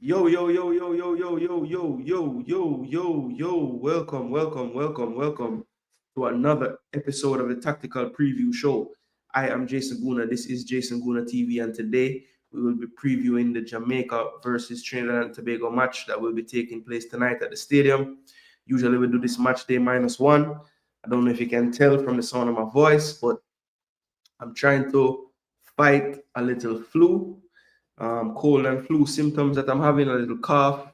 Yo, yo, yo, yo, yo, yo, yo, yo, yo, yo, yo, yo. Welcome, welcome, welcome, welcome to another episode of the Tactical Preview Show. I am Jason Gooner. This is Jason Gooner TV, and today we will be previewing the Jamaica versus Trinidad and Tobago match that will be taking place tonight at the stadium. Usually we do this match day -1. I don't know if you can tell from the sound of my voice, but I'm trying to fight a little flu, cold and flu symptoms that I'm having, a little cough,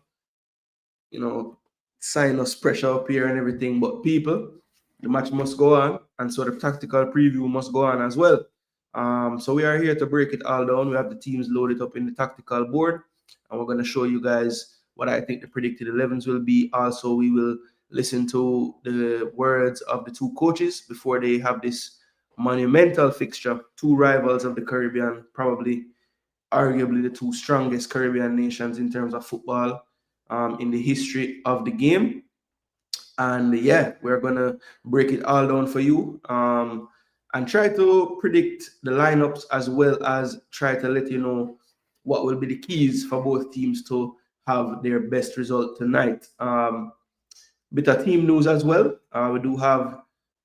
sinus pressure up here and everything. But people, the match must go on, and so the tactical preview must go on as well. So we are here to break it all down. We have the teams loaded up in the tactical board, and we're going to show you guys what I think the predicted 11s will be. Also, we will listen to the words of the two coaches before they have this monumental fixture. Two rivals of the Caribbean, probably arguably the two strongest Caribbean nations in terms of football in the history of the game. And yeah, we're gonna break it all down for you and try to predict the lineups, as well as try to let you know what will be the keys for both teams to have their best result tonight. Bit of team news as well. We do have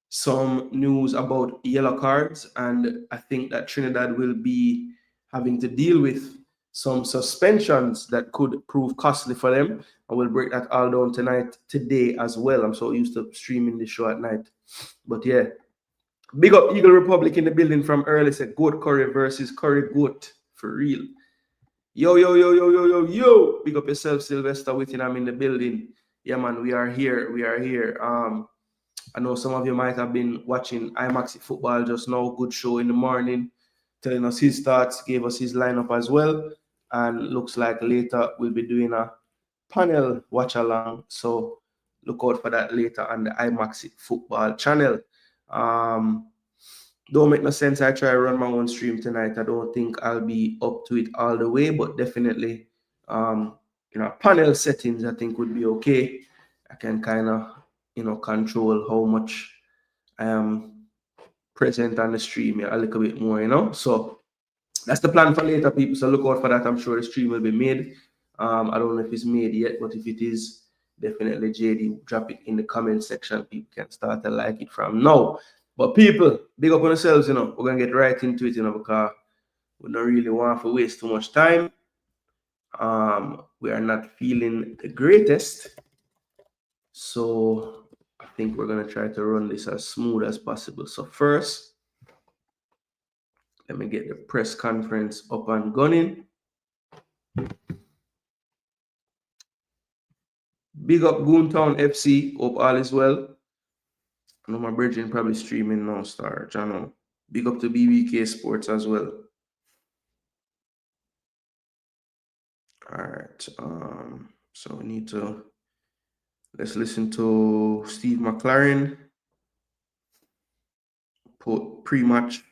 some news about yellow cards, and I think that Trinidad will be having to deal with some suspensions that could prove costly for them. I will break that all down today as well. I'm so used to streaming the show at night. But yeah, big up Eagle Republic in the building from early. Said Goat Curry versus Curry Goat for real. Yo, yo, yo, yo, yo, yo, yo. Big up yourself, Sylvester Whitting. I'm in the building. Yeah, man, we are here. We are here. I know some of you might have been watching IMAX football just now. Good show in the morning, telling us his thoughts, gave us his lineup as well. And looks like later we'll be doing a panel watch along. So look out for that later on the IMAX football channel. Don't make no sense. I try to run my own stream tonight. I don't think I'll be up to it all the way, but definitely, panel settings I think would be okay. I can kind of, control how much I am present on the stream a little bit more. So that's the plan for later, people. So look out for that. I'm sure the stream will be made. I don't know if it's made yet, but if it is, definitely JD drop it in the comment section. People can start to like it from now. But people, big up on yourselves, we're gonna get right into it, because we don't really want to waste too much time. We are not feeling the greatest. So I think we're gonna try to run this as smooth as possible. So first, let me get the press conference up and gunning. Big up Goontown FC. Hope all is well. I know my brethren probably streaming now, Star channel. Big up to BBK Sports as well. All right. So we need to let's listen to Steve McLaren pre-match.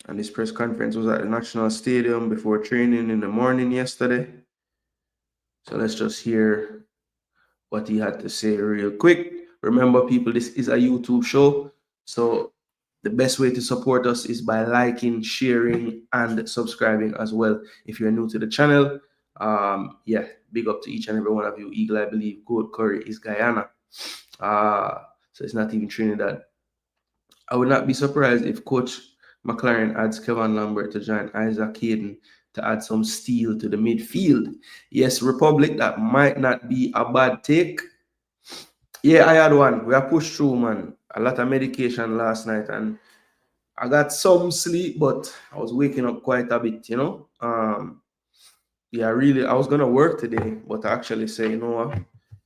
And this press conference was at the National Stadium before training in the morning yesterday. So let's just hear what he had to say real quick. Remember, people, this is a YouTube show. So the best way to support us is by liking, sharing, and subscribing as well. If you're new to the channel, yeah, big up to each and every one of you. Eagle, I believe, Goat Curry is Guyana. So it's not even Trinidad. I would not be surprised if Coach McLaren adds Kevin Lambert to join Isaac Hayden to add some steel to the midfield. Yes, Republic, that might not be a bad take. Yeah, I had one. We are pushed through, man. A lot of medication last night, and I got some sleep, but I was waking up quite a bit, Yeah, really, I was gonna work today, but I actually say, you know what,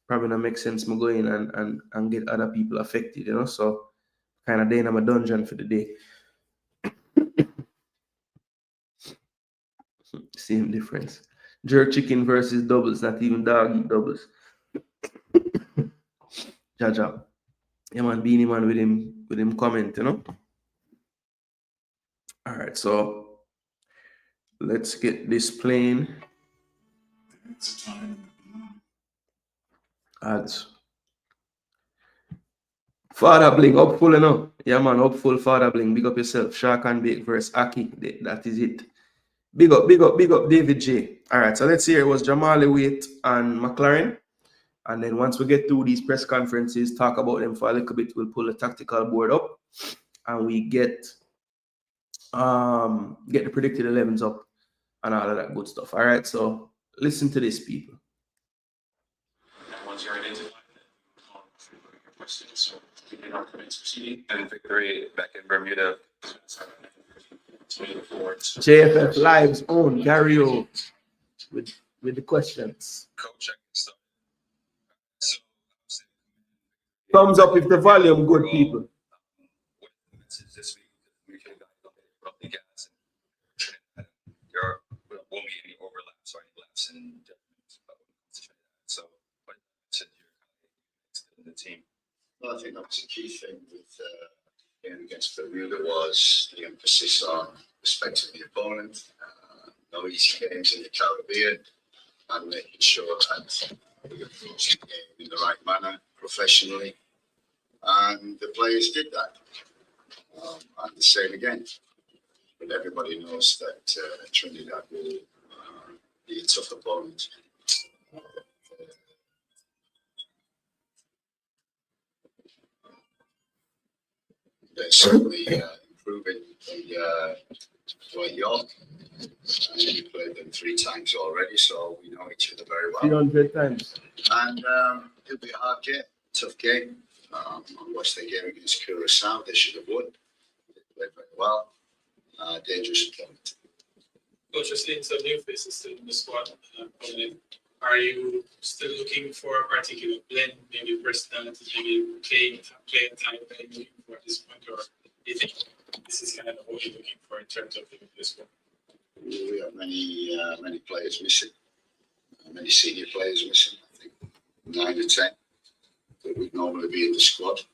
probably not make sense me go in and get other people affected, so kind of in my dungeon for the day. Same difference. Jerk chicken versus doubles, not even dog eat doubles. Jaja. Yeah, man, Beanie Man with him comment, All right, so let's get this playing. It's time. Ads. Father Bling, hopeful, you know. Yeah, man, hopeful Father Bling. Big up yourself. Shark and Bake versus Aki. That is it. Big up, big up, big up, David J. All right, so let's see. It was Jamali Waite and McLaren. And then once we get through these press conferences, talk about them for a little bit, we'll pull the tactical board up and we get the predicted 11s up and all of that good stuff. All right, so listen to this, people. Once you're identified, your questions. So we did our commence proceeding and victory back in Bermuda. JFF Live's own Gary O with the questions. Coach, I can start. So, thumbs up if the volume good, people. What the message this week? We can about the gas and Trinidad. There won't be any overlaps or any laps in Trinidad. So, what message you're in the team? Well, I think that was the key thing with game against Bermuda was the emphasis on respecting the opponent, no easy games in the Caribbean, and making sure that we approached the game in the right manner, professionally, and the players did that. And the same again, but everybody knows that Trinidad will be a tough opponent. They're certainly improving Dwight York. We played them 3 times already, so we know each other very well. 300 times. And it'll be a hard game, tough game. I watched their game against Curacao. They should have won. They played very well. Dangerous opponent. Coach, you're seeing some new faces still in the squad coming in. Are you still looking for a particular blend, maybe personalities, maybe playing type that you're looking for at this point, or do you think this is kind of what you're looking for in terms of the squad? We have many players missing, many senior players missing. I think 9 to 10 that would normally be in the squad.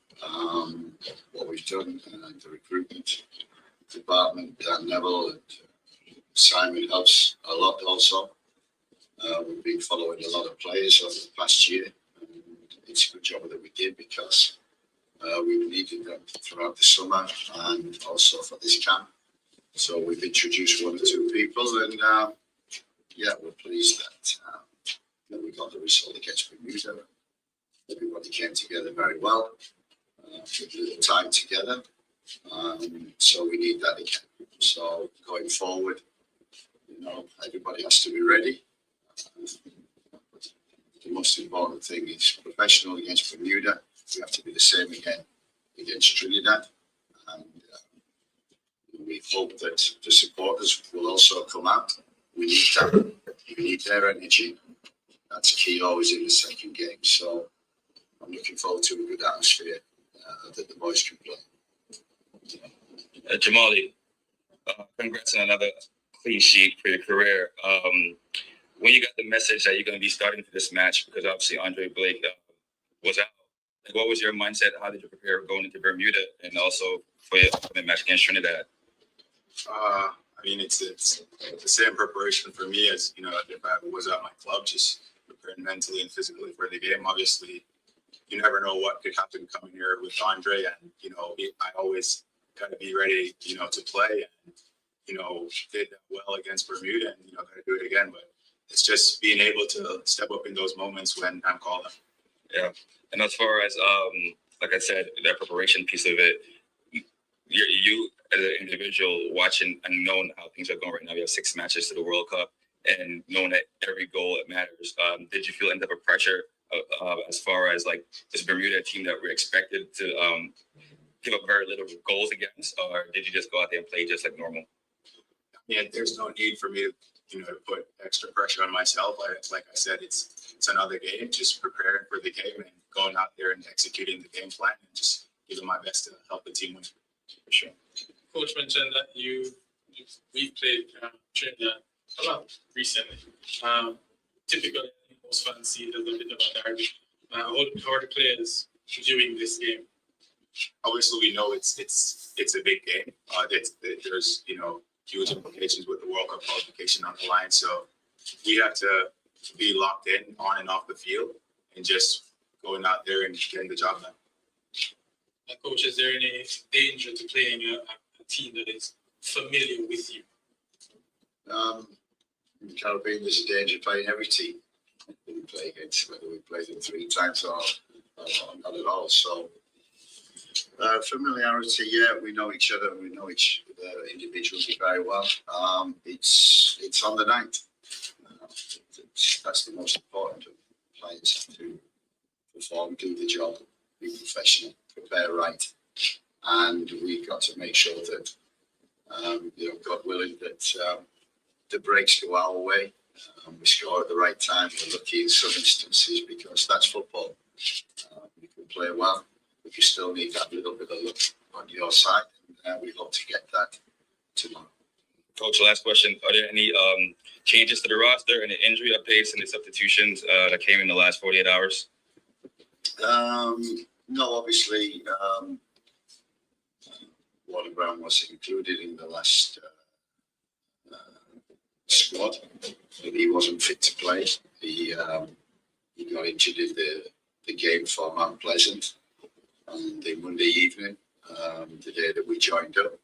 What we've done, the recruitment department, Dan Neville and Simon helps a lot also. We've been following a lot of players over the past year. And it's a good job that we did because we've needed them throughout the summer and also for this camp. So we've introduced 1 or 2 people, and we're pleased that we got the result against Bermuda. Everybody came together very well, took a little time together. So we need that again. So going forward, everybody has to be ready. The most important thing is professional against Bermuda. We have to be the same again against Trinidad. And we hope that the supporters will also come out. We need that. We need their energy. That's key always in the second game. So I'm looking forward to a good atmosphere that the boys can play. Jamali, congrats on another clean sheet for your career. When you got the message that you're going to be starting for this match, because obviously Andre Blake was out, what was your mindset? How did you prepare going into Bermuda and also for your match against Trinidad? I mean, it's the same preparation for me as, if I was at my club, just preparing mentally and physically for the game. Obviously, you never know what could happen coming here with Andre, and, I always got to be ready, to play, and, did well against Bermuda, and, got to do it again. But it's just being able to step up in those moments when I'm calling. Yeah. And as far as, like I said, that preparation piece of it, you as an individual watching and knowing how things are going right now, you have 6 matches to the World Cup and knowing that every goal it matters. Did you feel any type of pressure as far as like this Bermuda team that we're expected to give up very little goals against, or did you just go out there and play just like normal? Yeah, there's no need for me to put extra pressure on myself. Like I said, it's another game, just preparing for the game and going out there and executing the game plan and just giving my best to help the team win. For sure. Coach mentioned that we've played Trinidad a lot recently. Typically, most fans see it as a bit of a derby. How are the players viewing this game? Obviously, we know it's a big game. There's huge implications with the World Cup qualification on the line. So we have to be locked in on and off the field and just going out there and getting the job done. Coach, is there any danger to playing a team that is familiar with you? In the Caribbean, there's a danger of playing every team that we play against, whether we play them 3 times or not at all. So, familiarity, yeah, we know each other, we know each individually very well. It's on the night. That's the most important of players, to perform, do the job, be professional, prepare right, and we've got to make sure that, God willing, that the breaks go our way. We score at the right time. We're lucky in some instances because that's football. You can play well, but you still need that little bit of luck on your side, and we hope to get that tomorrow. Coach, last question. Are there any changes to the roster, any injury updates, any substitutions that came in the last 48 hours? No, obviously, Warner Brown was included in the last squad, but he wasn't fit to play. He got injured in the game for Mount Pleasant on the Monday evening, the day that we joined up.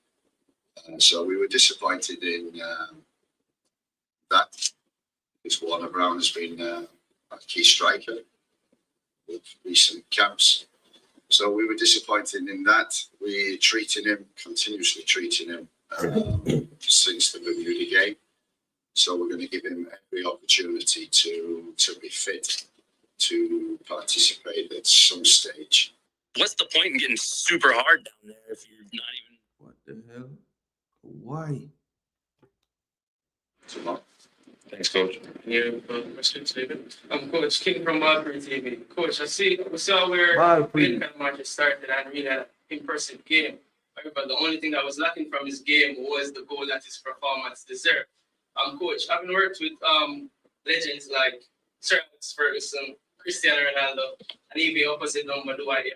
So we were disappointed in that, because Warner Brown has been a key striker with recent camps. So we were disappointed in that. We're continuously treating him since the Bermuda game. So we're going to give him every opportunity to be fit to participate at some stage. What's the point in getting super hard down there if you're not even... What the hell? Why? Tomorrow. Thanks, Coach. Yeah, questions, David. I'm Coach King from Boyz TV. Coach, we saw where Boyz. the match started and really had an impressive game. However, the only thing that was lacking from his game was the goal that his performance deserved. Coach, having worked with legends like Sir Alex Ferguson, Cristiano Ronaldo, and even opposite number Dwight,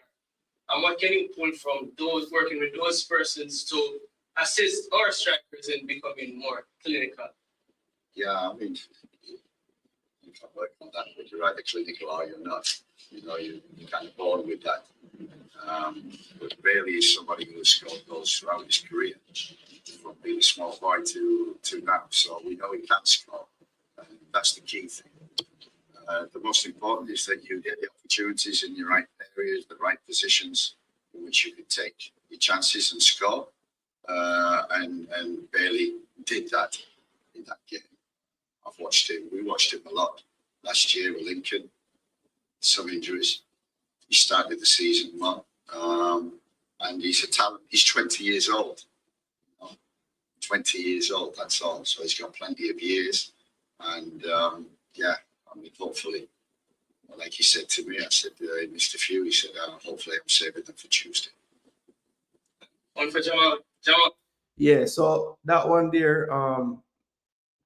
what can you pull from those working with those persons to assist our strikers in becoming more clinical? Yeah, I mean, you can work on that, but you're either clinical or you're not. You're kind of born with that. But really, is somebody who has scored goals throughout his career, from being a small boy to now. So we know he can score. That's the key thing. The most important is that you get the opportunities in the right areas, the right positions in which you can take your chances and score. And Bailey did that in that game. I've watched him. We watched him a lot last year with Lincoln. Some injuries. He started the season well, and he's a talent. He's 20 years old. 20 years old. That's all. So he's got plenty of years. And hopefully, like he said to me, I said, Mr. Few, he said, hopefully I'm saving them for Tuesday. One for Jamal. Yeah, so that one there,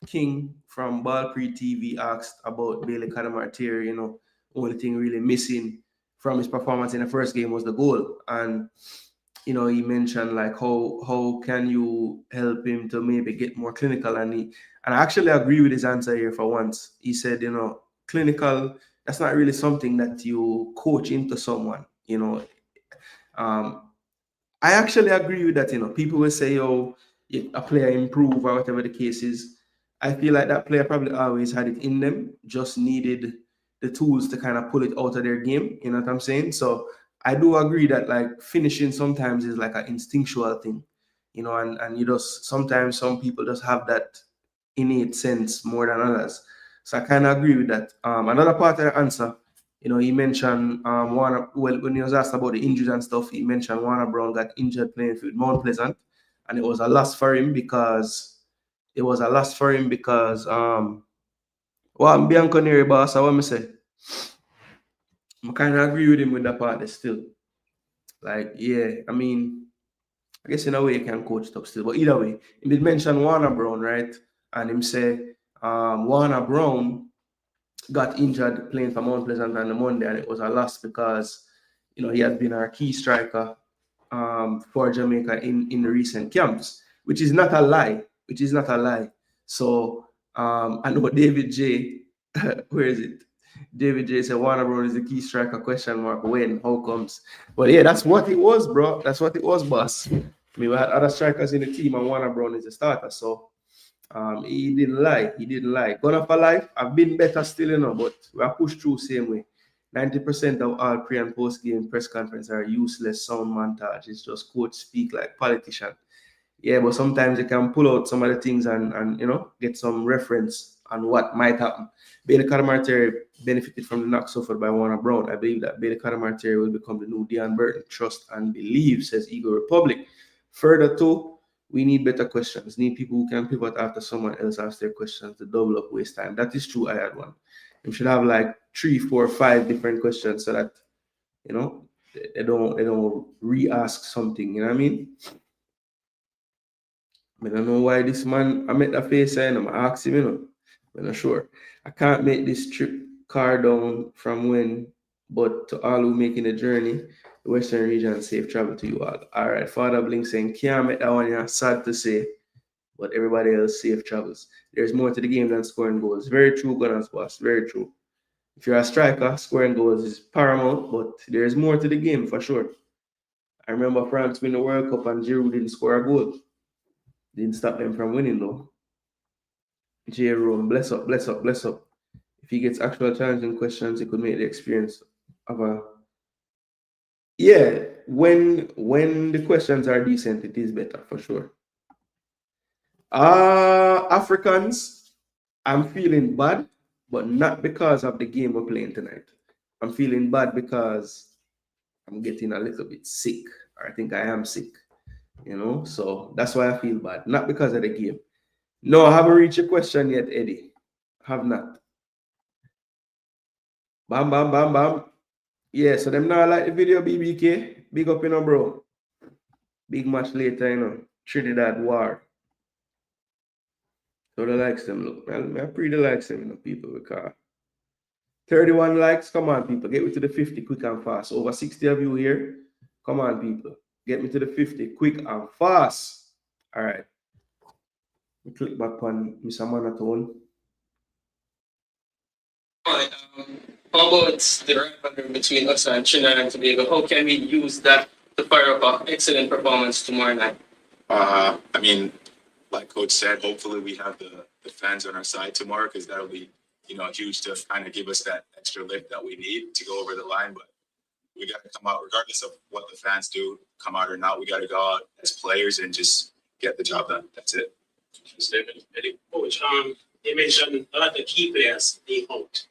King from Boyz TV asked about Bailey Cadamartier. Only thing really missing from his performance in the first game was the goal. And, he mentioned like how can you help him to maybe get more clinical, and I actually agree with his answer here for once. He said, clinical, that's not really something that you coach into someone, I actually agree with that. People will say, a player improve or whatever the case is. I feel like that player probably always had it in them, just needed the tools to kind of pull it out of their game. You know what I'm saying? So I do agree that like finishing sometimes is like an instinctual thing, and you just, sometimes some people just have that innate sense more than others. So I kind of agree with that. Another part of the answer, he mentioned when he was asked about the injuries and stuff, he mentioned Warner Brown got injured playing with Mount Pleasant, and it was a loss for him because I'm Bianco Neri boss. I want to say, I kind of agree with him with that part still. Like, yeah, I mean, I guess in a way you can coach stuff still, but either way, he did mention Warner Brown, right? And him say Warner Brown got injured playing for Mount Pleasant on the Monday, and it was a loss because he had been our key striker for Jamaica in the recent camps, which is not a lie. So I know David J, where is it? David J said Warner Brown is the key striker, question mark, when, how comes? But yeah, that's what it was, bro. That's what it was, boss. I mean, we had other strikers in the team, and Warner Brown is the starter. So he didn't lie. He didn't lie. Gone for life, I've been better still, you know, but we are pushed through same way. 90% of all pre and post game press conference are useless sound montage. It's just coach speak like politician. Yeah, but sometimes you can pull out some of the things and you know, get some reference on what might happen. Bailey Cadamarteri benefited from the knock suffered by Warner Brown. I believe that Bailey Cadamarteri will become the new Dion Burton. Trust and believe, says Eagle Republic. Further to, we need better questions. Need people who can pivot after someone else asks their questions to double up waste time. That is true. I had one. We should have like 3, 4, 5 different questions so that, you know, they don't re-ask something. You know what I mean? I don't know why this man, I met the face and I'm asking him, you know. I'm not sure. I can't make this trip car down from when, but to all who making the journey, the Western region, safe travel to you all. All right, Father Blink saying, can't make that one, yeah, sad to say, but everybody else safe travels. There's more to the game than scoring goals. Very true, Gunners boss, very true. If you're a striker, scoring goals is paramount, but there's more to the game for sure. I remember France win the World Cup and Giroud didn't score a goal. Didn't stop them from winning though. Jerome, bless up, bless up, bless up. If he gets actual challenging questions, it could make the experience of a when the questions are decent, it is better for sure. Africans, I'm feeling bad, but not because of the game we're playing tonight. I'm feeling bad because I'm getting a little bit sick, or I think I am sick, you know, so that's why I feel bad, not because of the game. No, I haven't reached your question yet, Eddie. Have not. Bam, bam, bam, bam. Yeah, so them now like the video, BBK. Big up, you know, bro. Big match later, you know. Trinidad war. So the likes them look. I pretty likes them, you know, people, because 31 likes. Come on, people. Get me to the 50 quick and fast. Over 60 of you here. Come on, people. Get me to the 50 quick and fast. All right. We click back on Mr. Monotone. How about the rivalry between us and Trinidad and Tobago? How can we use that to fire up an excellent performance tomorrow night? I mean, like Coach said, hopefully we have the fans on our side tomorrow, because that'll be, you know, huge to kind of give us that extra lift that we need to go over the line. But we got to come out, regardless of what the fans do, come out or not. We got to go out as players and just get the job done. That's it. Coach, you mentioned a lot of key players being out.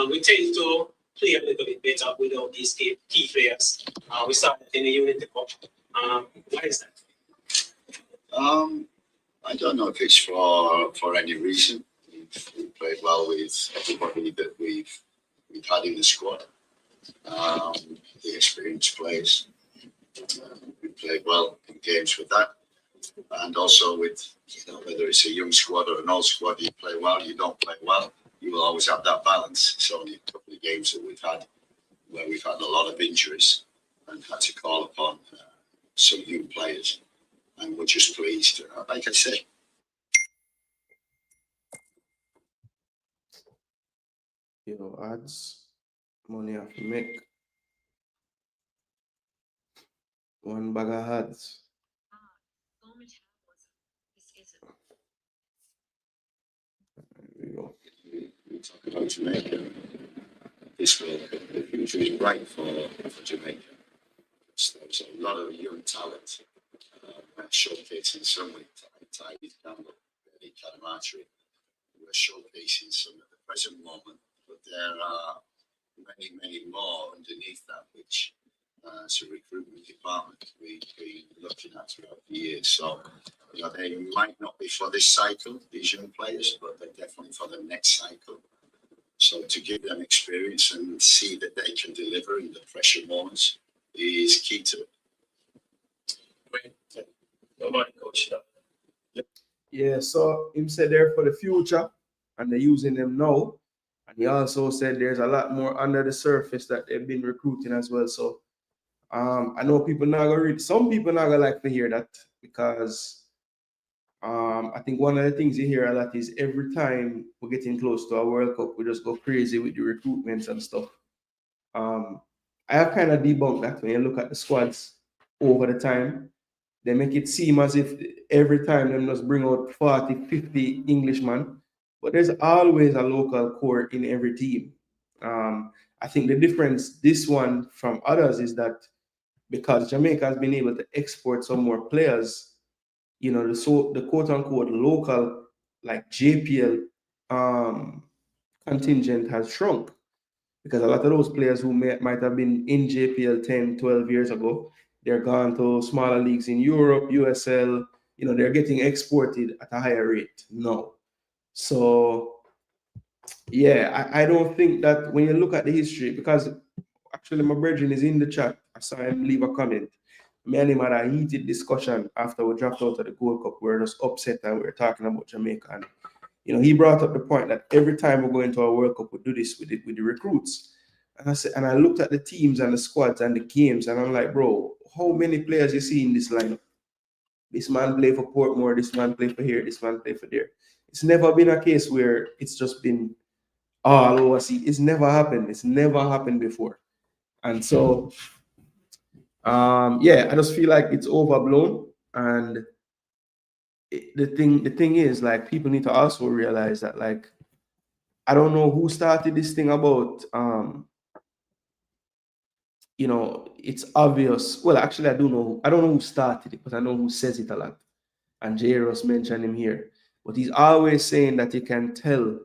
We tend to play a little bit better without these key players. We started in the Unity Cup. Why is that? I don't know if it's for any reason. We've played well with everybody that we've had in the squad. The experienced players. We played well in games with that. And also with, you know, whether it's a young squad or an old squad, you play well, you don't play well. You will always have that balance. It's only a couple of games that we've had where we've had a lot of injuries and had to call upon some young players. And we're just pleased, like I said. You know, ads, money have to make. One bag of ads. There we go. We talk about Jamaica. This World Cup, the future is bright for Jamaica. So there's a lot of young talent showcasing some with Tidy Campbell, Reggae Cadamarteri. We're showcasing some at the present moment, but there are many, many more underneath that, which as a recruitment department we've been looking at throughout the years. So, you know, they might not be for this cycle, these young players, but they're definitely for the next cycle. So to give them experience and see that they can deliver in the pressure moments is key to it. Coach. Yeah, so him said they're for the future and they're using them now. And he also said there's a lot more under the surface that they've been recruiting as well. So I know people not gonna read, some people not gonna like to hear that, because I think one of the things you hear a lot is every time we're getting close to a World Cup, we just go crazy with the recruitments and stuff. I have kind of debunked that when you look at the squads over the time. They make it seem as if every time them just bring out 40, 50 Englishmen, but there's always a local core in every team. I think the difference, this one from others, is that because Jamaica has been able to export some more players, you know, the quote unquote local, like JPL contingent has shrunk because a lot of those players who might have been in JPL 10, 12 years ago, they're gone to smaller leagues in Europe, USL, you know, they're getting exported at a higher rate now. So, yeah, I don't think that when you look at the history, because actually my brethren is in the chat, I saw him leave a comment. Me and him had a heated discussion after we dropped out of the Gold Cup. We were just upset and we were talking about Jamaica. And, you know, he brought up the point that every time we go into a World Cup, we do this with the recruits. And I said, and I looked at the teams and the squads and the games, and I'm like, bro, how many players you see in this lineup? This man play for Portmore, this man play for here, this man play for there. It's never been a case where it's just been all over. See, it's never happened. It's never happened before. And so, yeah, I just feel like it's overblown. And the thing is, like, people need to also realize that, like, I don't know who started this thing about, you know, it's obvious. Well, actually, I don't know who started it, but I know who says it a lot. And Jairus mentioned him here. But he's always saying that you can tell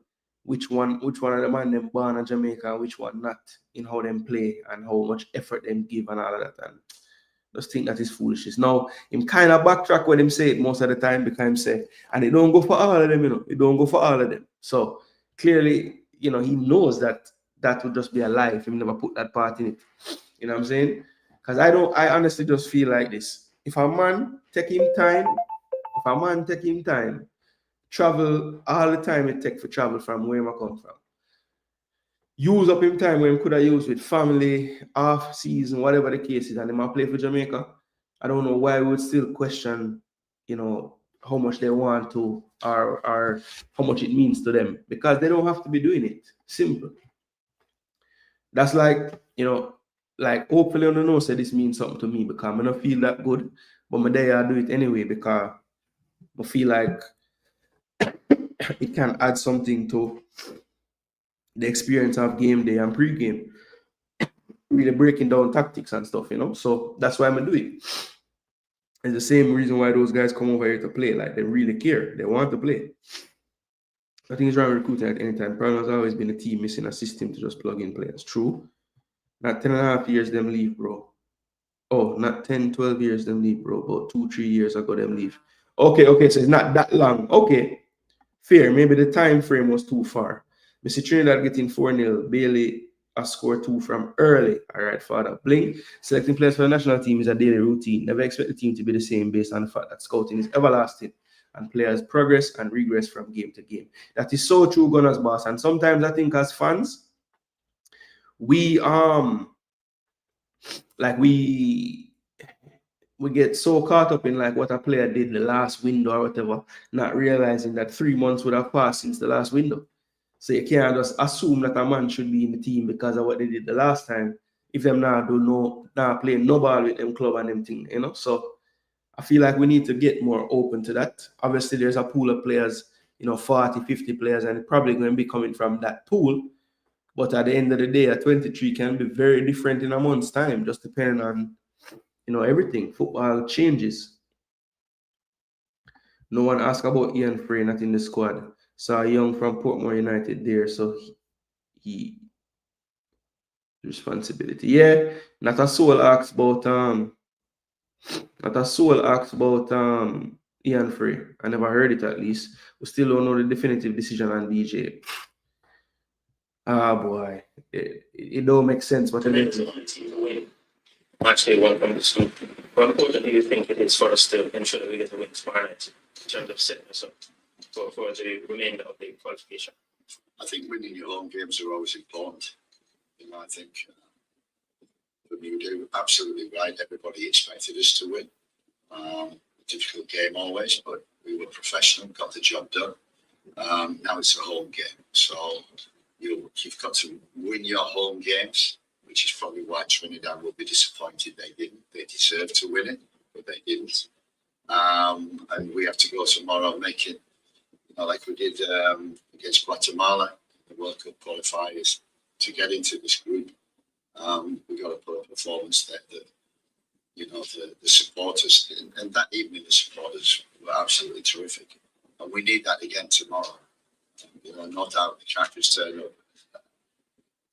which one of the man them born in Jamaica and which one not, in how them play and how much effort them give and all of that. And just think that is foolishness. Now, him kind of backtrack when him say it most of the time because him say, and it don't go for all of them, you know. It don't go for all of them. So clearly, you know, he knows that that would just be a lie if he never put that part in it. You know what I'm saying? Because I honestly just feel like this. If a man take him time, travel all the time it take for travel from where I come from. Use up him time when he could have used with family, off season, whatever the case is, and he might play for Jamaica. I don't know why we would still question, you know, how much they want to or how much it means to them, because they don't have to be doing it. Simple. That's like, you know, like hopefully I don't know say this means something to me because I don't feel that good, but my day I do it anyway because I feel like it can add something to the experience of game day and pre-game, really breaking down tactics and stuff, you know. So that's why I'm gonna do it. It's the same reason why those guys come over here to play. Like, they really care, they want to play. Nothing's wrong with recruiting at any time. Problem has always been a team missing a system to just plug in players. True. Not 10.5 years them leave, bro. Oh, not 10, 12 years them leave, bro. About 2-3 years ago them leave. Okay, so it's not that long. Okay, fair. Maybe the time frame was too far. Mr. Trinidad getting 4-0. Bailey a score 2 from early. All right, Father. Blink. Selecting players for the national team is a daily routine. Never expect the team to be the same based on the fact that scouting is everlasting and players progress and regress from game to game. That is so true, Gunners boss. And sometimes I think as fans, we get so caught up in like what a player did the last window or whatever, not realizing that 3 months would have passed since the last window. So you can't just assume that a man should be in the team because of what they did the last time if them not play no ball with them club and them thing, you know. So I feel like we need to get more open to that. Obviously, there's a pool of players, you know, 40, 50 players, and it's probably going to be coming from that pool. But at the end of the day, a 23 can be very different in a month's time, just depending on, you know, everything. Football changes. No one asked about Ian Frey not in the squad. Saw Young from Portmore United there, so he responsibility. Yeah, not a soul asks about Ian Frey. I never heard it, at least. We still don't know the definitive decision on DJ. Ah boy, it don't make sense, but Match day one from the school. How important do you think it is for us to ensure that we get a win tomorrow night in terms of setting us up for the remainder of the qualification? I think winning your home games are always important. You know, I think you do absolutely right. Everybody expected us to win. Difficult game always, but We were professional, got the job done. Now it's a home game. So you've got to win your home games, which is probably why Trinidad will be disappointed they didn't. They deserved to win it, but they didn't. And we have to go tomorrow, make it, like we did against Guatemala, the World Cup qualifiers, to get into this group. We got to put a performance there that, the supporters, and that evening the supporters were absolutely terrific. And we need that again tomorrow. No doubt the characters turn up.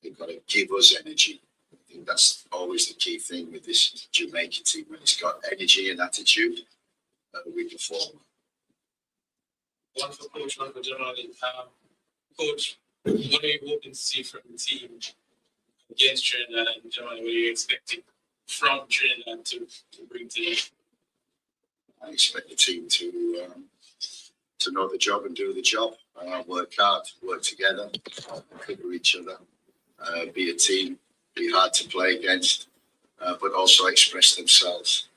They've got to give us energy. I think that's always the key thing with this Jamaican team. When it's got energy and attitude, we perform. One for Coach, one for Jamali. Coach, what are you hoping to see from the team against Trinidad and Jamali? What are you expecting from Trinidad to bring to you? I expect the team to know the job and do the job. Work hard, work together, cover each other, be a team, be hard to play against, but also express themselves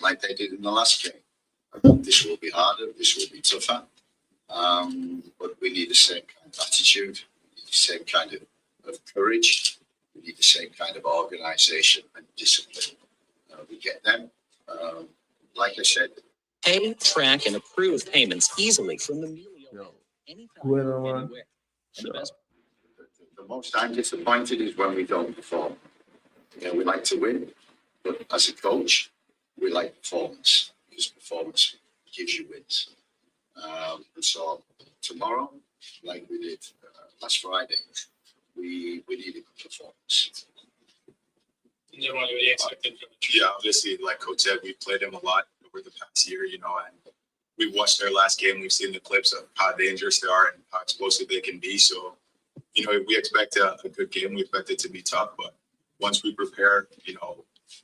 like they did in the last game. This will be harder, this will be tougher, but we need the same kind of attitude, we need the same kind of courage, we need the same kind of organisation and discipline. We get them. Like I said, pay, track, and approve payments easily from the Melio. Anytime, anywhere. And the best. The most I'm disappointed is when we don't perform. We like to win, but as a coach, we like performance, because performance gives you wins. And so tomorrow, like we did last Friday, we need a good performance. Jamali, what are you expecting from the Yeah, obviously, like Coach said, we've played them a lot over the past year, and we've watched their last game. We've seen the clips of how dangerous they are and how explosive they can be. So, we expect a good game. We expect it to be tough, but once we prepare,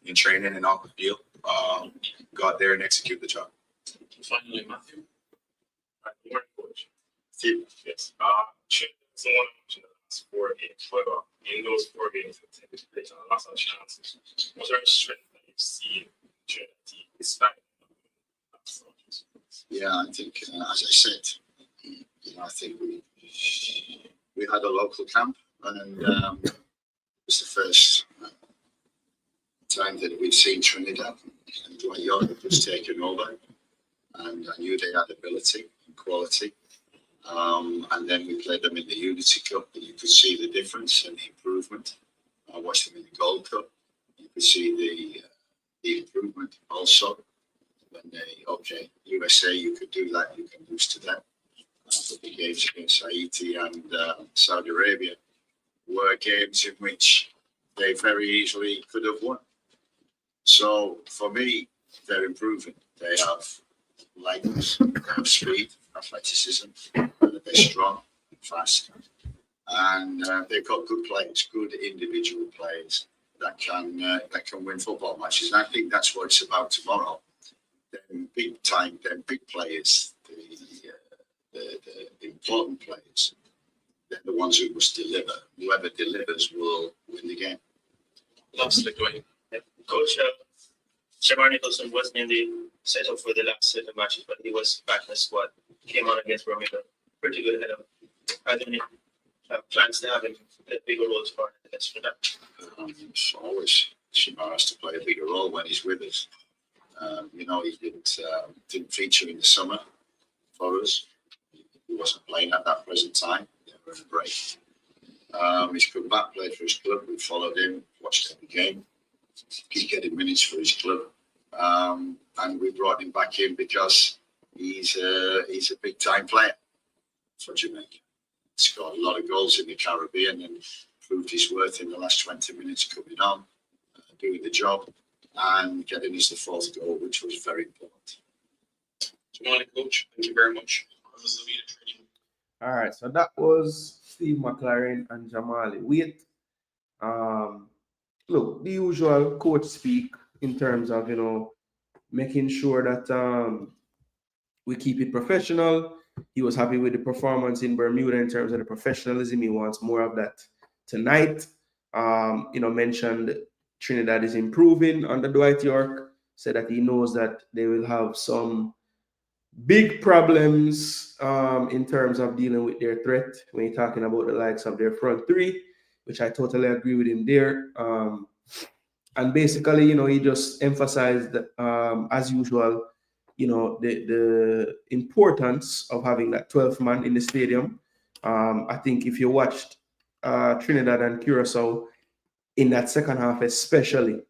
in training and off the field, go out there and execute the job. Finally, Matthew. Good morning, Coach. Steve. Yes. Trinidad's the one I mentioned the last 4 games, but in those 4 games, they played lots of chances. Was there a strength that you see in Trinidad team despite? Yeah, I think, as I said, I think we had a local camp, and it was the first time that we'd seen Trinidad, and Dwight York was taken over, and I knew they had ability and quality. And then we played them in the Unity Cup, and you could see the difference and the improvement. I watched them in the Gold Cup. You could see the improvement also. When USA, you could do that, you can lose to them. But the games against Haiti and Saudi Arabia were games in which they very easily could have won. So for me, they're improving. They have lightness, they have speed, athleticism, they're strong, fast, and they've got good players, good individual players that can win football matches. And I think that's what it's about tomorrow. Them big players, the important players, they're the ones who must deliver. Whoever delivers will win the game. Lastly, Coach, Shamar Nicholson wasn't in the setup for the last set of matches, but he was back in the squad. Came on against Bermuda. Pretty good header. Are there any plans to have him play bigger roles for the next for that? Always, Shamar has to play a bigger role when he's with us. He didn't feature in the summer for us. He wasn't playing at that present time. They were in a break. He's come back, played for his club. We followed him, watched every game. Keep getting minutes for his club. And we brought him back in because he's a big time player for Jamaica. Scored a lot of goals in the Caribbean and proved his worth in the last 20 minutes coming on, doing the job, and getting us the 4th goal, which was very important. Good morning, Coach. Thank you very much. All right, so that was Steve McLaren and Jamali. Look, the usual coach speak in terms of, making sure that we keep it professional. He was happy with the performance in Bermuda in terms of the professionalism. He wants more of that tonight. Mentioned Trinidad is improving under Dwight York, said that he knows that they will have some Big problems in terms of dealing with their threat when you're talking about the likes of their front three, which I totally agree with him there. And basically, he just emphasized, as usual, the importance of having that 12th man in the stadium. I think if you watched Trinidad and Curacao in that second half, especially,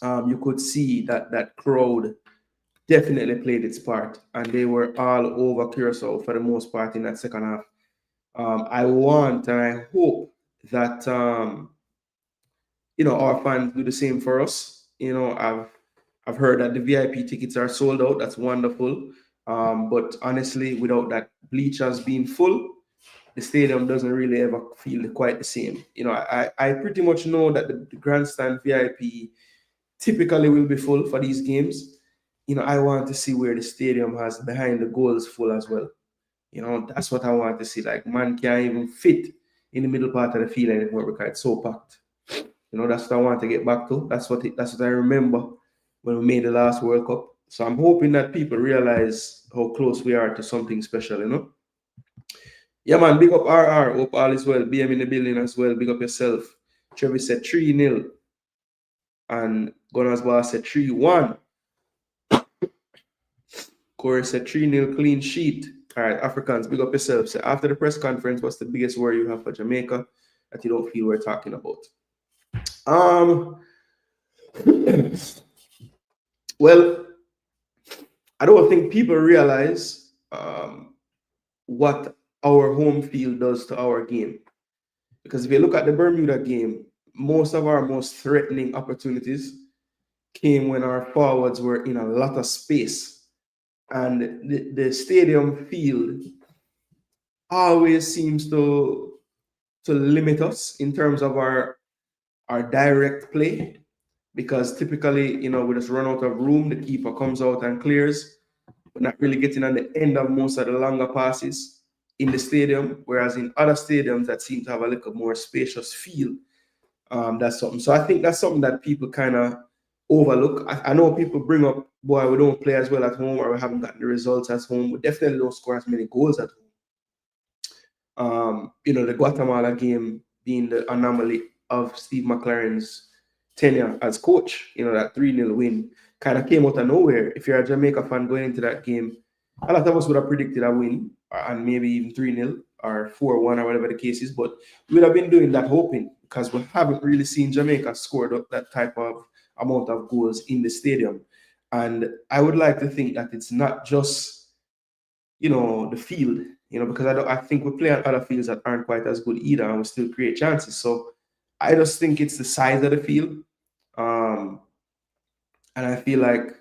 you could see that crowd definitely played its part, and they were all over Curacao for the most part in that second half. I want and I hope that our fans do the same for us. I've heard that the VIP tickets are sold out. That's wonderful. But honestly, without that bleachers being full, the stadium doesn't really ever feel quite the same. I pretty much know that the grandstand VIP typically will be full for these games. I want to see where the stadium has behind the goals full as well. That's what I want to see. Like, man can't even fit in the middle part of the field anymore because it's so packed. That's what I want to get back to. That's what I remember when we made the last World Cup. So I'm hoping that people realize how close we are to something special. Yeah, man, big up RR. Hope all is well. BM in the building as well. Big up yourself. Trevor said 3-0. And Gunners Boss said 3-1. Corey said 3-0 clean sheet. All right, Africans, big up yourself. So after the press conference, what's the biggest worry you have for Jamaica that you don't feel we're talking about? Well, I don't think people realize what our home field does to our game. Because if you look at the Bermuda game, most of our most threatening opportunities came when our forwards were in a lot of space. And the stadium field always seems to limit us in terms of our direct play, because typically, we just run out of room. The keeper comes out and clears. We're not really getting on the end of most of the longer passes in the stadium, whereas in other stadiums that seem to have a little more spacious feel, that's something. So I think that's something that people kind of overlook. I know people bring up, boy, we don't play as well at home, or we haven't gotten the results at home. We definitely don't score as many goals at home. The Guatemala game being the anomaly of Steve McLaren's tenure as coach, that 3-0 win kind of came out of nowhere. If you're a Jamaica fan going into that game, a lot of us would have predicted a win, and maybe even 3-0 or 4-1 or whatever the case is, but we would have been doing that hoping, because we haven't really seen Jamaica score that type of amount of goals in the stadium. And I would like to think that it's not just, the field, because I think we play on other fields that aren't quite as good either, and we still create chances. So I just think it's the size of the field. And I feel like,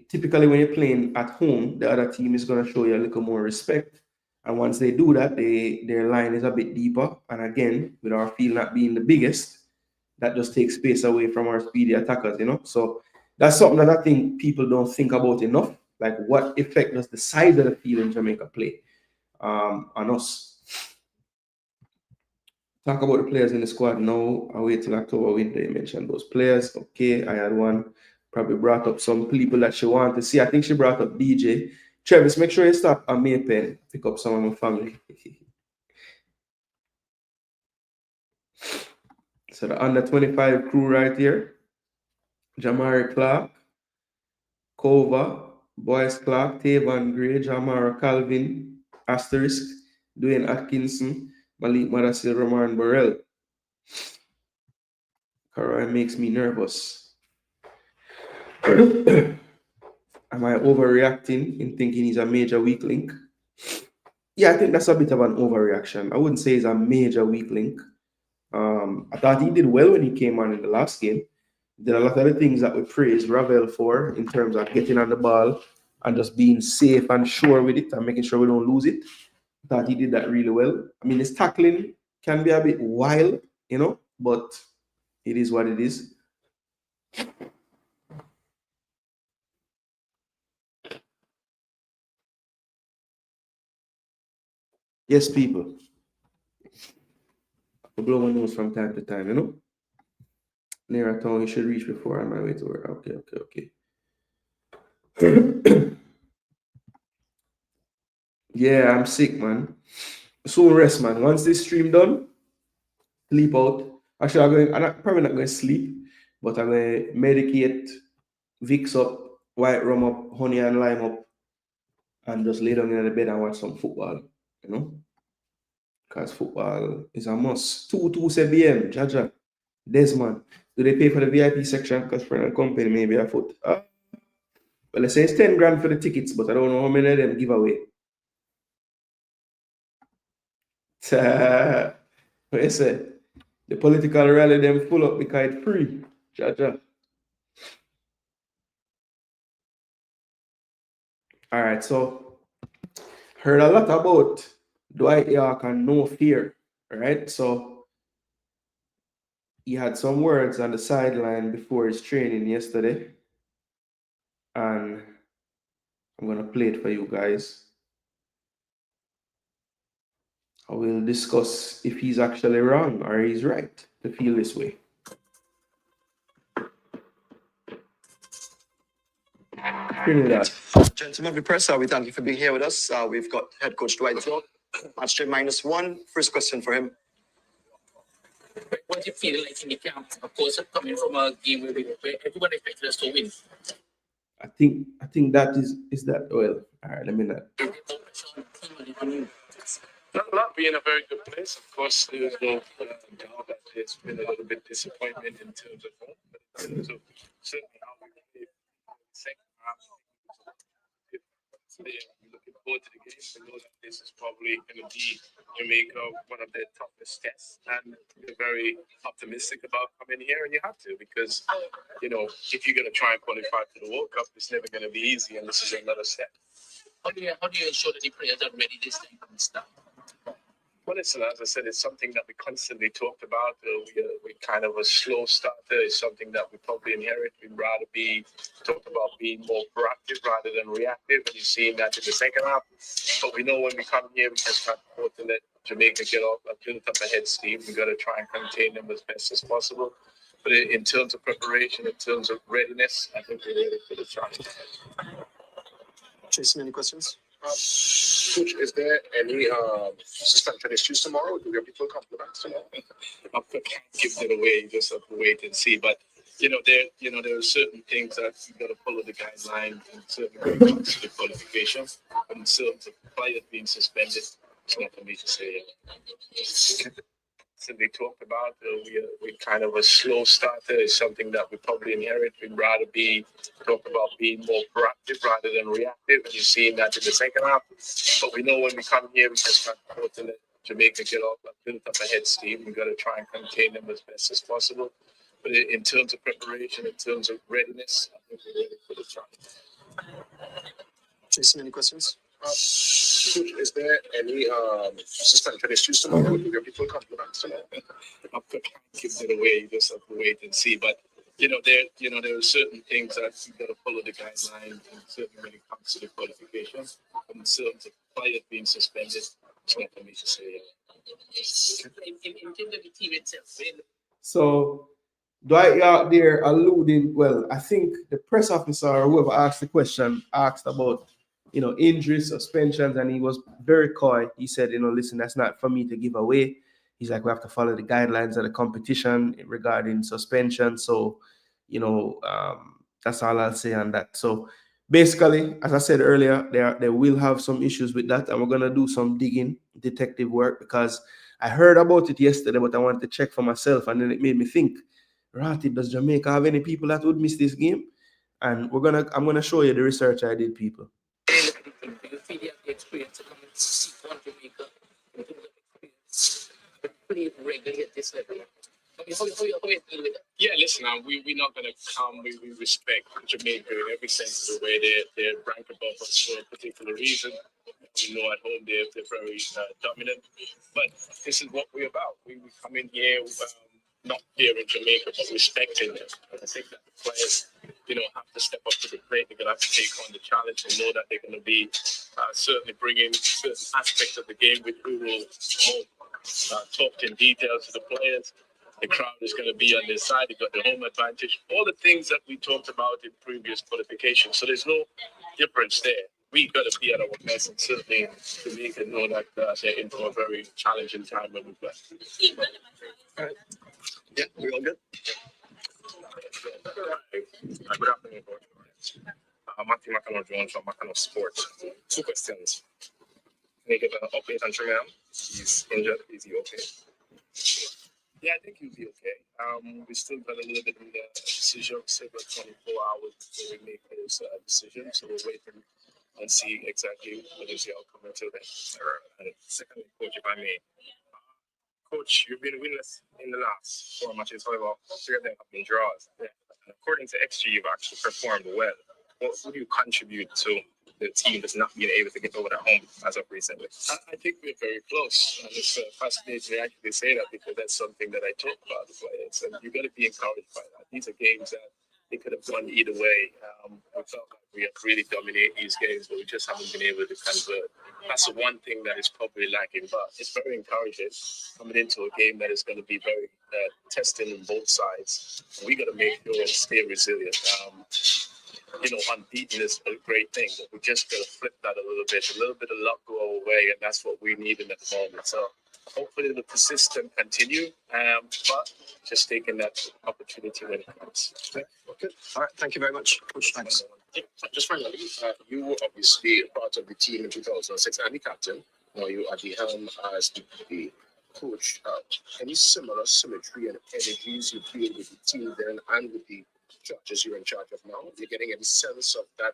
typically when you're playing at home, the other team is going to show you a little more respect. And once they do that, their line is a bit deeper. And again, with our field not being the biggest, that just takes space away from our speedy attackers, So that's something that I think people don't think about enough. Like, what effect does the size of the field in Jamaica play on us? Talk about the players in the squad now. I'll wait till October when they mention those players. Okay, I had one. Probably brought up some people that she wanted to see. I think she brought up DJ. Travis, make sure you stop at Maypen. Pick up some of my family. So the under 25 crew right here. Jamari Clark, Kova, Boyz Clark, Tavan Gray, Jamara Calvin, Asterisk, Dwayne Atkinson, Malik Madassil, Roman Burrell. Karai makes me nervous. Am I overreacting in thinking he's a major weak link? Yeah, I think that's a bit of an overreaction. I wouldn't say he's a major weak link. I thought he did well when he came on in the last game. There are a lot of the things that we praise Ravel for in terms of getting on the ball and just being safe and sure with it and making sure we don't lose it. I thought he did that really well. I mean, his tackling can be a bit wild, but it is what it is. Yes, people. I blow my nose from time to time, Near a town, you should reach before on my way to work. Okay. Yeah, I'm sick, man. Soon rest, man. Once this stream done, sleep out. Actually, probably not going to sleep, but I'm going to medicate, Vicks up, white rum up, honey and lime up, and just lay down in the bed and watch some football, you know? Because football is a must. 2 BM, Jaja. Desmond. Do they pay for the VIP section? Because friend and company maybe a foot. Well, they say it's 10 grand for the tickets, but I don't know how many of them give away. What you say? The political rally them full up because it's free. Jaja. All right, so heard a lot about Dwight York and no fear, right? So he had some words on the sideline before his training yesterday, and I'm gonna play it for you guys. I will discuss if he's actually wrong or he's right to feel this way. Trinidad. Gentlemen, we press, we thank you for being here with us. We've got head coach Dwight York. Match day -1. First question for him. What do you feel like in the camp? Of course, coming from a game where everyone expected us to win. I think that is that well. All right, let me not. Not being a very good place, of course, there's no doubt that it's been a little bit disappointment in terms of home, but in terms of certainly how we played the second half. Looking forward to the game. We know that this is probably going to be Jamaica, one of their toughest tests, and we're very optimistic about coming here, and you have to, because, you know, if you're going to try and qualify for the World Cup, it's never going to be easy, and this is another step. How do you ensure that the players are ready this time from the start? Well, listen, as I said, it's something that we constantly talked about. We're kind of a slow starter. It's something that we probably inherit. We'd rather talk about being more proactive rather than reactive. And you're seeing that in the second half. But we know when we come here, we just can't afford to let Jamaica get off and build up a head steam. We've got to try and contain them as best as possible. But in terms of preparation, in terms of readiness, I think we're ready for the challenge. Jason, any questions? Coach, is there any suspension issues tomorrow? Do we have people compliments tomorrow? I can't give that away. You just have to wait and see. But there are certain things that you got to follow the guidelines, and certainly when it comes to the qualification. But in terms of players being suspended, it's not for me to say. They talked about we're kind of a slow starter. It's something that we probably inherit. We'd rather talk about being more proactive rather than reactive, and you're seeing that in the second half. But we know when we come here, we just can't afford to let Jamaica get off and build up a head steam. We've got to try and contain them as best as possible. But in terms of preparation, in terms of readiness, I think we're ready for the challenge. Jason, any questions? Coach, is there any suspension issues tomorrow? Do we have people compliments tomorrow? I can't give that away. You just have to wait and see. But there are certain things that you got to follow the guidelines, and certainly when it comes to the qualification. And in terms of players being suspended, it's not for me to say. In terms of the team itself, So Dwight York there alluding, well, I think the press officer or whoever asked the question asked about, injuries, suspensions, and he was very coy. He said, listen, that's not for me to give away. He's like, we have to follow the guidelines of the competition regarding suspension. So, that's all I'll say on that. So basically, as I said earlier, they will have some issues with that, and we're gonna do some digging, detective work, because I heard about it yesterday, but I wanted to check for myself, and then it made me think, Ratty, does Jamaica have any people that would miss this game? And I'm gonna show you the research I did, people. do you feel you have the experience to come and see one Jamaica in terms of experience, but play regularly at this level? How you deal with that? Yeah, listen, we're not going to come. We respect Jamaica in every sense of the way. They're ranked above us for a particular reason. We know at home they're very dominant. But this is what we're about. We come in here, not here in Jamaica, but respecting them. And I think that the players, have to step up to the plate. They're going to have to take on the challenge and know that they're going to be certainly bringing certain aspects of the game, which we will talk in detail to the players. The crowd is going to be on their side. They got the home advantage. All the things that we talked about in previous qualifications. So there's no difference there. We got to be at our best, and certainly Jamaica know that they're in for a very challenging time when we play. All right. Yeah, we all good? Good afternoon, Coach. Matthew McConnell Jones from McConnell Sports. 2 questions. Can you give an update on Trinidad? He's injured. Is he okay? Yeah, I think he'll be okay. We still got a little bit in the decision. Still got 24 hours before we make those decisions. So we're waiting and see exactly what is the outcome until then. And secondly, Coach, if I may. Coach, you've been winless in the last 4 matches. However, 3 of them have been draws. And according to XG, you've actually performed well. What would you contribute to the team that's not being able to get over that home as of recently? I think we're very close. And it's fascinating to actually say that, because that's something that I talk about the players. And you've got to be encouraged by that. These are games that they could have gone either way. We felt like we have really dominated these games, but we just haven't been able to convert. That's the one thing that is probably lacking, but it's very encouraging coming into a game that is going to be very testing on both sides. We got to make sure and stay resilient. Unbeaten is a great thing, but we just got to flip that a little bit of luck go our way, and that's what we need in the moment. So hopefully the persistence continue, but just taking that opportunity when it comes. Okay. All right. Thank you very much, Coach. Thanks. Just finally, you were obviously part of the team in 2006 and the captain. Now you are the helm as the coach. Any similar symmetry and energies you feel with the team then and with the judges you're in charge of now? You're getting any sense of that?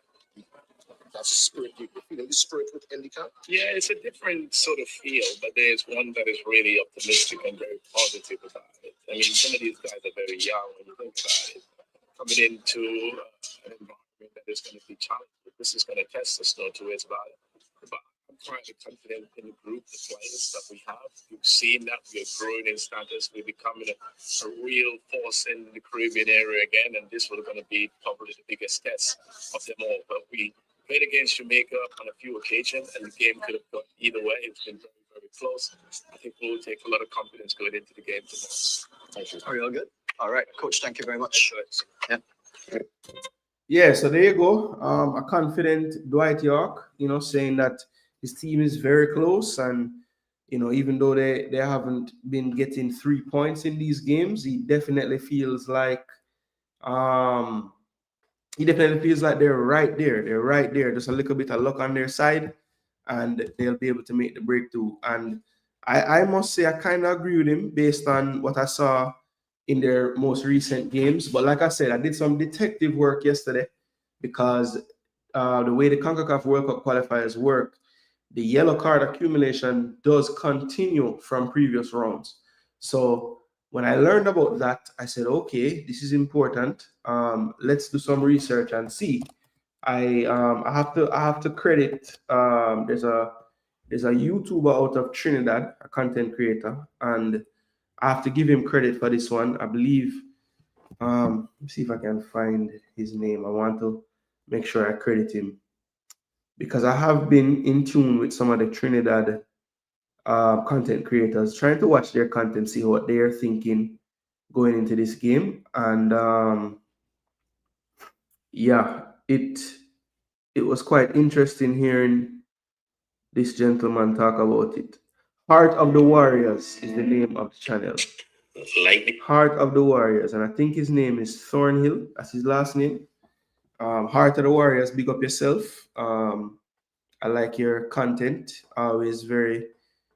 That's the spirit you feel, the spirit within the camp? Yeah, it's a different sort of feel, but there's one that is really optimistic and very positive about it. I mean, some of these guys are very young when you think about it. Coming into an environment that is going to be challenging, this is going to test us, no two ways about it. But I'm quite confident in the group, the players that we have. You've seen that we are growing in status. We're becoming a real force in the Caribbean area again, and this was going to be probably the biggest test of them all. But we played against Jamaica on a few occasions, and the game could have gone either way. It's been very, very close. I think we'll take a lot of confidence going into the game tomorrow. Thank you. Are you all good? All right, Coach. Thank you very much. Yeah. Yeah, so there you go. A confident Dwight York, saying that his team is very close, and even though they haven't been getting 3 points in these games, he definitely feels like they're right there. They're right there. Just a little bit of luck on their side, and they'll be able to make the breakthrough. And I must say I kind of agree with him based on what I saw in their most recent games. But like I said, I did some detective work yesterday, because the way the CONCACAF World Cup qualifiers work, the yellow card accumulation does continue from previous rounds. So when I learned about that, I said, okay, this is important. Let's do some research and see. I have to credit. There's a YouTuber out of Trinidad, a content creator, and I have to give him credit for this one. I believe, let's see if I can find his name. I want to make sure I credit him, because I have been in tune with some of the Trinidad content creators, trying to watch their content, see what they're thinking going into this game. And yeah, it was quite interesting hearing this gentleman talk about it. Heart of the Warriors is the name of the channel. Heart of the Warriors, and I think his name is Thornhill. That's his last name. Heart of the Warriors, big up yourself. I like your content. Always very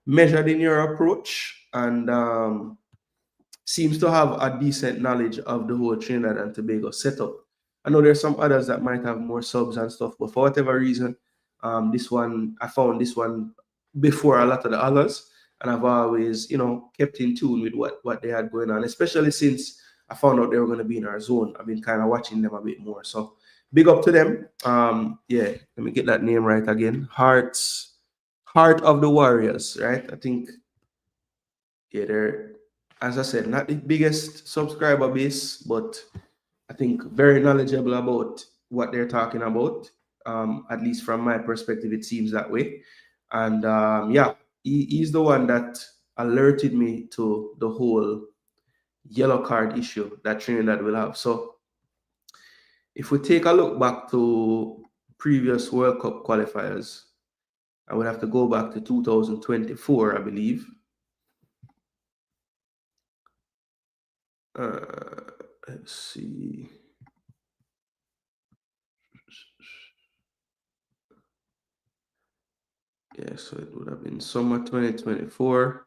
measured in your approach, and seems to have a decent knowledge of the whole Trinidad and Tobago setup. I know there's some others that might have more subs and stuff, but for whatever reason, I found this one before a lot of the others, and I've always, kept in tune with what they had going on, especially since I found out they were going to be in our zone. I've been kind of watching them a bit more, so big up to them. Yeah, let me get that name right again. Heart of the Warriors, right? I think, yeah, they're, as I said, not the biggest subscriber base, but I think very knowledgeable about what they're talking about. At least from my perspective, it seems that way. And yeah, he's the one that alerted me to the whole yellow card issue that Trinidad will have. So if we take a look back to previous World Cup qualifiers, I would have to go back to 2024, I believe. Let's see. Yeah, so it would have been summer 2024.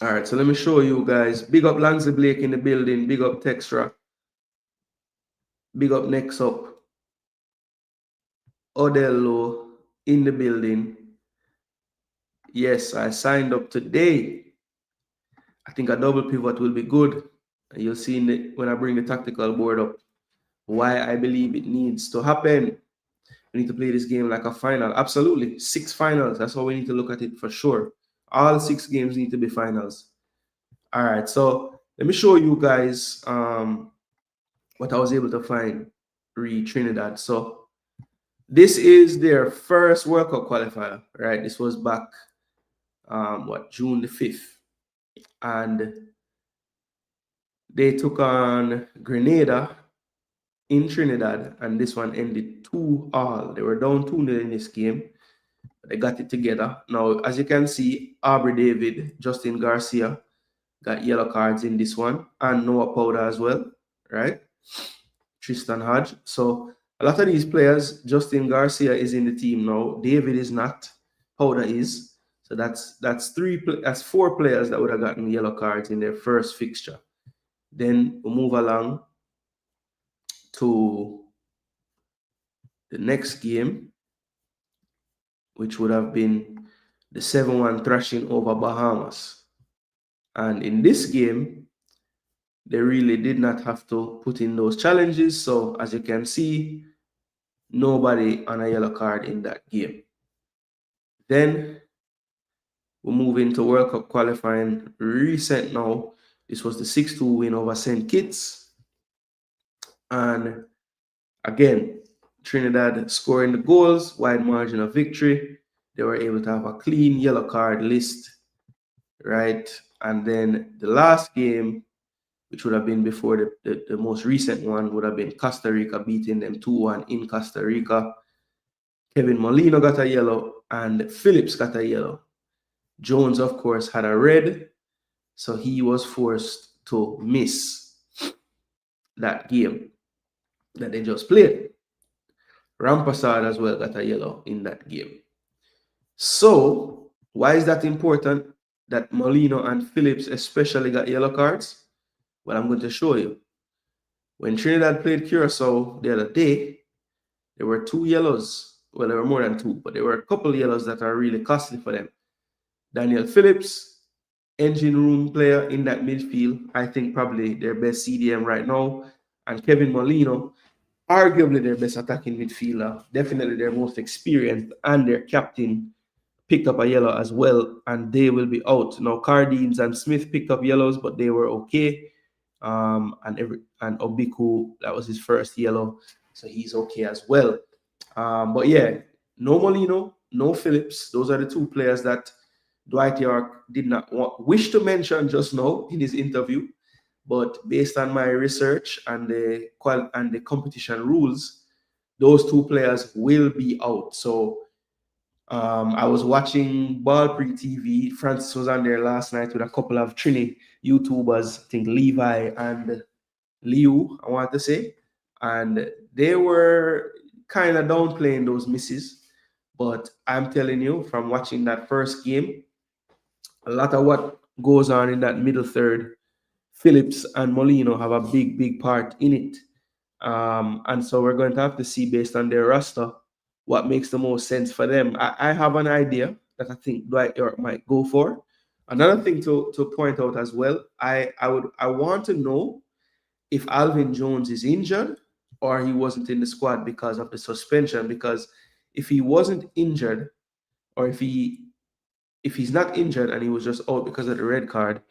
All right, so let me show you guys. Big up Lansley Blake in the building. Big up Textra. Big up Next Up. Odello in the building. Yes, I signed up today. I think a double pivot will be good. And you'll see when I bring the tactical board up why I believe it needs to happen. We need to play this game like a final. Absolutely. 6 finals. That's how we need to look at it for sure. All 6 games need to be finals. All right. So let me show you guys what I was able to find re Trinidad. So this is their first World Cup qualifier, right? This was back, June the 5th. And they took on Grenada in Trinidad, and this one ended 2-2. They were down 2-0 in this game. They got it together. Now, as you can see, Aubrey David, Justin Garcia got yellow cards in this one, and Noah Powder as well, right? Tristan Hodge. So a lot of these players, Justin Garcia is in the team now. David is not. Powder is. So that's 4 players that would have gotten yellow cards in their first fixture. Then we'll move along to the next game, which would have been the 7-1 thrashing over Bahamas. And in this game, they really did not have to put in those challenges. So as you can see, nobody on a yellow card in that game. Then we'll move into World Cup qualifying recent now. This was the 6-2 win over St. Kitts. And again, Trinidad scoring the goals, wide margin of victory. They were able to have a clean yellow card list, right? And then the last game, which would have been before the most recent one, would have been Costa Rica beating them 2-1 in Costa Rica. Kevin Molino got a yellow and Phillips got a yellow. Jones, of course, had a red, so he was forced to miss that game that they just played. Rampasad as well got a yellow in that game. So, why is that important that Molino and Phillips especially got yellow cards? Well, I'm going to show you. When Trinidad played Curacao the other day, there were 2 yellows. Well, there were more than 2, but there were a couple yellows that are really costly for them. Daniel Phillips, engine room player in that midfield, I think probably their best CDM right now. And Kevin Molino, arguably their best attacking midfielder, definitely their most experienced, and their captain picked up a yellow as well, and they will be out. Now, Cardines and Smith picked up yellows, but they were okay. And Obiku, that was his first yellow, so he's okay as well. But yeah, no Molino, no Phillips. Those are the 2 players that Dwight York did not wish to mention just now in his interview. But based on my research and the competition rules, those 2 players will be out. So I was watching Ballpree TV. Francis was on there last night with a couple of Trini YouTubers, I think Levi and Liu, I want to say. And they were kind of downplaying those misses. But I'm telling you, from watching that first game, a lot of what goes on in that middle third, Phillips and Molino have a big part in it. And so we're going to have to see, based on their roster, what makes the most sense for them. I have an idea that I think Dwight York might go for. Another thing to point out as well, I want to know if Alvin Jones is injured or he wasn't in the squad because of the suspension. Because if he wasn't injured, or if he's not injured and he was just out because of the red card,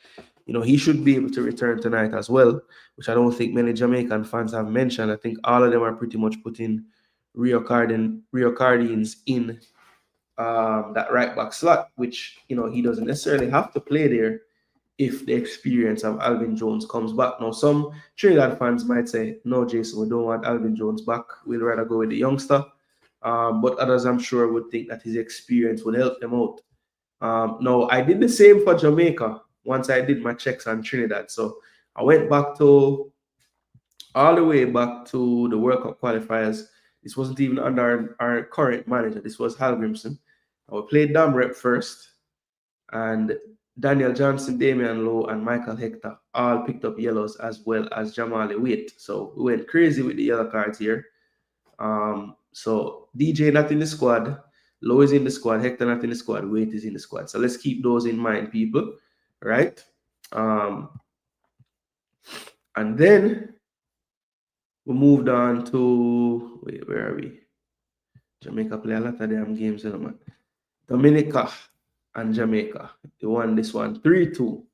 he should be able to return tonight as well, which I don't think many Jamaican fans have mentioned. I think all of them are pretty much putting Rio Cardines in that right back slot, which he doesn't necessarily have to play there if the experience of Alvin Jones comes back. Now, some Trinidad fans might say, no, Jason, we don't want Alvin Jones back. We'd rather go with the youngster. But others, I'm sure, would think that his experience would help them out. Now, I did the same for Jamaica once I did my checks on Trinidad. So I went back to all the way back to the World Cup qualifiers. This wasn't even under our current manager. This was Hal Grimson. We played Damrep first, and Daniel Johnson, Damian Lowe, and Michael Hector all picked up yellows, as well as Jamali Waite. So we went crazy with the yellow cards here. So DJ not in the squad, Lowe is in the squad, Hector not in the squad, Waite is in the squad. So let's keep those in mind, people, right? And then we moved on to, wait, where are we? Jamaica play a lot of damn games, you know, man. Dominica and Jamaica. They won this one 3-2.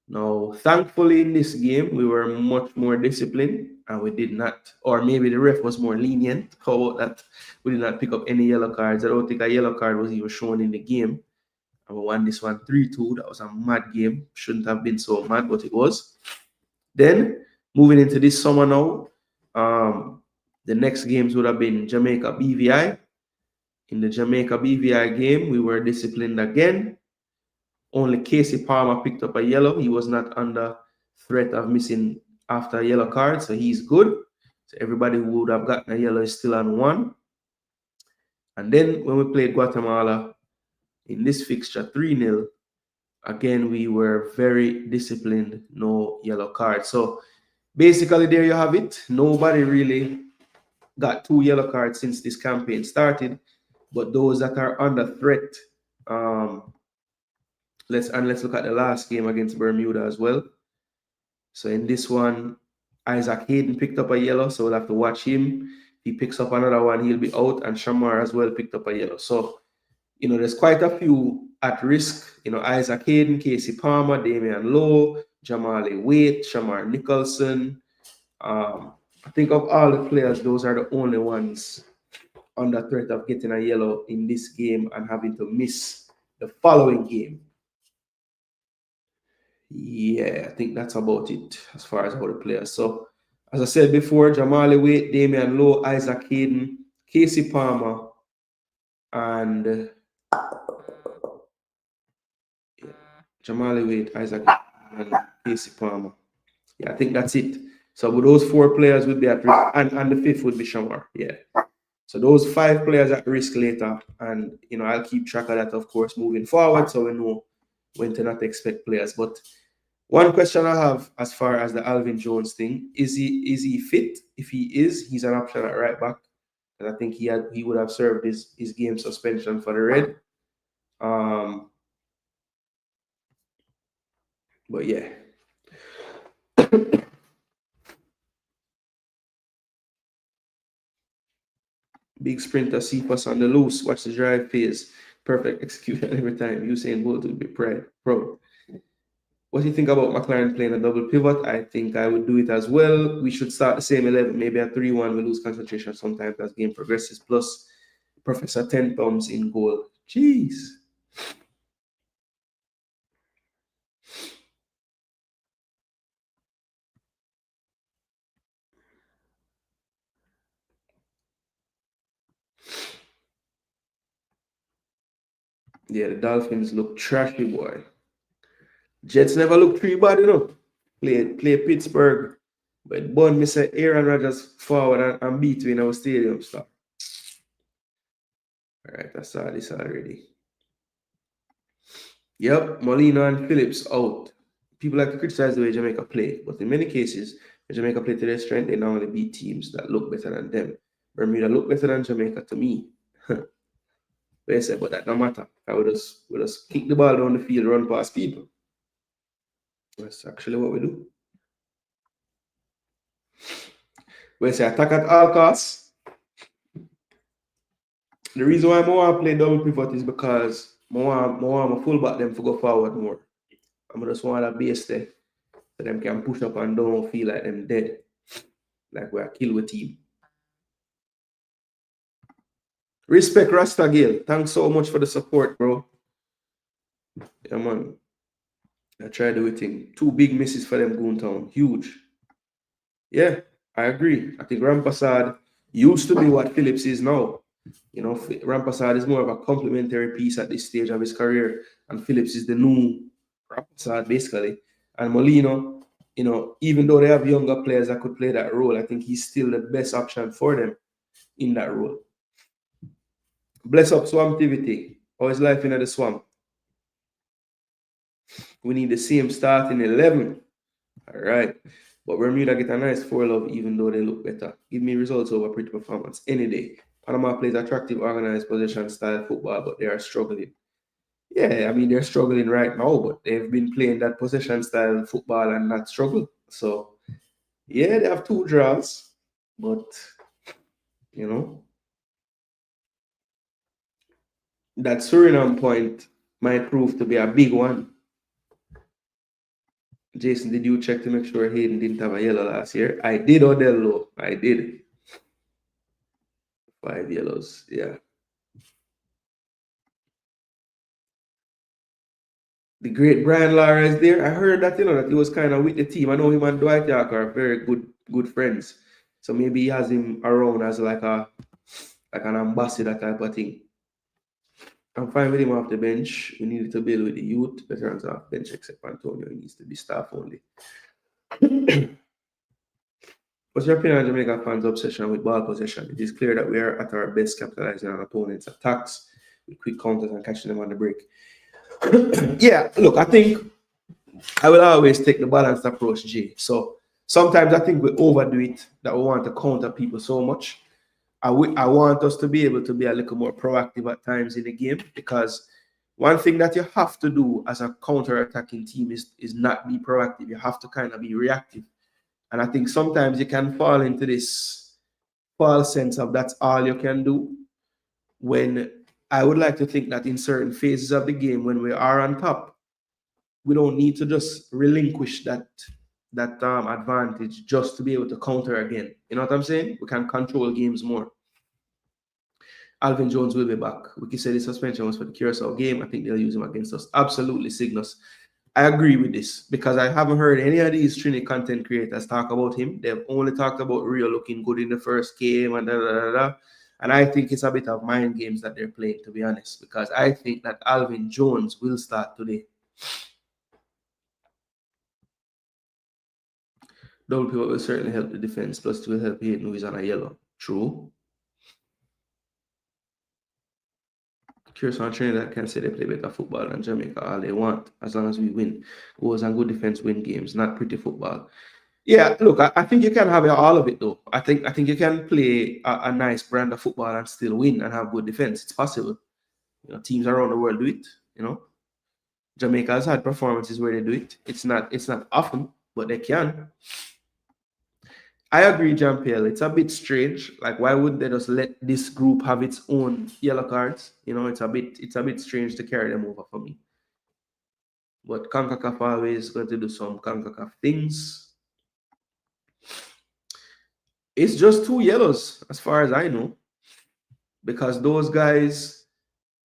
Now, thankfully, in this game, we were much more disciplined and we did not, or maybe the ref was more lenient. How about that? We did not pick up any yellow cards. I don't think a yellow card was even shown in the game. And we won this one 3-2. That was a mad game. Shouldn't have been so mad, but it was. Then, moving into this summer now, the next games would have been Jamaica BVI. In the Jamaica BVI game, we were disciplined again. Only Casey Palmer picked up a yellow. He was not under threat of missing after a yellow card, so he's good. So everybody who would have gotten a yellow is still on one. And then when we played Guatemala in this fixture, 3-0, again, we were very disciplined, no yellow card. So basically, there you have it. Nobody really got 2 yellow cards since this campaign started, but those that are under threat, let's look at the last game against Bermuda as well. So in this one, Isaac Hayden picked up a yellow, so we'll have to watch him. If he picks up another one, he'll be out, and Shamar as well picked up a yellow. So, there's quite a few at risk. Isaac Hayden, Casey Palmer, Damian Lowe, Jamali Waite, Shamar Nicholson. I think of all the players, those are the only ones under threat of getting a yellow in this game and having to miss the following game. Yeah, I think that's about it as far as all the players. So, as I said before, Jamali Waite, Damian Lowe, Isaac Hayden, Casey Palmer, and Jamali Waite, Isaac Hayden, and Casey Palmer. Yeah, I think that's it. So, with those 4 players would be at risk, and the 5th would be Shamar. Yeah. So those 5 players at risk later, and I'll keep track of that, of course, moving forward, so we know when to not expect players. But one question I have as far as the Alvin Jones thing, is he fit? If he is, he's an option at right back. And I think he would have served his game suspension for the red. But yeah. Big sprinter, Cephas on the loose. Watch the drive phase. Perfect execution every time. Usain Bolt would be proud. What do you think about McLaren playing a double pivot? I think I would do it as well. We should start the same 11, maybe a 3-1. We lose concentration sometimes as game progresses. Plus, Professor 10 thumbs in goal. Jeez. Yeah, the Dolphins look trashy, boy. Jets never look pretty bad, Play Pittsburgh. But Bun, Mr. Aaron Rodgers forward and beat you in our stadium stuff. All right, I saw this already. Yep, Molina and Phillips out. People like to criticize the way Jamaica play, but in many cases, when Jamaica play to their strength, they normally beat teams that look better than them. Bermuda look better than Jamaica to me. They said, but that don't matter. I would just kick the ball down the field, run past people. That's actually what we do. We say attack at all costs. The reason why I want to play double pivot is because I want my fullback them to go forward more. I just want a base there so them can push up and don't feel like them dead. Like we're a kill with team. Respect Rasta Gale. Thanks so much for the support, bro. Yeah, man. I tried everything. 2 big misses for them Goontown. Huge. Yeah, I agree. I think Rampasad used to be what Phillips is now. You know, Rampasad is more of a complementary piece at this stage of his career, and Phillips is the new Rampasad, basically. And Molino, you know, even though they have younger players that could play that role, I think he's still the best option for them in that role. Bless up Swamptivity. How is life in the swamp? We need the same starting 11. All right. But Bermuda get a nice 4-love even though they look better. Give me results over pretty performance any day. Panama plays attractive, organized possession style football, but they are struggling. Yeah, I mean, they're struggling right now, but they've been playing that possession style football and not struggle. So, yeah, they have 2 draws, but, you know, that Suriname point might prove to be a big one. Jason, did you check to make sure Hayden didn't have a yellow last year? I did, Odello. I did. 5 yellows, yeah. The great Brian Lara is there. I heard that, you know, that he was kind of with the team. I know him and Dwight York are very good friends. So maybe he has him around as like an ambassador type of thing. I'm fine with him off the bench. We needed to build with the youth. Veterans off bench, except Antonio. He needs to be staff only. What's your opinion on Jamaica fans' obsession with ball possession? It is clear that we are at our best capitalizing on opponents' attacks with quick counters and catching them on the break. Yeah, look, I think I will always take the balanced approach, Jay. So sometimes I think we overdo it, that we want to counter people so much. I want us to be able to be a little more proactive at times in the game, because one thing that you have to do as a counter-attacking team is not be proactive. You have to kind of be reactive. And I think sometimes you can fall into this false sense of that's all you can do, when I would like to think that in certain phases of the game, when we are on top, we don't need to just relinquish that advantage just to be able to counter again. You know what I'm saying? We can control games more. Alvin Jones will be back. Wiki said the suspension was for the Curacao game. I think they'll use him against us. Absolutely, Cygnus. I agree with this, because I haven't heard any of these Trinity content creators talk about him. They've only talked about Rio looking good in the first game and da. And I think it's a bit of mind games that they're playing, to be honest, because I think that Alvin Jones will start today. Double pivot will certainly help the defense, plus it will help Hayden, who is on a yellow. True. Curacao and Trinidad can say they play better football than Jamaica all they want, as long as we win. Goals and good defense win games, not pretty football. Yeah, look, I think you can have all of it, though. I think you can play a nice brand of football and still win and have good defense. It's possible. You know, teams around the world do it. You know, Jamaica has had performances where they do it. It's not often, but they can. I agree, Jean-Pierre. It's a bit strange. Like, why wouldn't they just let this group have its own yellow cards? You know, it's a bit strange to carry them over for me. But CONCACAF always going to do some CONCACAF things. It's just 2 yellows, as far as I know, because those guys,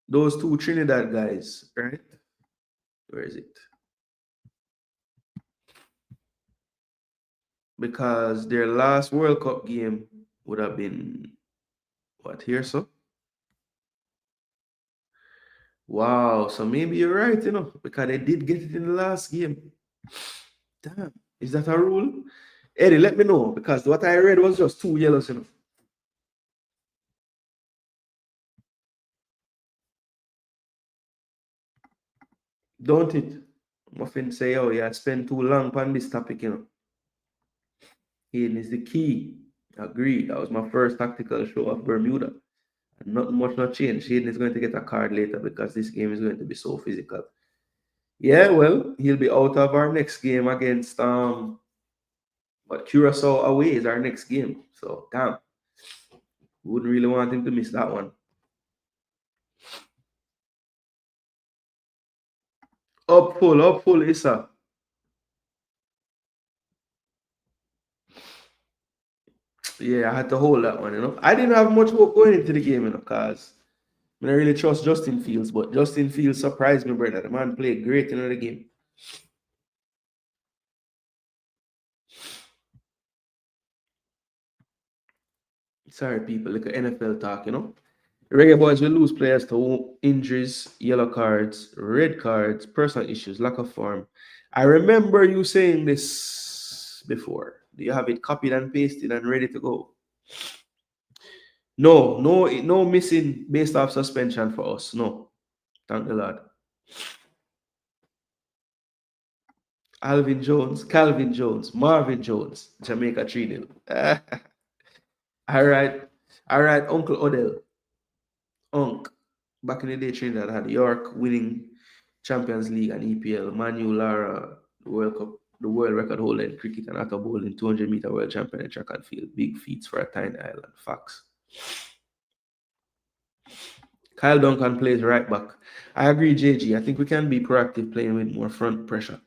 those 2 Trinidad guys, right? Where is it? Because their last World Cup game would have been what, here, so? Wow, so maybe you're right, you know, because they did get it in the last game. Damn, is that a rule? Eddie, let me know, because what I read was just 2 yellows, you know. Don't it? Muffin say, oh, yeah, I spent too long on this topic, you know. Hayden is the key. Agreed. That was my first tactical show of Bermuda. And not much not changed. Hayden is going to get a card later because this game is going to be so physical. Yeah, well, he'll be out of our next game against but Curacao away is our next game. So damn. Wouldn't really want him to miss that one. Up full, Issa. Yeah, I had to hold that one, you know. I didn't have much hope going into the game, you know, because I don't really trust Justin Fields, but Justin Fields surprised me, brother. The man played great in the game. Sorry, people, look at NFL talk, you know. The Reggae Boys will lose players to injuries, yellow cards, red cards, personal issues, lack of form. I remember you saying this before. Do you have it copied and pasted and ready to go? No missing based off suspension for us. No. Thank the Lord. Calvin Jones, Marvin Jones, Jamaica 3-0. All right. All right, Uncle Odell. Unc. Back in the day, Trinidad had York winning Champions League and EPL. Manu Lara, the World Cup, the world record holder in cricket, and Atta Bowling, 200-meter world champion in track and field. Big feats for a tiny island. Facts. Kyle Duncan plays right back. I agree, JG. I think we can be proactive playing with more front pressure.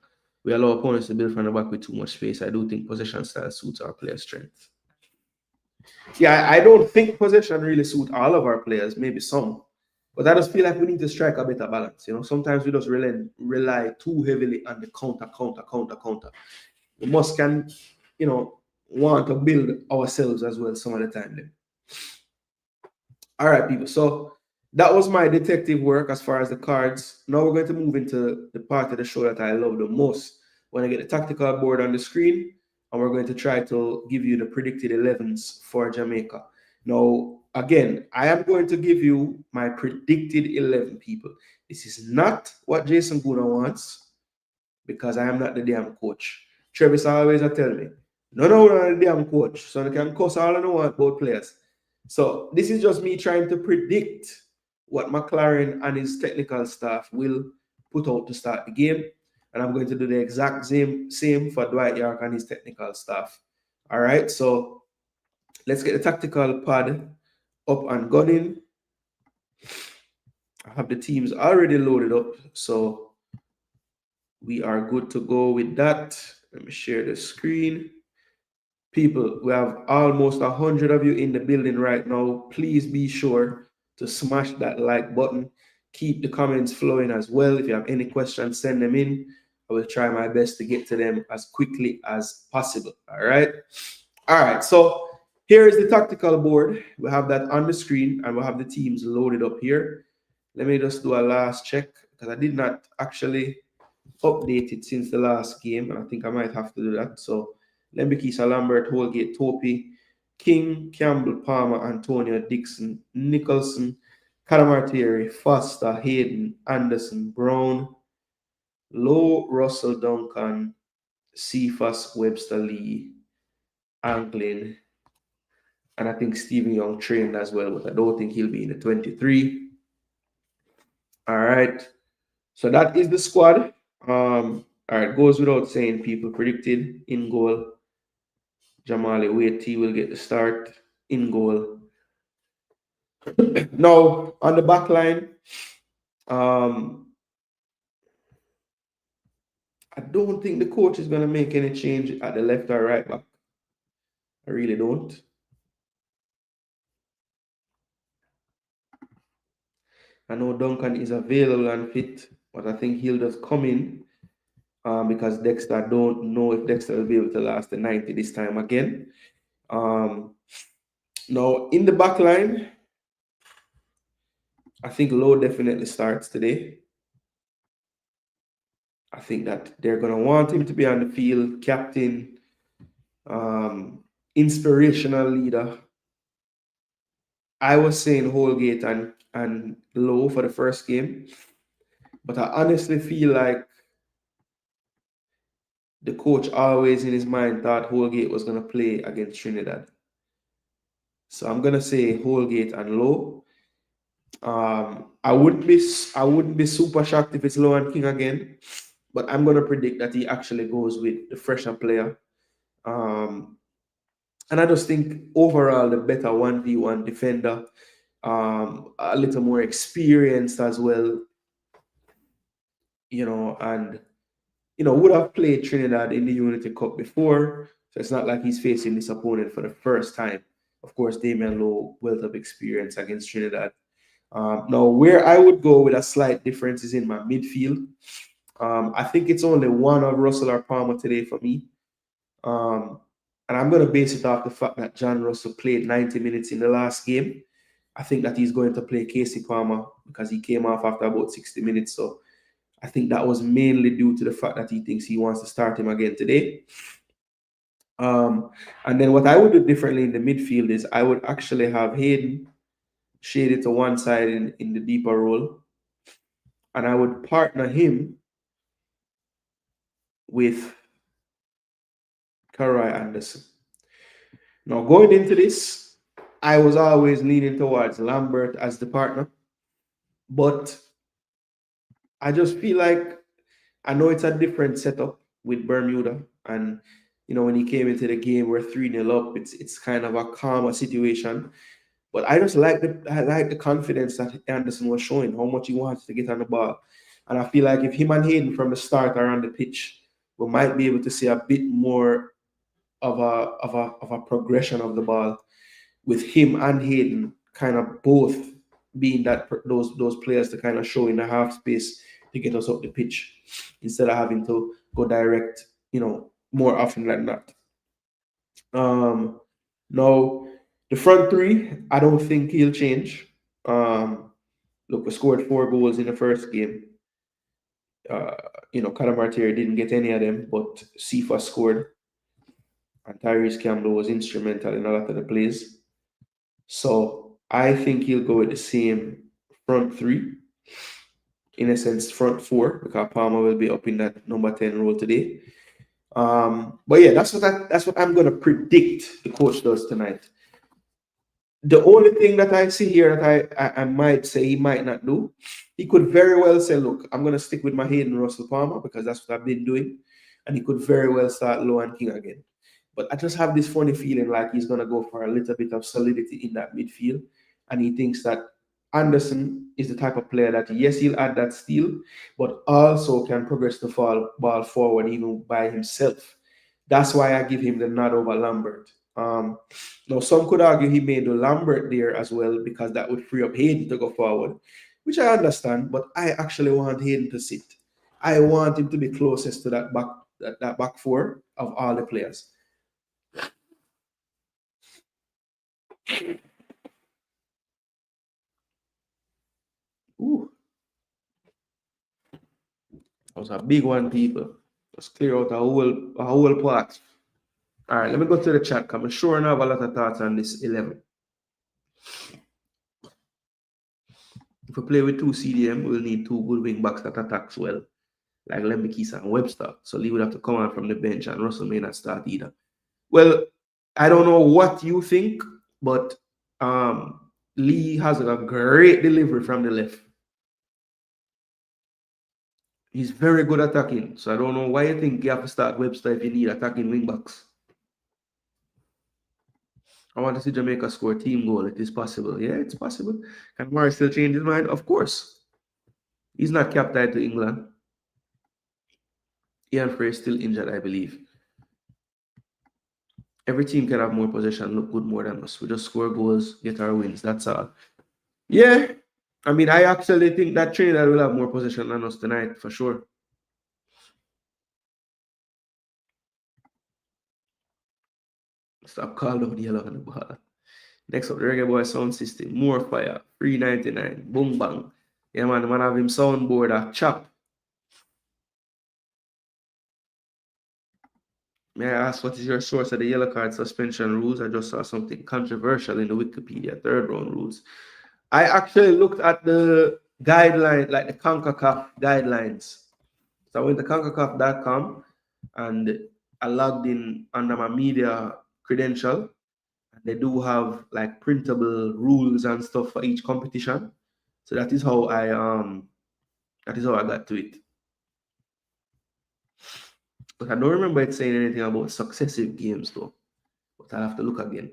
We allow opponents to build from the back with too much space. I do think possession style suits our player strength. Yeah, I don't think possession really suits all of our players, maybe some. But I just feel like we need to strike a better balance. You know, sometimes we just rely too heavily on the counter. We must want to build ourselves as well some of the time. Then. All right, people. So that was my detective work as far as the cards. Now we're going to move into the part of the show that I love the most. When I get the tactical board on the screen, and we're going to try to give you the predicted 11s for Jamaica. Now, again, I am going to give you my predicted 11 people. This is not what Jason Gooner wants, because I am not the damn coach. Travis always tell me, no, I'm the damn coach, so I can cuss all I want about players. So this is just me trying to predict what McLaren and his technical staff will put out to start the game. And I'm going to do the exact same for Dwight York and his technical staff. All right, so let's get the tactical pad up and gunning. I have the teams already loaded up, so we are good to go with that. Let me share the screen. People, we have almost 100 of you in the building right now. Please be sure to smash that like button. Keep the comments flowing as well. If you have any questions, send them in. I will try my best to get to them as quickly as possible. All right. So here is the tactical board. We have that on the screen, and we'll have the teams loaded up here. Let me just do a last check, because I did not actually update it since the last game, and I think I might have to do that. So Lembikisa, Lambert, Holgate, Topi, King, Campbell, Palmer, Antonio, Dixon, Nicholson, Calamartieri, Foster, Hayden, Anderson, Brown, Lowe, Russell, Duncan, Cephas, Webster, Lee, Anglin, and I think Stephen Young trained as well, but I don't think he'll be in the 23. All right. So that is the squad. All right, goes without saying, people. Predicted in goal, Jamali Waiti will get the start in goal. Now, on the back line, I don't think the coach is going to make any change at the left or right back. I really don't. I know Duncan is available and fit, but I think he'll just come in because Dexter, I don't know if Dexter will be able to last the 90 this time again. Now, in the back line, I think Lowe definitely starts today. I think that they're going to want him to be on the field, captain, inspirational leader. I was saying Holgate and Lowe for the first game, but I honestly feel like the coach always in his mind thought Holgate was going to play against Trinidad. So I'm going to say Holgate and Lowe. I wouldn't be super shocked if it's Lowe and King again, but I'm going to predict that he actually goes with the fresher player. And I just think overall the better 1v1 defender, a little more experienced as well, and would have played Trinidad in the Unity Cup before. So it's not like he's facing this opponent for the first time. Of course, Damian Lowe, wealth of experience against Trinidad. Now, where I would go with a slight difference is in my midfield. I think it's only one of Russell or Palmer today for me. And I'm going to base it off the fact that John Russell played 90 minutes in the last game. I think that he's going to play Casey Palmer because he came off after about 60 minutes. So I think that was mainly due to the fact that he thinks he wants to start him again today. And then what I would do differently in the midfield is I would actually have Hayden shaded to one side in the deeper role. And I would partner him with Karai Anderson. Now, going into this, I was always leaning towards Lambert as the partner. But I just feel like I know it's a different setup with Bermuda. And, you know, when he came into the game, we're 3-0 up. It's kind of a calmer situation. But I just like the confidence that Anderson was showing, how much he wants to get on the ball. And I feel like if him and Hayden from the start are on the pitch, we might be able to see a bit more of a progression of the ball with him and Hayden kind of both being those players to kind of show in the half space to get us up the pitch instead of having to go direct, you know, more often than not. Now, the front three, I don't think he'll change. Look, we scored 4 goals in the first game. You know, Calamartier didn't get any of them, but Sifa scored. And Tyrese Campbell was instrumental in a lot of the plays. So I think he'll go with the same front three. In a sense, front 4, because Palmer will be up in that number 10 role today. But yeah, that's what I'm gonna predict the coach does tonight. The only thing that I see here that I might say he might not do, he could very well say, look, I'm gonna stick with my Hayden Russell Palmer because that's what I've been doing. And he could very well start Low and King again. But I just have this funny feeling like he's gonna go for a little bit of solidity in that midfield. And he thinks that Anderson is the type of player that, yes, he'll add that steal, but also can progress the ball forward even by himself. That's why I give him the nod over Lambert. Now, some could argue he may do Lambert there as well because that would free up Hayden to go forward, which I understand, but I actually want Hayden to sit. I want him to be closest to that back 4 of all the players. Ooh. That was a big one, people. Let's clear out a whole part. All right, let me go to the chat because I'm sure I have a lot of thoughts on this 11. If we play with 2 CDM, we'll need 2 good wing backs that attacks well, like Lembikisa and Webster. So Lee would have to come out from the bench and Russell may not start either. Well, I don't know what you think, but Lee has a great delivery from the left. He's very good attacking. So I don't know why you think you have to start Webster if you need attacking wing backs. I want to see Jamaica score a team goal. It is possible. Yeah, it's possible. Can Murray still change his mind? Of course. He's not captain to England. Ian Frey is still injured, I believe. Every team can have more possession, look good more than us. We just score goals, get our wins. That's all. Yeah. I mean, I actually think that Trinidad will have more possession than us tonight, for sure. Stop calling out the yellow on the ball. Next up, the Reggae Boy sound system. More fire. 399. Boom bang. Yeah, man. The man have him soundboard a chop. May I ask what is your source of the yellow card suspension rules? I just saw something controversial in the Wikipedia 3rd round rules. I actually looked at the guideline, like the CONCACAF guidelines. So I went to CONCACAF.com and I logged in under my media credential. And they do have like printable rules and stuff for each competition. So that is how I got to it. But I don't remember it saying anything about successive games though. But I'll have to look again.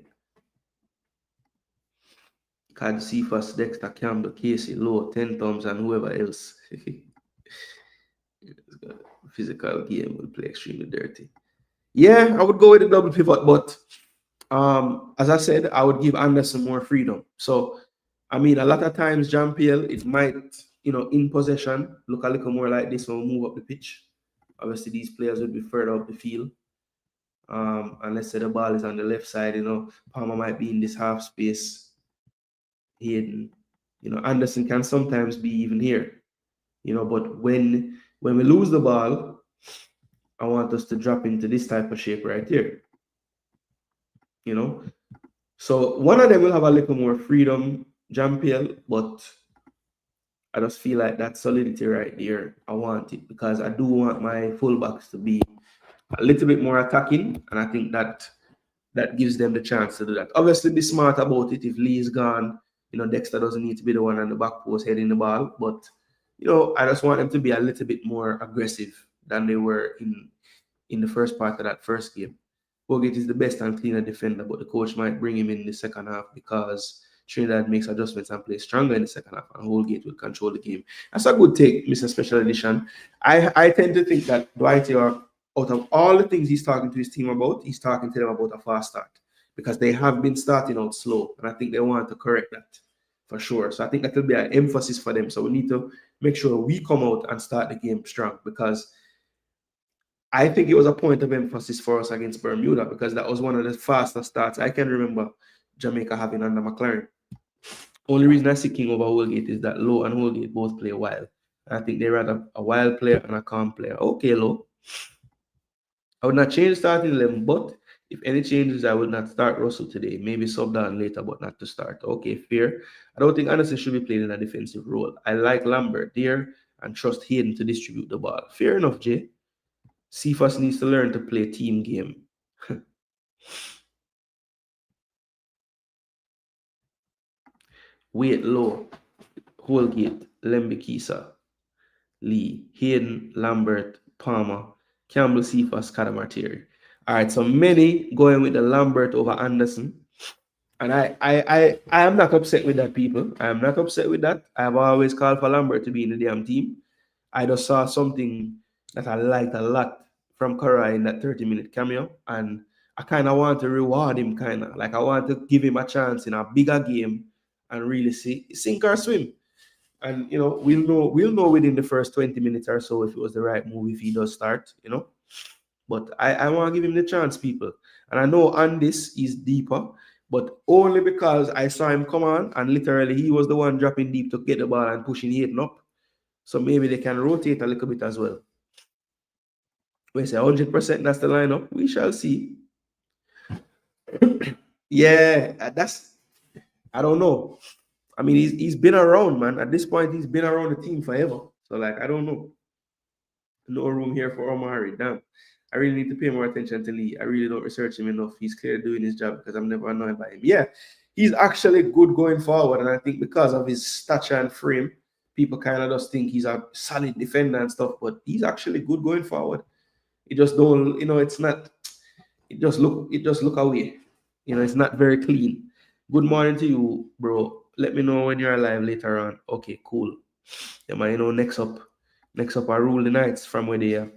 Card Cephas, Dexter, Campbell, Casey, Lowe, 10 Thumbs, and whoever else. Physical game will play extremely dirty. Yeah, I would go with a double pivot, but as I said, I would give Anderson more freedom. So, I mean, a lot of times, Jean-Pierre, it might, in possession, look a little more like this when we move up the pitch. Obviously, these players would be further up the field. And let's say the ball is on the left side, Palmer might be in this half space. Hayden, Anderson can sometimes be even here, but when we lose the ball, I want us to drop into this type of shape right here. So one of them will have a little more freedom, Jean-Pierre, but I just feel like that solidity right there, I want it because I do want my fullbacks to be a little bit more attacking, and I think that gives them the chance to do that. Obviously, be smart about it. If Lee is gone, Dexter doesn't need to be the one on the back post heading the ball, but I just want them to be a little bit more aggressive than they were in the first part of that first game. Bogut is the best and cleaner defender, but the coach might bring him in the second half because Trinidad makes adjustments and plays stronger in the second half, and Holgate will control the game. That's a good take, Mr. Special Edition. I tend to think that Dwight York, out of all the things he's talking to his team about, he's talking to them about a fast start because they have been starting out slow, and I think they want to correct that for sure. So I think that will be an emphasis for them. So we need to make sure we come out and start the game strong because I think it was a point of emphasis for us against Bermuda because that was one of the fastest starts I can remember Jamaica having under McLaren. Only reason I see King over Holgate is that Lowe and Holgate both play wild. I think they rather a wild player and a calm player. Okay, Lowe. I would not change the starting 11, but if any changes, I would not start Russell today. Maybe sub down later, but not to start. Okay, fair. I don't think Anderson should be playing in a defensive role. I like Lambert there and trust Hayden to distribute the ball. Fair enough, Jay. Cephas needs to learn to play team game. Wait, Low, Holgate, Lembikisa, Lee, Hayden, Lambert, Palmer, Campbell, Cephas, Kadamartiri. All right, so many going with the Lambert over Anderson. And I am not upset with that, people. I am not upset with that. I have always called for Lambert to be in the damn team. I just saw something that I liked a lot from Kara in that 30-minute cameo, and I kind of want to reward him, like I want to give him a chance in a bigger game and really see sink or swim. And we'll know within the first 20 minutes or so if it was the right move if he does start, But I want to give him the chance, people. And I know on this he's deeper, but only because I saw him come on and literally he was the one dropping deep to get the ball and pushing Hayden up. So maybe they can rotate a little bit as well. We say 100% that's the lineup. We shall see. Yeah, I don't know. I mean, he's been around, man. At this point, he's been around the team forever. So, I don't know. No room here for Omari. Damn. I really need to pay more attention to Lee. I really don't research him enough. He's clearly doing his job because I'm never annoyed by him. Yeah, he's actually good going forward. And I think because of his stature and frame, people kind of just think he's a solid defender and stuff. But he's actually good going forward. It just don't, it's not, it just look away. It's not very clean. Good morning to you, bro. Let me know when you're alive later on. Okay, cool. Yeah, man, next up I rule the nights from where they are.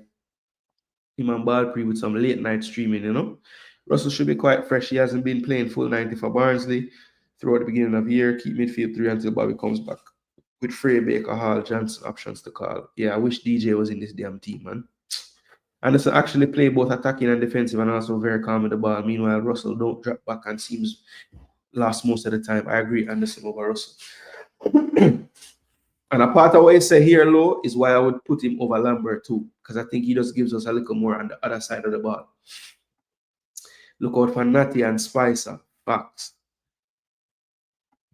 Him and Ballpree with some late night streaming, Russell should be quite fresh. He hasn't been playing full 90 for Barnsley throughout the beginning of the year. Keep midfield 3 until Bobby comes back. With Frey, Baker, Hall, Johnson options to call. Yeah, I wish DJ was in this damn team, man. Anderson actually play both attacking and defensive and also very calm with the ball. Meanwhile, Russell don't drop back and seems lost most of the time. I agree, Anderson over Russell. And a part of what you say here, Low, is why I would put him over Lambert too, because I think he just gives us a little more on the other side of the ball. Look out for Natty and Spicer. Facts.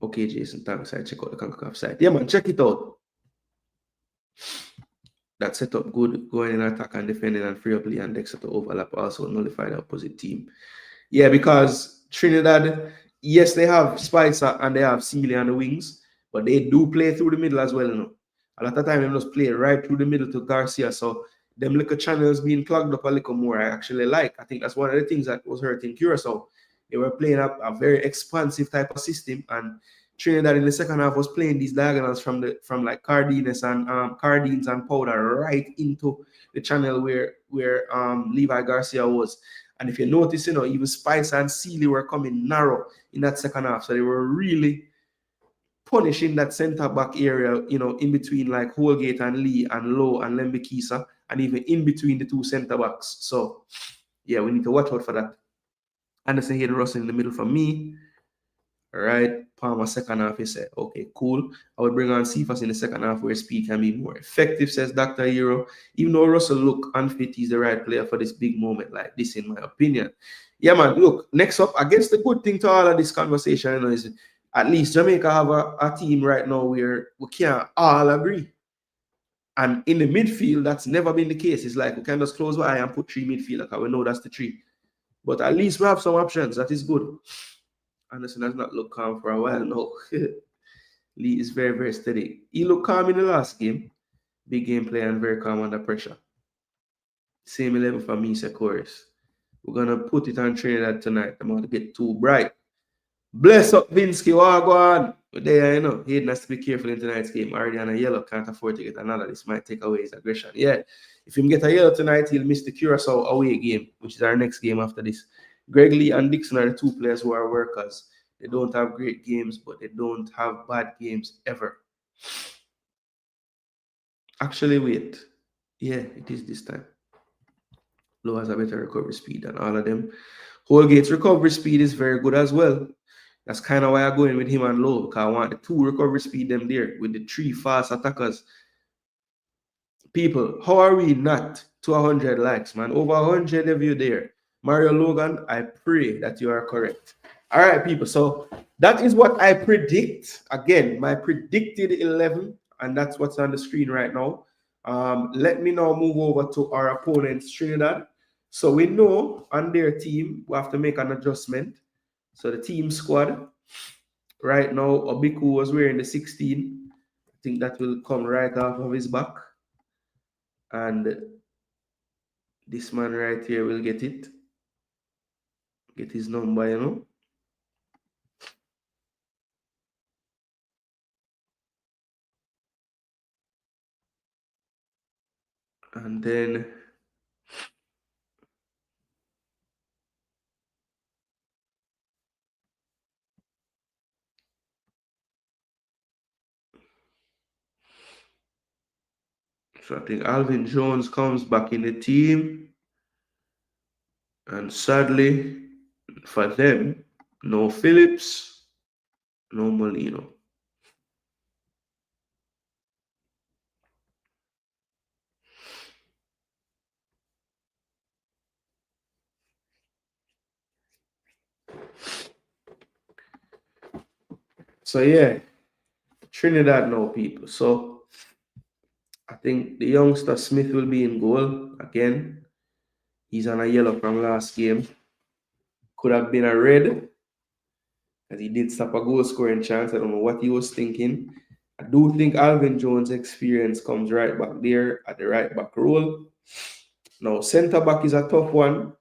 Okay, Jason, thanks. I check out the CONCACAF site. Yeah, man, check it out. That setup good, going in attack and defending and free up Lee and Dexter to overlap, also nullify the opposite team. Yeah, because Trinidad, yes, they have Spicer and they have Sealy on the wings, but they do play through the middle as well, A lot of time they just play right through the middle to Garcia, so them little channels being plugged up a little more, I actually like. I think that's one of the things that was hurting Curacao. They were playing a very expansive type of system, and Trinidad in the second half was playing these diagonals from like Cardines and Cardines and Powder right into the channel where Levi Garcia was. And if you notice, even Spice and Sealy were coming narrow in that second half. So they were really punishing that center back area, in between like Holgate and Lee and Lowe and Lembikisa, and even in between the two center backs. So yeah, we need to watch out for that. Anderson Hayden Russell in the middle for me. All right, Palmer second half, he said, okay, cool. I would bring on Cephas in the second half where speed can be more effective, says Dr. Hero. Even though Russell look unfit, he's the right player for this big moment like this, in my opinion. Yeah, man, look, next up, I guess the good thing to all of this conversation is at least Jamaica have a team right now where we can all agree. And in the midfield, that's never been the case. It's like we can just close our eye and put 3 midfielders because we know that's the 3. But at least we have some options. That is good. Anderson has not looked calm for a while now. Lee is very, very steady. He looked calm in the last game. Big game play and very calm under pressure. Same 11 for me, Chorus. We're going to put it on Trinidad tonight. I'm going to get too bright. Bless up, Vinsky. Wagwan. There, Hayden has to be careful in tonight's game. Already on a yellow. Can't afford to get another. This might take away his aggression. Yeah. If he get a yellow tonight, he'll miss the Curacao away game, which is our next game after this. Greg Lee and Dixon are the 2 players who are workers. They don't have great games, but they don't have bad games ever. Actually, wait. Yeah, it is this time. Lowe has a better recovery speed than all of them. Holgate's recovery speed is very good as well. That's kind of why I'm going with him and Lowe, because I want the 2 recovery speed them there with the 3 fast attackers. People, how are we not to 100 likes, man? Over 100 of you there. Mario Logan, I pray that you are correct. All right, people. So that is what I predict. Again, my predicted 11, and that's what's on the screen right now. Let me now move over to our opponents, Trinidad. So we know on their team, we have to make an adjustment. So the team squad, right now, Obiku was wearing the 16. I think that will come right off of his back. And this man right here will get it. Get his number, And then so I think Alvin Jones comes back in the team. And sadly, for them, no Phillips, no Molino. So yeah, Trinidad now, people. So I think the youngster Smith will be in goal again. He's on a yellow from last game. Could have been a red, because he did stop a goal scoring chance. I don't know what he was thinking. I do think Alvin Jones' experience comes right back there at the right back role. Now, centre back is a tough one.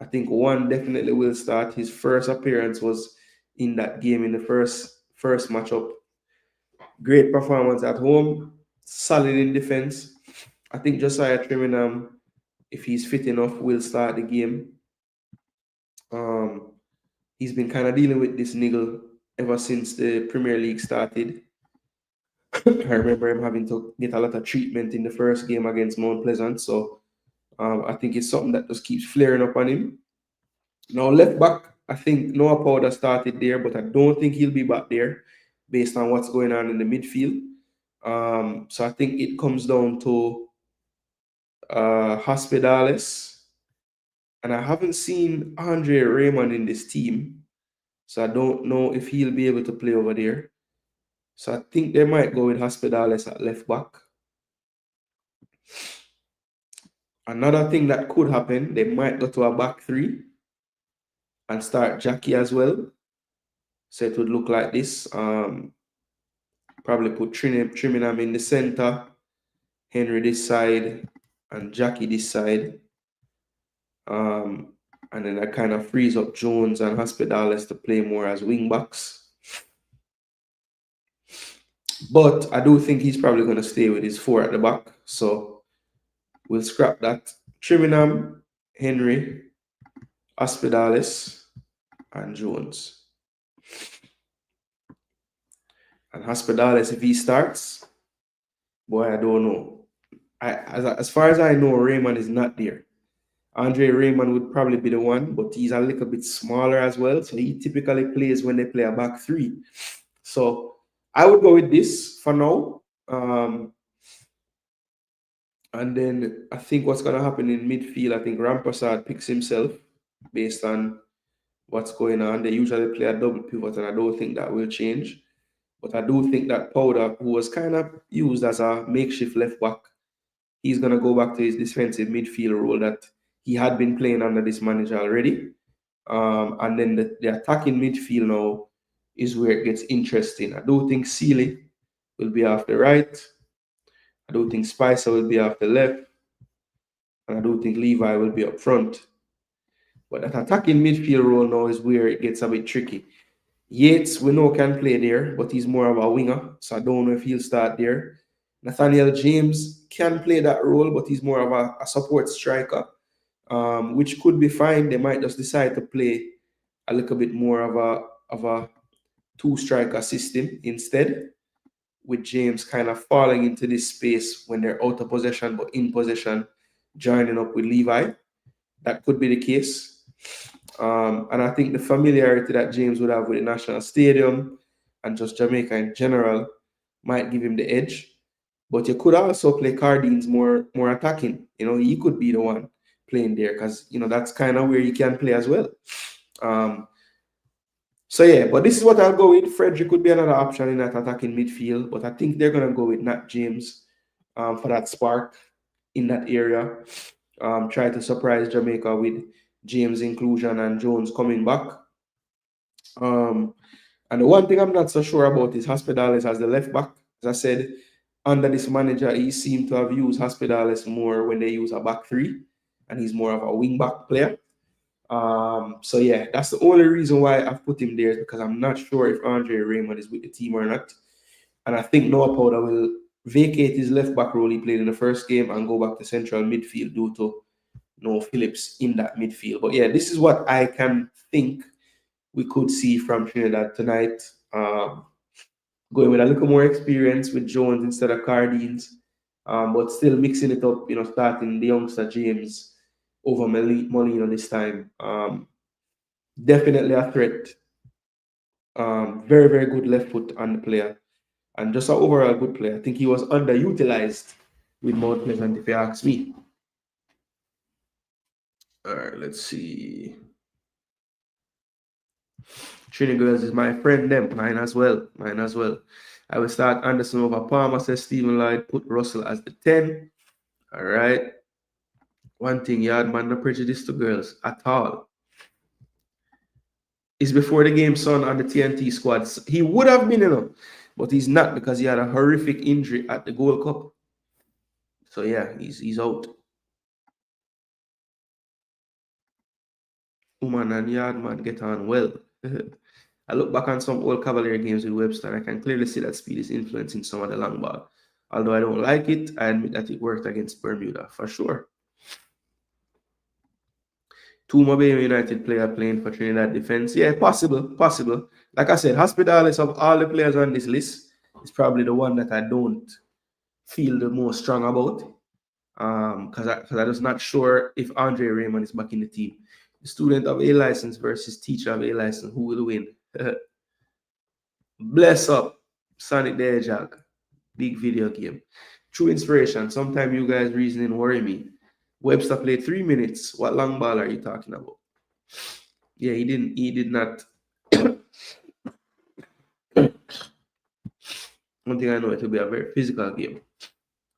I think one definitely will start. His first appearance was in that game in the first matchup. Great performance at home. Solid in defense. I think Josiah Trinidad, if he's fit enough, will start the game. He's been kind of dealing with this niggle ever since the Premier League started. I remember him having to get a lot of treatment in the first game against Mount Pleasant. So I think it's something that just keeps flaring up on him. Now, left back, I think Noah Powder started there, but I don't think he'll be back there based on what's going on in the midfield. So I think it comes down to Hospitales. And I haven't seen Andre Raymond in this team. So I don't know if he'll be able to play over there. So I think they might go with Hospitales at left back. Another thing that could happen, they might go to a back 3 and start Jackie as well. So it would look like this. Probably put Trinidad in the center, Henry this side, and Jackie this side. And then that kind of frees up Jones and Hospitales to play more as wing backs. But I do think he's probably going to stay with his 4 at the back. So we'll scrap that. Trinidad, Henry, Hospitalis, and Jones. And Hospitalis, if he starts, boy, I don't know. As far as I know, Raymond is not there. Andre Raymond would probably be the one, but he's a little bit smaller as well. So he typically plays when they play a back 3. So I would go with this for now. And then I think what's going to happen in midfield, I think Rampasad picks himself based on what's going on. They usually play a double pivot, and I don't think that will change. But I do think that Powder, who was kind of used as a makeshift left back, he's going to go back to his defensive midfield role that he had been playing under this manager already. And then the attacking midfield now is where it gets interesting. I do think Sealy will be off the right. I do think Spicer will be off the left. And I do think Levi will be up front. But that attacking midfield role now is where it gets a bit tricky. Yates, we know, can play there, but he's more of a winger. So I don't know if he'll start there. Nathaniel James can play that role, but he's more of a support striker, which could be fine. They might just decide to play a little bit more of a 2-striker system instead, with James kind of falling into this space when they're out of possession, but in possession, joining up with Levi. That could be the case. And I think the familiarity that James would have with the National Stadium and just Jamaica in general might give him the edge. But you could also play Cardines more attacking. You know, he could be the one playing there because, you know, that's kind of where he can play as well. So, yeah, but this is what I'll go with. Frederick could be another option in that attacking midfield, but I think they're going to go with Nat James for that spark in that area. Try to surprise Jamaica with James' inclusion and Jones coming back. And the one thing I'm not so sure about is Hospitalis as the left back. As I said, under this manager, he seemed to have used Hospitalis more when they use a back 3, and he's more of a wing back player. So yeah, that's the only reason why I've put him there, is because I'm not sure if Andre Raymond is with the team or not. And I think Noah Powder will vacate his left back role he played in the first game and go back to central midfield due to no Phillips in that midfield. But yeah, this is what I can think we could see from Trinidad tonight. Going with a little more experience with Jones instead of Cardines, but still mixing it up, you know, starting the youngster James over Molina this time. Definitely a threat. Very, very good left foot on the player. And just an overall good player. I think he was underutilized with Mount Pleasant, if you ask me. All right, let's see. Trini Girls is my friend, them. Mine as well. I will start Anderson over Palmer, says Stephen Lloyd. Put Russell as the 10. All right. One thing, Yardman, no prejudice to girls at all. It's before the game, son, on the TNT squad. He would have been, you know, but he's not because he had a horrific injury at the Gold Cup. So yeah, he's out. Woman and Yardman get on well. I look back on some old Cavalier games with Webster, and I can clearly see that speed is influencing some of the long ball. Although I don't like it, I admit that it worked against Bermuda, for sure. 2 Mobile United player playing for Trinidad defense. Yeah, possible. Like I said, Hospitalis of all the players on this list is probably the one that I don't feel the most strong about. Because I'm just not sure if Andre Raymond is back in the team. The student of A license versus teacher of A license, who will win? Bless up, Sonic the Hedgehog. Big video game. True inspiration. Sometimes you guys' reasoning worry me. Webster played 3 minutes. What long ball are you talking about? Yeah, he did not. One thing I know, it will be a very physical game.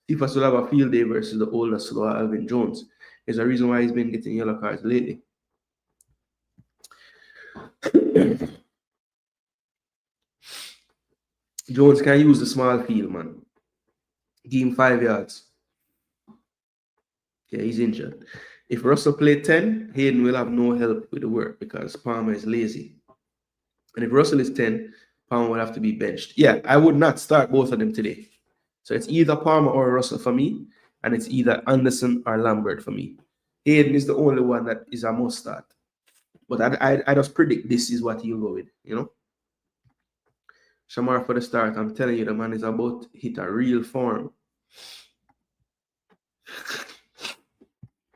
If I still have a field day versus the older, slower Alvin Jones, there's a reason why he's been getting yellow cards lately. Jones can use the small field, man. Give him 5 yards. Yeah, he's injured. If Russell played 10, Hayden will have no help with the work because Palmer is lazy. And if Russell is 10, Palmer would have to be benched. Yeah, I would not start both of them today. So it's either Palmer or Russell for me, and it's either Anderson or Lambert for me. Hayden is the only one that is a must start. But I just predict this is what he'll go with, you know. Shamar for the start. I'm telling you, the man is about to hit a real form.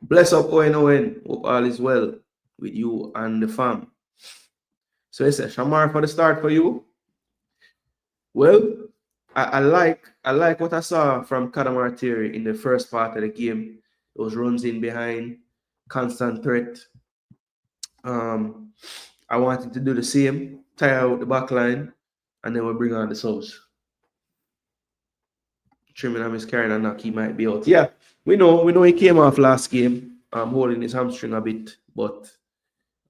Bless up, Owen. Hope all is well with you and the fam. So it's a Shamar for the start for you. Well, I like what I saw from Kadamar Terry in the first part of the game. Those runs in behind, constant threat. I wanted to do the same, tire out the back line, and then we'll bring on the subs. Trinidad is carrying a knock, he might be out. Yeah, we know he came off last game, holding his hamstring a bit, but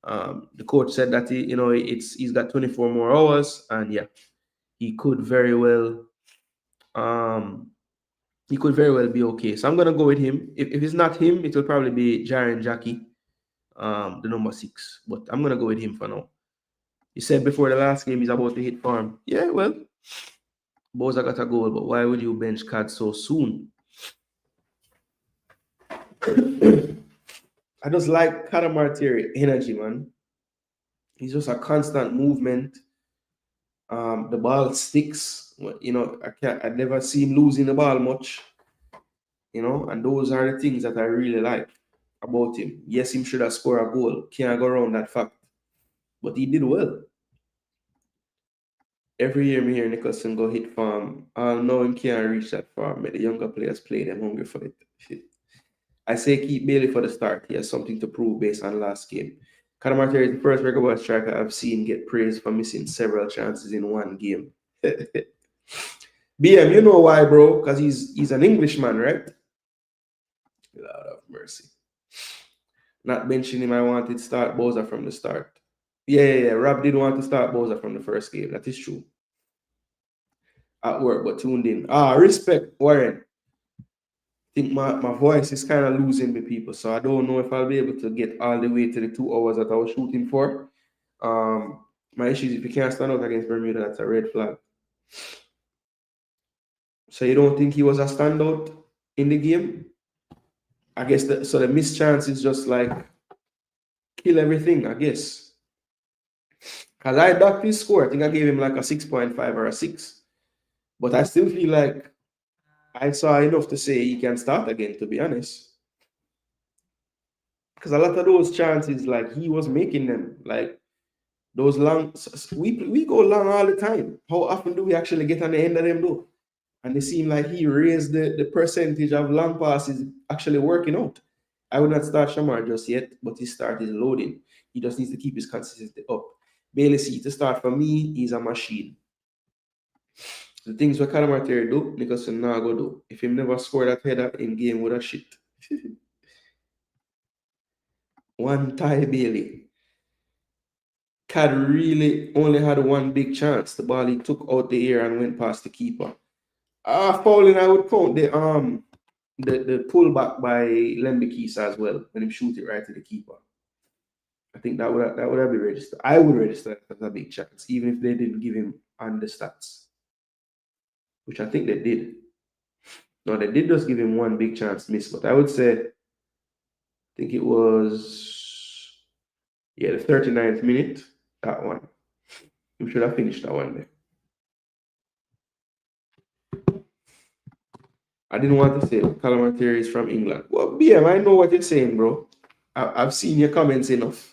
the coach said that he's got 24 more hours, and yeah, he could very well be okay. So I'm gonna go with him. If it's not him, it will probably be Jaren Jackie, the number 6. But I'm gonna go with him for now. He said before the last game he's about to hit farm. Yeah, well, Boyz got a goal, but why would you bench Cad so soon? I just like Kadamar Terry energy, man. He's just a constant movement. The ball sticks. I never see him losing the ball much. And those are the things that I really like about him. Yes, he should have scored a goal. Can't go around that fact. But he did well. Every year, me hear Nicholson go hit farm. I know him can't reach that farm. The younger players play them hungry for it. I say keep Bailey for the start. He has something to prove based on last game. Kadamar Terry is the first regular striker I've seen get praised for missing several chances in one game. BM, you know why, bro? Because he's an Englishman, right? Lord of mercy. Not benching him, I wanted to start Boza from the start. Yeah. Rob did want to start Boza from the first game. That is true. At work, but tuned in. Respect, Warren. I think my voice is kind of losing me, people. So I don't know if I'll be able to get all the way to the 2 hours that I was shooting for. My issue is if you can't stand out against Bermuda, that's a red flag. So you don't think he was a standout in the game? I guess the missed chance is just like kill everything, I guess. Because I docked his score. I think I gave him like a 6.5 or a 6. But I still feel like I saw enough to say he can start again, to be honest. Because a lot of those chances, like, he was making them. Like, those long... We go long all the time. How often do we actually get on the end of them, though? And it seemed like he raised the percentage of long passes actually working out. I would not start Shamar just yet, but his start is loading. He just needs to keep his consistency up. Bailey C, to start for me, he's a machine. The things what Kadamar Terry do, Nicholson now go do. If he never scored that header in game with a shit. One tie Bailey. Cad really only had one big chance. The ball he took out the air and went past the keeper. Fouling, I would count the pullback by Lembikisa as well when he shoot it right to the keeper. I think that would have been registered. I would register it as a big chance, even if they didn't give him on the stats, which I think they did. No, they did just give him one big chance miss, but I would say, I think it was, the 39th minute, that one. We should have finished that one there. I didn't want to say Kadamar Terry is from England. Well, BM, I know what you're saying, bro. I've seen your comments enough.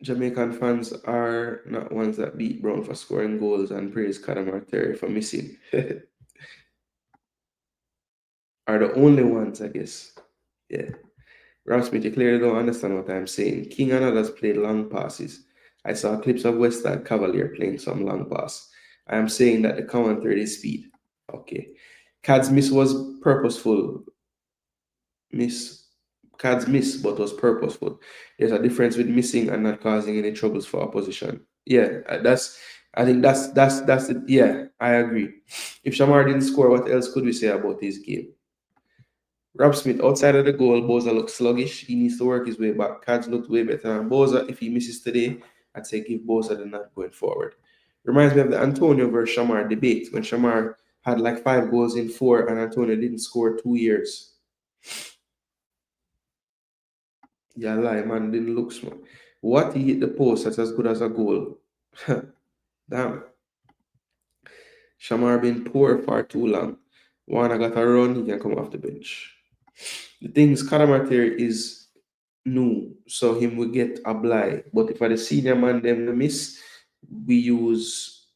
Jamaican fans are not ones that beat Brown for scoring goals and praise Kadamar Terry for missing. Are the only ones, I guess. Yeah. Ross Smith, you clearly don't understand what I'm saying. King and others played long passes. I saw clips of Western Cavalier playing some long pass. I am saying that the commentary is speed. Okay. Cad's miss was purposeful. Cad's miss, but was purposeful. There's a difference with missing and not causing any troubles for opposition. Yeah, I think that's it. Yeah, I agree. If Shamar didn't score, what else could we say about his game? Rob Smith, outside of the goal, Boza looks sluggish. He needs to work his way back. Cads looked way better than Boza. If he misses today, I'd say give Boza the nod going forward. Reminds me of the Antonio versus Shamar debate when Shamar had like 5 goals in 4 and Antonio didn't score 2 years. Yeah, lie, man, didn't look smart. What he hit the post, that's as good as a goal. Damn. Shamar been poor for too long. Warner got a run, he can come off the bench. The thing is, Karamartir is new, so him will get a blight. But if for the senior man them to miss, we use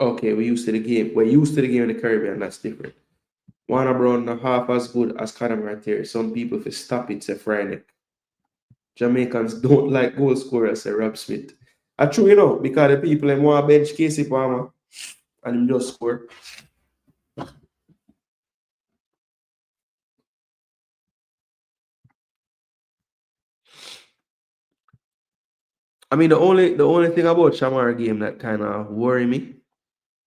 we used to the game. We're used to the game in the Caribbean, that's different. Warner Brown not half as good as Karamartir. Some people if stop it, say Friday. Jamaicans don't like goal scorers, say Rob Smith. That's true, you know, because the people in want bench Casey Palmer and him just score. I mean, the only thing about Shamar game that kind of worry me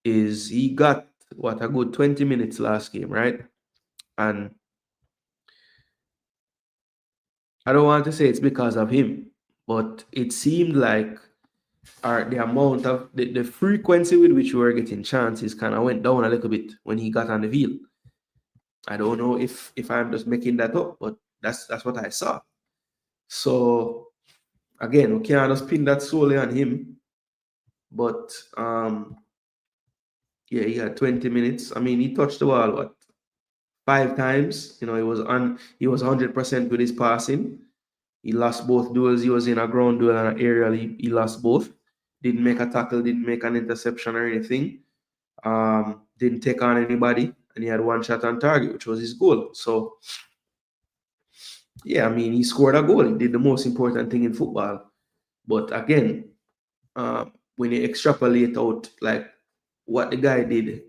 is he got what a good 20 minutes last game, right? And I don't want to say it's because of him, but it seemed like the amount of the frequency with which we were getting chances kind of went down a little bit when he got on the field. I don't know if I'm just making that up, but that's what I saw. So again, we can't just pin that solely on him. But yeah, he had 20 minutes. I mean, he touched the ball 5 times. You know, he was 100% with his passing. He lost both duels. He was in a ground duel and an aerial. He lost both. Didn't make a tackle, didn't make an interception or anything. Didn't take on anybody, and he had 1 shot on target, which was his goal. So yeah, I mean, he scored a goal. He did the most important thing in football. But again, when you extrapolate out like what the guy did,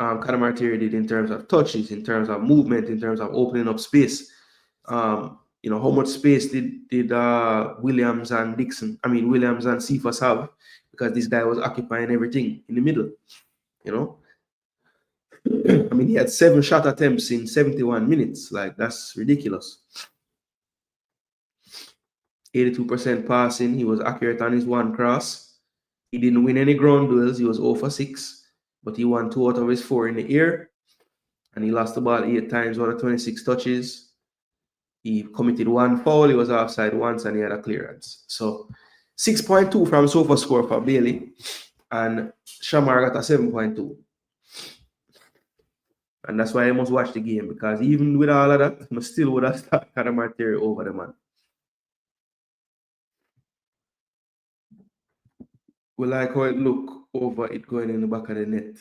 Karamartir did in terms of touches, in terms of movement, in terms of opening up space, you know, how much space did Williams and Cephas have? Because this guy was occupying everything in the middle, you know. I mean, he had 7 shot attempts in 71 minutes. Like, that's ridiculous. 82% passing. He was accurate on his 1 cross. He didn't win any ground duels. He was 0 for 6, but he won 2 out of his 4 in the air. And he lost the ball 8 times out of 26 touches. He committed 1 foul. He was offside once, and he had a clearance. So 6.2 from Sofa score for Bailey, and Shamar got a 7.2. And that's why I must watch the game, because even with all of that, I still would have started Karamartir over the man. We like how it look over it going in the back of the net.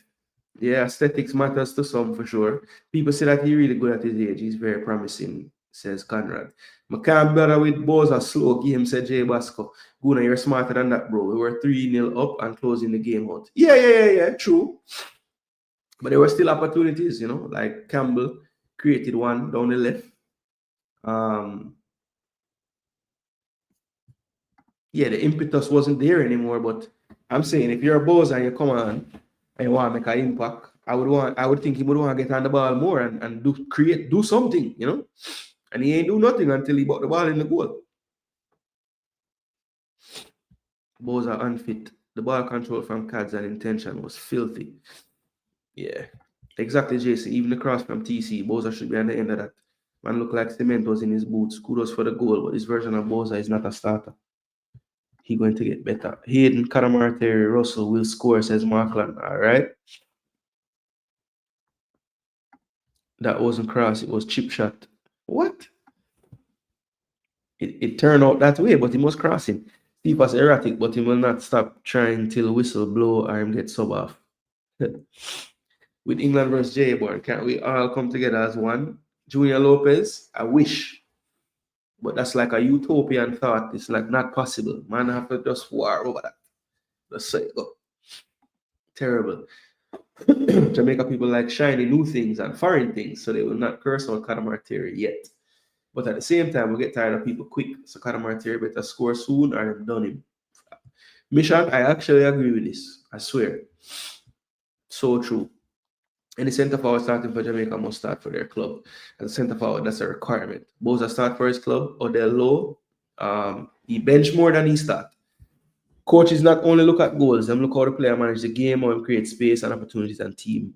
Yeah, aesthetics matters to some for sure. People say that he's really good at his age. He's very promising, says Conrad. I can't bother with Boyz a slow game, said Jay Basco. Gooner, you're smarter than that, bro. We were 3-0 up and closing the game out. Yeah, true. But there were still opportunities, you know, like Campbell created one down the left. Yeah, the impetus wasn't there anymore, but I'm saying if you're a Boyz and you come on and you want to make an impact, I would think he would want to get on the ball more and do something, you know. And he ain't do nothing until he bought the ball in the goal. Boyz are unfit. The ball control from Cads and intention was filthy. Yeah, exactly, Jason. Even the cross from TC, Boyz should be on the end of that. Man looked like cement was in his boots. Kudos for the goal, but this version of Boyz is not a starter. He's going to get better. Hayden, Karamartir, Russell will score, says Markland. All right. That wasn't cross. It was chip shot. What? It turned out that way, but he was crossing. Steve was erratic, but he will not stop trying till whistle blow or him get sub off. With England versus J-Born, can't we all come together as one? Junior Lopez, I wish. But that's like a utopian thought. It's like not possible. Man, I have to just war over that. Let's say go. Terrible. Jamaica people like shiny new things and foreign things, so they will not curse on Karamartir yet. But at the same time, we get tired of people quick. So Karamartir better score soon or they've done him. Mission, I actually agree with this. I swear. So true. Any centre forward starting for Jamaica must start for their club. As a centre forward, that's a requirement. Boza start for his club, or they're low. He bench more than he start. Coaches not only look at goals, them look how the player manage the game, or create space and opportunities and team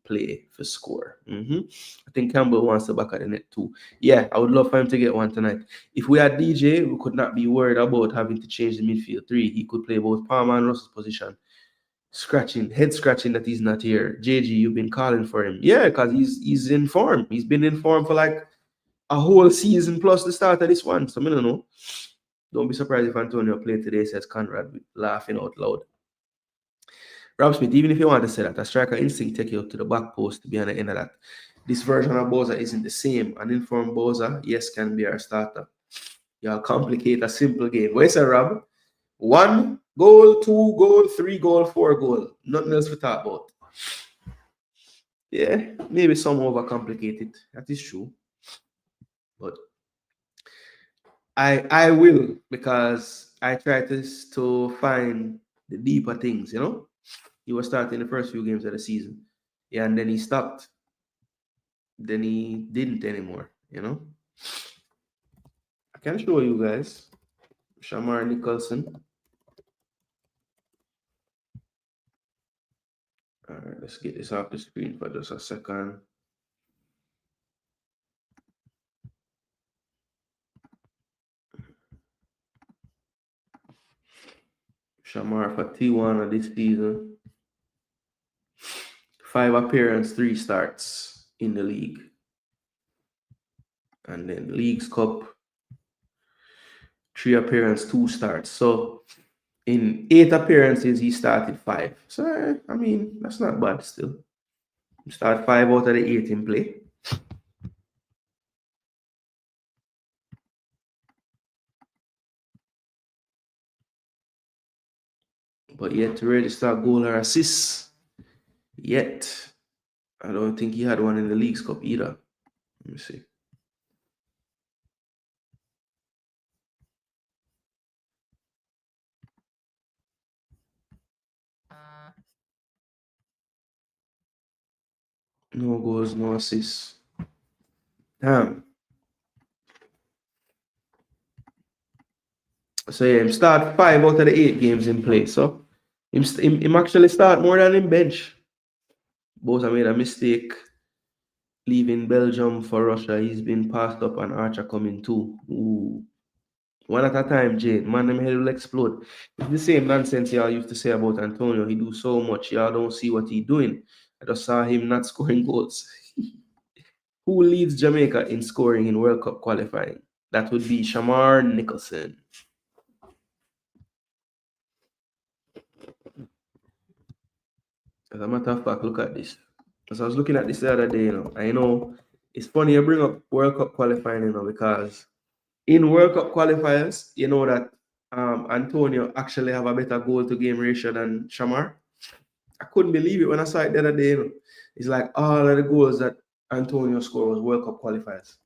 play for score. I think Campbell wants the back of the net too. Yeah, I would love for him to get one tonight. If we had DJ, we could not be worried about having to change the midfield three. He could play both Palmer and Russell's position. Head scratching that he's not here. JG, you've been calling for him. Yeah, because he's in form. He's been in form for like a whole season plus the start of this one. So I don't know. Don't be surprised if Antonio played today, says Conrad, laughing out loud. Rob Smith, even if you want to say that, a striker instinct take you to the back post to be on the end of that. This version of Boza isn't the same. An informed Boza, yes, can be our starter. Y'all complicate a simple game. Where's that, Rob? 1 goal, 2 goal, 3 goal, 4 goal. Nothing else to talk about. Yeah, maybe some overcomplicated. That is true. But I will, because I try to find the deeper things, you know. He was starting the first few games of the season. Yeah, and then he stopped. Then he didn't anymore, you know. I can show you guys. Shamar Nicholson. All right, let's get this off the screen for just a second. Shamar for T1 of this season. 5 appearances, 3 starts in the league. And then Leagues Cup, 3 appearances, 2 starts. So in 8 appearances, he started 5. So, I mean, that's not bad still. He started 5 out of the 8 in play. But yet to register a goal or assist, yet. I don't think he had one in the Leagues Cup either. Let me see. No goals, no assists. Damn. So yeah, him start 5 out of the 8 games in play. So him actually start more than him bench. Boza made a mistake leaving Belgium for Russia. He's been passed up and Archer coming too. Ooh. One at a time, Jane. Man, them head will explode. It's the same nonsense y'all used to say about Antonio. He do so much. Y'all don't see what he doing. I just saw him not scoring goals. Who leads Jamaica in scoring in World Cup qualifying? That would be Shamar Nicholson. As a matter of fact, look at this. As I was looking at this the other day, you know, I know it's funny you bring up World Cup qualifying, you know, because in World Cup qualifiers, you know that Antonio actually have a better goal to game ratio than Shamar. I couldn't believe it when I saw it the other day. You know. It's like all of the goals that Antonio scored was World Cup qualifiers.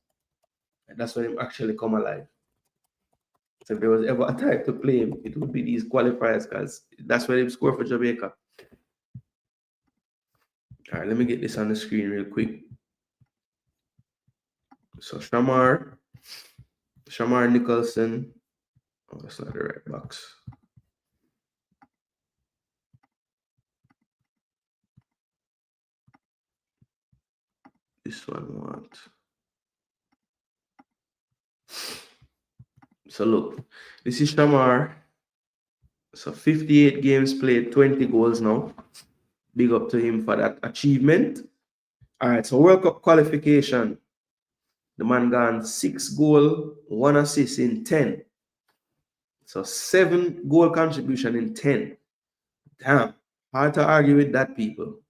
And that's when him actually come alive. So if there was ever a time to play him, it would be these qualifiers because that's when he scored for Jamaica. All right, let me get this on the screen real quick. So Shamar Nicholson. Oh, that's not the right box. This one want. So look, this is Shamar. So 58 games played, 20 goals now. Big up to him for that achievement. All right, so World Cup qualification. The man gone 6 goals, 1 assist in 10. So 7 goal contribution in 10. Damn, hard to argue with that, people.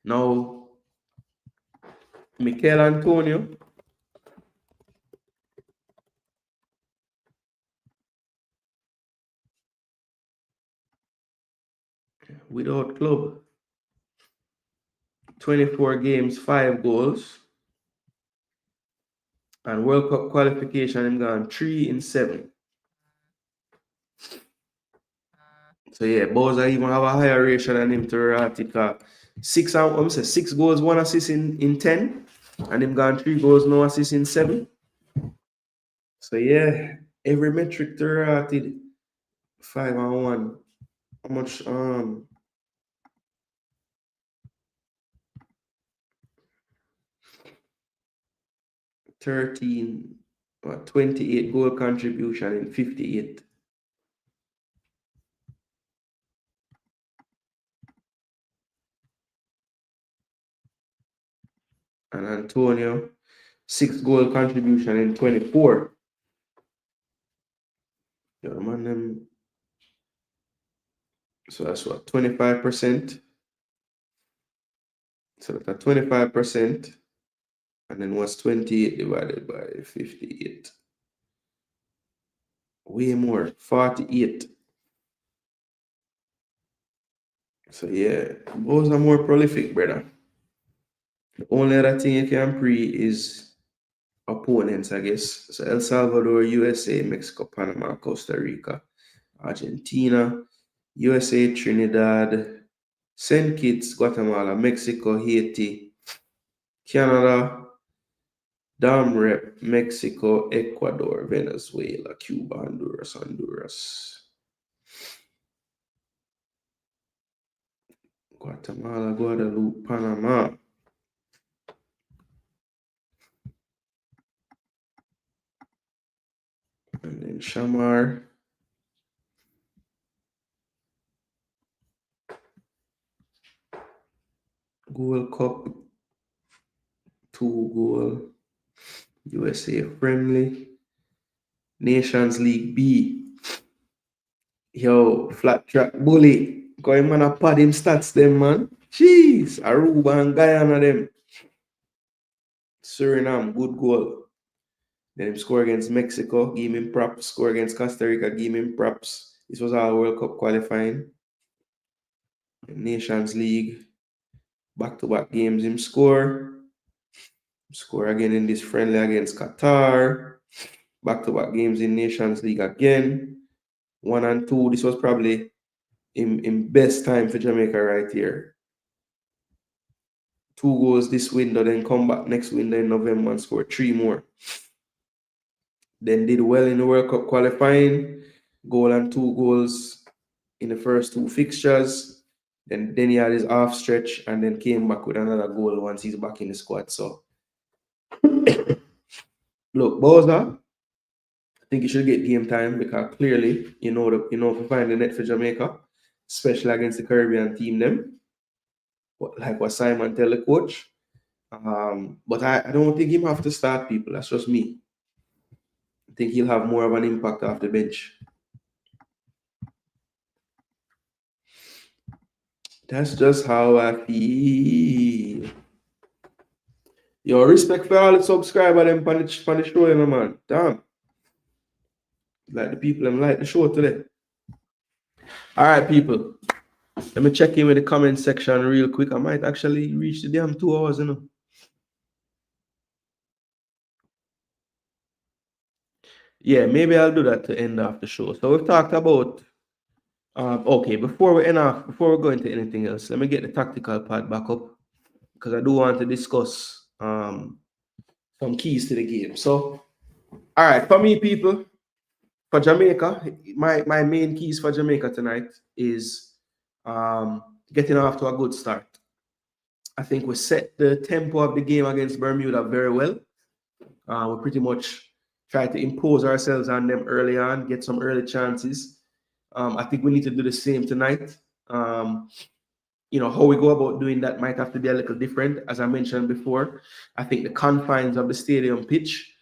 Now, Mikel Antonio. Without club. 24 games, 5 goals. And World Cup qualification, him gone 3 in 7. So yeah, Boza even have a higher ratio than him to Ratika. 6 goals, 1 assist in 10, and him gone 3 goals, no assist in 7. So yeah, every metric to rated 5-1. How much 28 goal contribution in 58. And Antonio, 6 goal contribution in 24. Yeah, man, so that's what, 25%. So that's 25%. And then what's 28 divided by 58? Way more, 48. So yeah, those are more prolific, brother. The only other thing you can pre is opponents, I guess. So El Salvador, USA, Mexico, Panama, Costa Rica, Argentina, USA, Trinidad, St. Kitts, Guatemala, Mexico, Haiti, Canada, Dam Rep, Mexico, Ecuador, Venezuela, Cuba, Honduras. Guatemala, Guadeloupe, Panama. And then Shamar. Gold Cup, 2 goal. USA friendly. Nations League B. Yo, flat track bully. Going man a pad him stats them, man. Jeez, Aruba and Guyana them. Suriname, good goal. Then him score against Mexico, give him props. Score against Costa Rica, give him props. This was our World Cup qualifying. Nations League, back-to-back games him score. Score again in this friendly against Qatar. Back-to-back games in Nations League again. 1 and 2. This was probably in best time for Jamaica right here. 2 goals this window, then come back next window in November and score 3 more. Then did well in the World Cup qualifying. Goal and 2 goals in the first 2 fixtures. Then he had his off stretch and then came back with another goal once he's back in the squad. So look, Bowser, I think you should get game time because clearly you know to find the net for Jamaica, especially against the Caribbean team them. Like what Simon tell the coach. But I don't think him have to start people. That's just me. I think he'll have more of an impact off the bench. That's just how I feel. Yo, respect for all the subscribers them on the show, you know, man. Damn. Like the people them like the show today. All right, people. Let me check in with the comment section real quick. I might actually reach the damn 2 hours, you know. Yeah, maybe I'll do that to end off the show. So we've talked about okay, before we go into anything else, let me get the tactical part back up because I do want to discuss some keys to the game. So, all right, for me, people, for Jamaica, my main keys for Jamaica tonight is getting off to a good start. I think we set the tempo of the game against Bermuda very well. We pretty much tried to impose ourselves on them early on, get some early chances. I think we need to do the same tonight. You know, how we go about doing that might have to be a little different. As I mentioned before, I think the confines of the stadium pitch,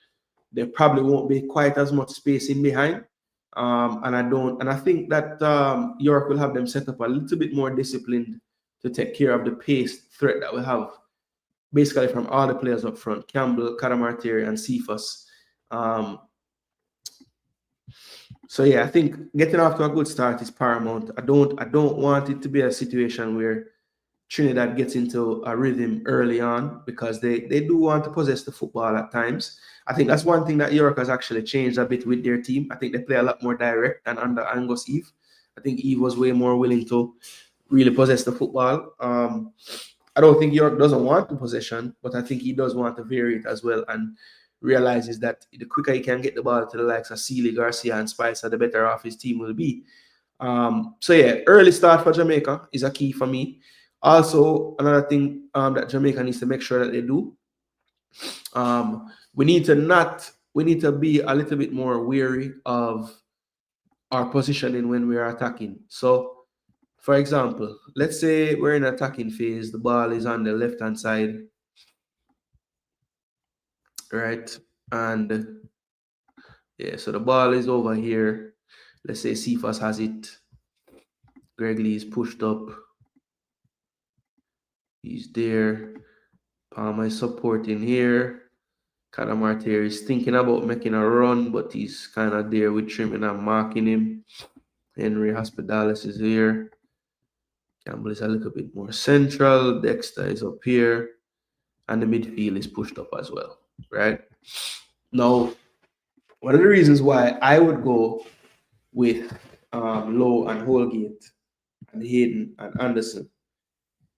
there probably won't be quite as much space in behind. And I think that York will have them set up a little bit more disciplined to take care of the pace threat that we have basically from all the players up front, Campbell, Karamartiri, and Cephas. So yeah, I think getting off to a good start is paramount. I don't want it to be a situation where Trinidad gets into a rhythm early on because they do want to possess the football at times. I think that's one thing that York has actually changed a bit with their team. I think they play a lot more direct than under Angus Eve. I think Eve was way more willing to really possess the football. I don't think York doesn't want the possession, but I think he does want to vary it as well and realizes that the quicker he can get the ball to the likes of Sealy, Garcia, and Spicer, the better off his team will be. So yeah, early start for Jamaica is a key for me. Also, another thing that Jamaica needs to make sure that they do, we need to be a little bit more wary of our positioning when we are attacking. So, for example, let's say we're in attacking phase, the ball is on the left-hand side, right? And yeah, so the ball is over here. Let's say Cephas has it. Greg Lee is pushed up. He's there. Palmer is supporting here. Cadamartier is thinking about making a run, but he's kind of there with Trimming and marking him. Henry Hospitalis is here. Campbell is a little bit more central. Dexter is up here. And the midfield is pushed up as well, right? Now, one of the reasons why I would go with Lowe and Holgate and Hayden and Anderson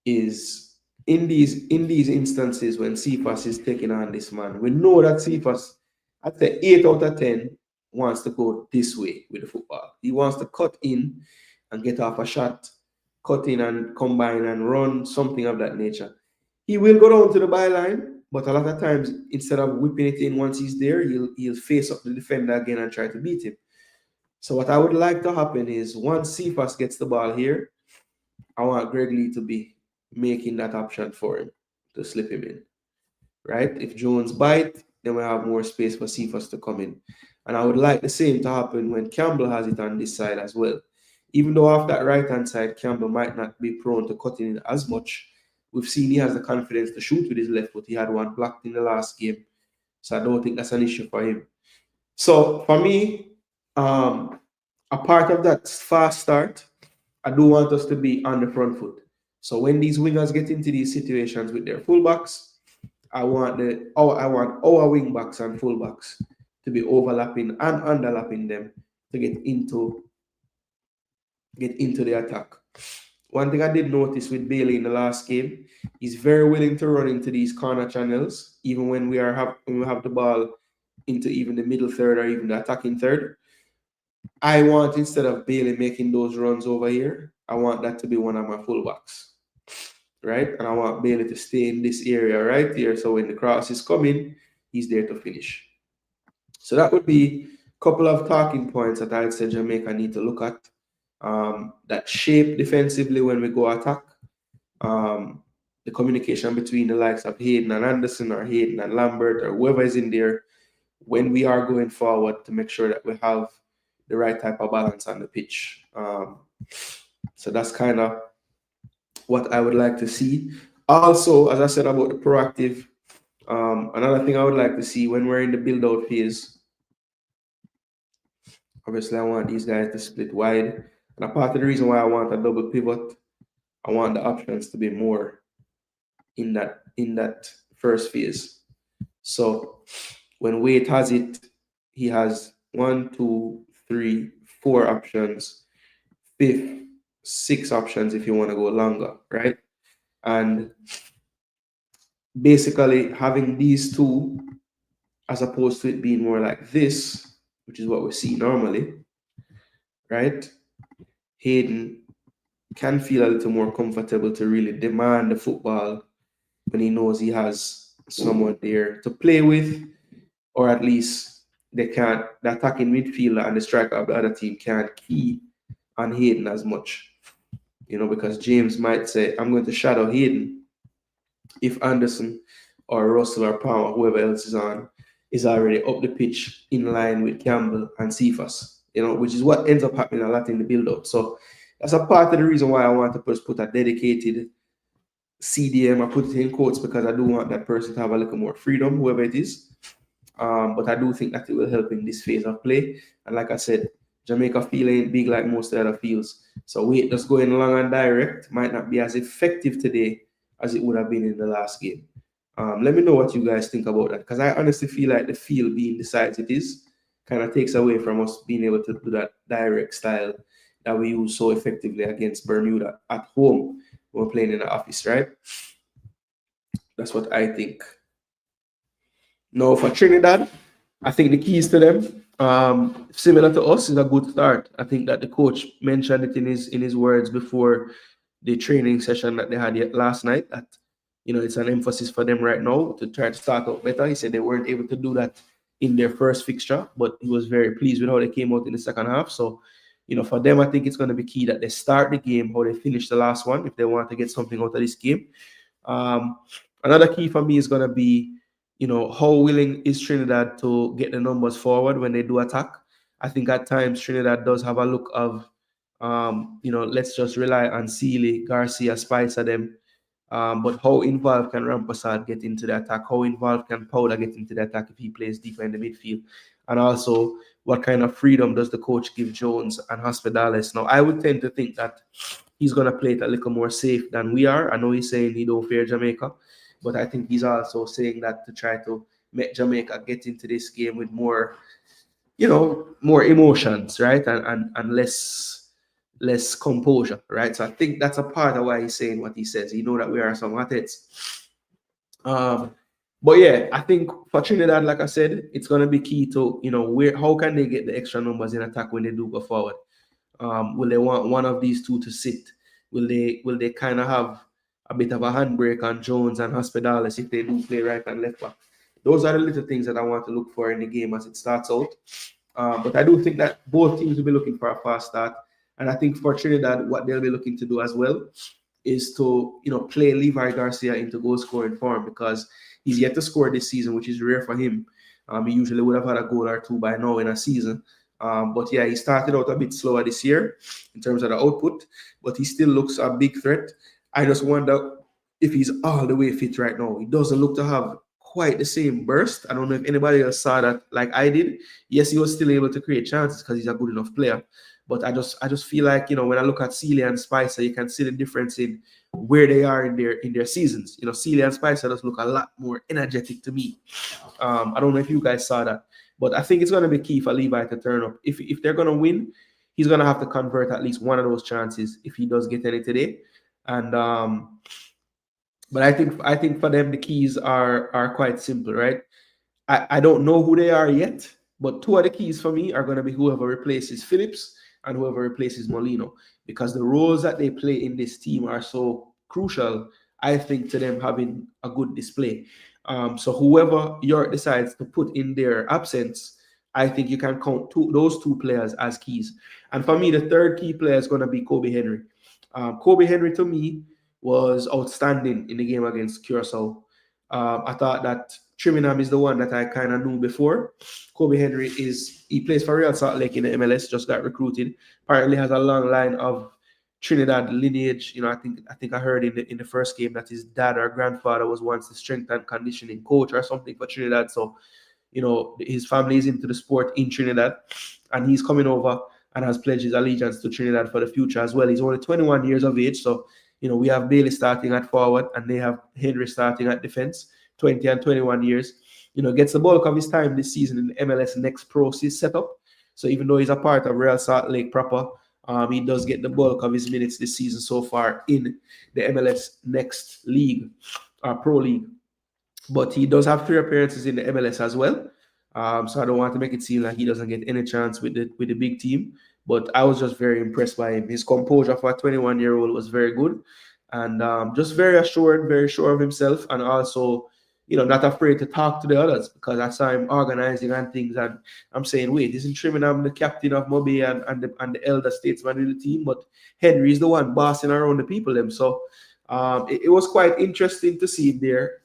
is in these instances when Cephas is taking on this man, we know that Cephas, I'd say 8 out of 10, wants to go this way with the football. He wants to cut in and get off a shot, cut in and combine and run, something of that nature. He will go down to the byline, but a lot of times, instead of whipping it in once he's there, he'll face up the defender again and try to beat him. So what I would like to happen is once Cephas gets the ball here, I want Greg Lee to be making that option for him to slip him in, right? If Jones bite, then we have more space for Cephas to come in. And I would like the same to happen when Campbell has it on this side as well. Even though off that right-hand side, Campbell might not be prone to cutting in as much, we've seen he has the confidence to shoot with his left foot. He had one blocked in the last game. So I don't think that's an issue for him. So for me, a part of that fast start, I do want us to be on the front foot. So when these wingers get into these situations with their fullbacks, I want our wing backs and fullbacks to be overlapping and underlapping them to get into the attack. One thing I did notice with Bailey in the last game, he's very willing to run into these corner channels, even when we have the ball into even the middle third or even the attacking third. I want, instead of Bailey making those runs over here, I want that to be one of my fullbacks, right? And I want Bailey to stay in this area right here, so when the cross is coming, he's there to finish. So that would be a couple of talking points that I'd say Jamaica need to look at. That shape defensively when we go attack. The communication between the likes of Hayden and Anderson or Hayden and Lambert or whoever is in there when we are going forward to make sure that we have the right type of balance on the pitch. So that's kind of what I would like to see. Also, as I said about the proactive, another thing I would like to see when we're in the build-out phase, obviously I want these guys to split wide. And a part of the reason why I want a double pivot, I want the options to be more in that first phase. So when Wade has it, he has 1, 2, 3, 4 options, 5, 6 options if you want to go longer, right? And basically having these two, as opposed to it being more like this, which is what we see normally, right? Hayden can feel a little more comfortable to really demand the football when he knows he has someone there to play with, or at least the attacking midfielder and the striker of the other team can't key on Hayden as much. Because James might say, I'm going to shadow Hayden if Anderson or Russell or Palmer, whoever else is on, is already up the pitch in line with Campbell and Cephas. Which is what ends up happening a lot in the build-up. So that's a part of the reason why I want to put a dedicated CDM. I put it in quotes because I do want that person to have a little more freedom, whoever it is. But I do think that it will help in this phase of play. And like I said, Jamaica field ain't big like most of the other fields. So Wade just going long and direct might not be as effective today as it would have been in the last game. Let me know what you guys think about that, because I honestly feel like the field being the size it is kind of takes away from us being able to do that direct style that we use so effectively against Bermuda at home when we're playing in the office, right? That's what I think. Now for Trinidad, I think the keys to them, similar to us, is a good start. I think that the coach mentioned it in his words before the training session that they had last night, that it's an emphasis for them right now to try to start out better. He said they weren't able to do that in their first fixture, but he was very pleased with how they came out in the second half. So, for them, I think it's going to be key that they start the game how they finish the last one if they want to get something out of this game. Another key for me is going to be, how willing is Trinidad to get the numbers forward when they do attack. I think at times Trinidad does have a look of, let's just rely on Sealy, Garcia, Spicer, them. But how involved can Rampersad get into the attack? How involved can Powder get into the attack if he plays deeper in the midfield? And also, what kind of freedom does the coach give Jones and Hospitales? Now, I would tend to think that he's going to play it a little more safe than we are. I know he's saying he don't fear Jamaica, but I think he's also saying that to try to make Jamaica get into this game with more, more emotions, right? And less composure, right? So I think that's a part of why he's saying what he says. He know that we are some athletes. But yeah, I think for Trinidad, like I said, it's going to be key to, how can they get the extra numbers in attack when they do go forward? Will they want one of these two to sit? Will they kind of have a bit of a handbrake on Jones and Hospitales if they do play right and left back? Those are the little things that I want to look for in the game as it starts out. But I do think that both teams will be looking for a fast start. And I think for Trinidad, what they'll be looking to do as well is to, play Levi Garcia into goal scoring form, because he's yet to score this season, which is rare for him. He usually would have had a goal or two by now in a season. But yeah, he started out a bit slower this year in terms of the output, but he still looks a big threat. I just wonder if he's all the way fit right now. He doesn't look to have quite the same burst. I don't know if anybody else saw that like I did. Yes, he was still able to create chances because he's a good enough player. But I just feel like, when I look at Sealy and Spicer, you can see the difference in where they are in their seasons. Sealy and Spicer just look a lot more energetic to me. I don't know if you guys saw that, but I think it's going to be key for Levi to turn up. If they're going to win, he's going to have to convert at least one of those chances if he does get any today. And but I think for them the keys are quite simple, right? I don't know who they are yet, but two of the keys for me are going to be whoever replaces Phillips and whoever replaces Molino, because the roles that they play in this team are so crucial, I think, to them having a good display. So whoever York decides to put in their absence, I think you can count those two players as keys. And for me, the third key player is going to be Kobe Henry. Kobe Henry, to me, was outstanding in the game against Curacao. I thought that Trinidad is the one that I kind of knew before. Kobe Henry he plays for Real Salt Lake in the MLS, just got recruited. Apparently has a long line of Trinidad lineage. I think I heard in the first game that his dad or grandfather was once the strength and conditioning coach or something for Trinidad. So, his family is into the sport in Trinidad, and he's coming over and has pledged his allegiance to Trinidad for the future as well. He's only 21 years of age, so we have Bailey starting at forward and they have Henry starting at defense. 20 and 21 years, gets the bulk of his time this season in the MLS Next Pro setup. So even though he's a part of Real Salt Lake proper, he does get the bulk of his minutes this season so far in the MLS Next League, Pro League. But he does have 3 appearances in the MLS as well. So I don't want to make it seem like he doesn't get any chance with the big team. But I was just very impressed by him. His composure for a 21-year-old was very good. And just very assured, very sure of himself, and also not afraid to talk to the others, because I saw him organizing and things, and I'm saying, wait, isn't Trinidad the captain of Moby and the elder statesman in the team? But Henry is the one bossing around the people them. So it was quite interesting to see him there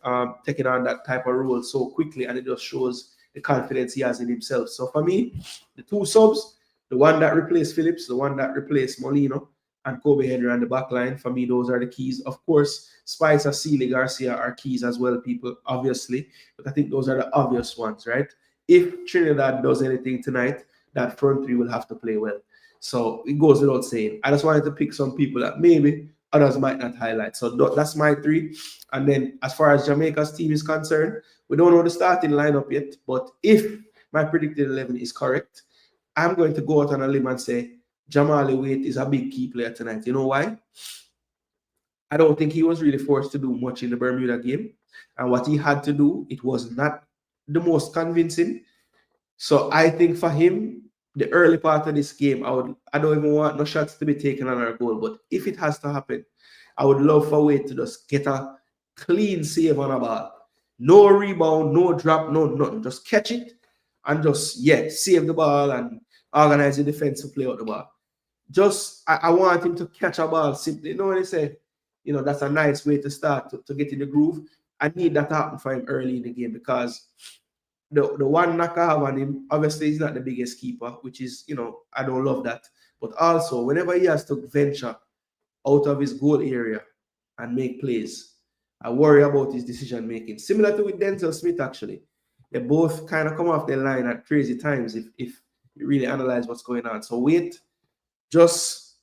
taking on that type of role so quickly, and it just shows the confidence he has in himself. So for me, the 2 subs, the one that replaced Phillips, the one that replaced Molino, and Kobe Henry on the back line, for me, those are the keys. Of course, Spicer, Sealy, Garcia are keys as well, people, obviously. But I think those are the obvious ones, right? If Trinidad does anything tonight, that front 3 will have to play well. So it goes without saying. I just wanted to pick some people that maybe others might not highlight. So that's my 3. And then as far as Jamaica's team is concerned, we don't know the starting lineup yet. But if my predicted 11 is correct, I'm going to go out on a limb and say Jamali Waite is a big key player tonight. You know why? I don't think he was really forced to do much in the Bermuda game. And what he had to do, it was not the most convincing. So I think for him, the early part of this game, I don't even want no shots to be taken on our goal. But if it has to happen, I would love for Wade to just get a clean save on a ball. No rebound, no drop, no nothing. Just catch it and just, save the ball and organize the defense to play out the ball. I want him to catch a ball simply. You know what they say? That's a nice way to start to get in the groove. I need that to happen for him early in the game because the one knock I have on him, obviously, he's not the biggest keeper, which is, I don't love that. But also, whenever he has to venture out of his goal area and make plays, I worry about his decision making. Similar to with Denzel Smith, actually. They both kind of come off their line at crazy times if you really analyze what's going on. So wait, just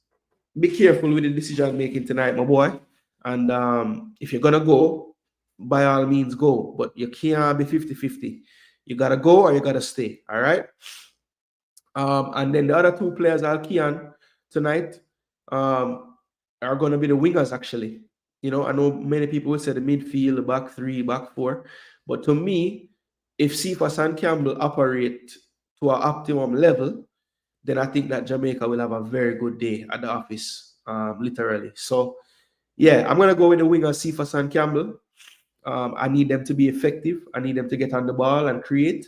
be careful with the decision making tonight, my boy. And if you're gonna go, by all means go. But you can't be 50-50. You gotta go or you gotta stay. All right. And then the other two players I'll key on tonight are gonna be the wingers, actually. I know many people would say the midfield, the back three, back four. But to me, if Cephas and Campbell operate to an optimum level, then I think that Jamaica will have a very good day at the office, literally. So, I'm going to go with the wingers, Cephas and Campbell. I need them to be effective. I need them to get on the ball and create.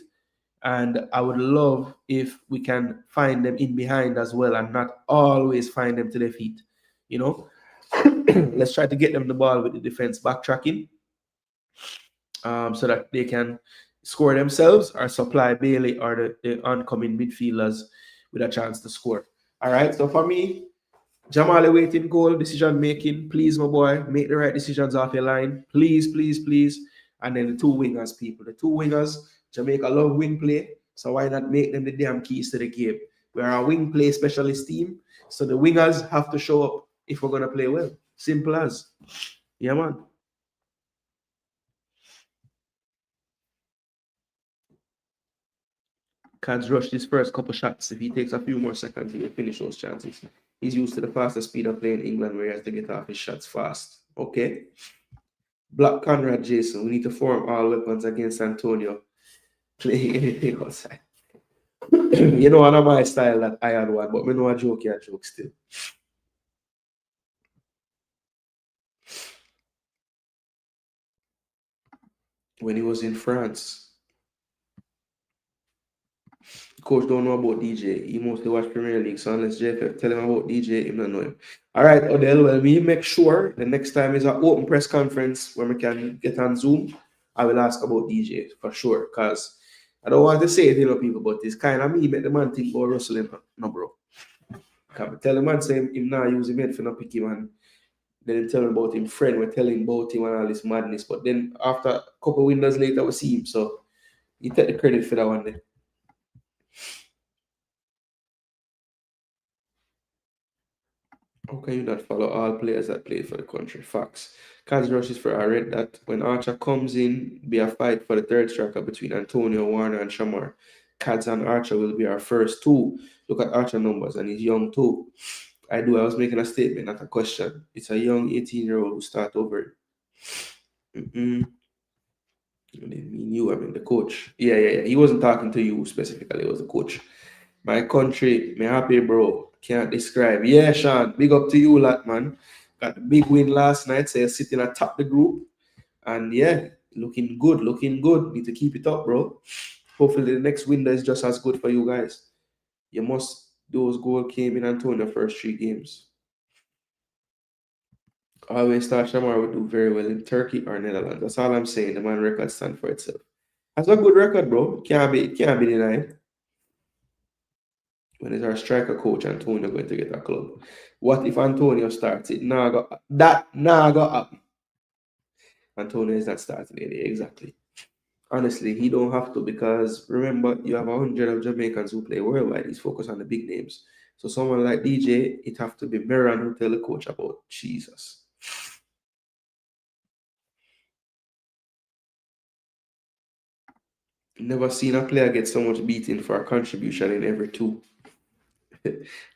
And I would love if we can find them in behind as well and not always find them to their feet. Let's try to get them the ball with the defense backtracking so that they can score themselves or supply Bailey or the oncoming midfielders with a chance to score. All right, so for me, Jamali Waite in goal, decision making. Please, my boy, make the right decisions off your line. Please, please, please. And then the two wingers, people. The two wingers, Jamaica love wing play, so why not make them the damn keys to the game? We're a wing play specialist team, so the wingers have to show up if we're going to play well. Simple as. Yeah, man. Cats rush his first couple shots. If he takes a few more seconds, he will finish those chances. He's used to the faster speed of playing England where he has to get off his shots fast. Okay. Black Conrad Jason, we need to form all weapons against Antonio. Playing anything outside. I know my style that I had one, but I know a joke still. When he was in France, coach don't know about DJ. He mostly watch Premier League, so unless JFF tell him about DJ, he don't know him. All right, Odell, well, we make sure the next time is an open press conference where we can get on Zoom, I will ask about DJ for sure, because I don't want to say it, people, but it's kind of me make the man think about Russell, no, bro. Because tell the man say him now use him head for not pick him, and then tell him about him friend, we're telling about him and all this madness, but then after a couple windows later, we see him, so you take the credit for that one then. How can you not follow all players that play for the country? Facts. Kaz rushes for I read that when Archer comes in, be a fight for the third striker between Antonio, Warner, and Shamar. Kaz and Archer will be our first two. Look at Archer numbers, and he's young too. I was making a statement, not a question. It's a young 18-year-old who start over. I mean you, I mean the coach. Yeah. He wasn't talking to you specifically, it was the coach. My country, me happy, bro. Can't describe. Yeah, Sean, big up to you, lot, man. Got the big win last night, so you're sitting atop the group. And yeah, looking good. Need to keep it up, bro. Hopefully the next window is just as good for you guys. Those goals came in Antonio first 3 games. Always thought Shamar would do very well in Turkey or Netherlands. That's all I'm saying. The man record stand for itself. That's a good record, bro. Can't be denied. When is our striker coach Antonio going to get a club? What if Antonio starts it? Go up. Antonio is not starting it, exactly. Honestly, he don't have to, because remember, you have 100 of Jamaicans who play worldwide. He's focused on the big names. So someone like DJ, it have to be Meran who tell the coach about Jesus. Never seen a player get so much beating for a contribution in every 2.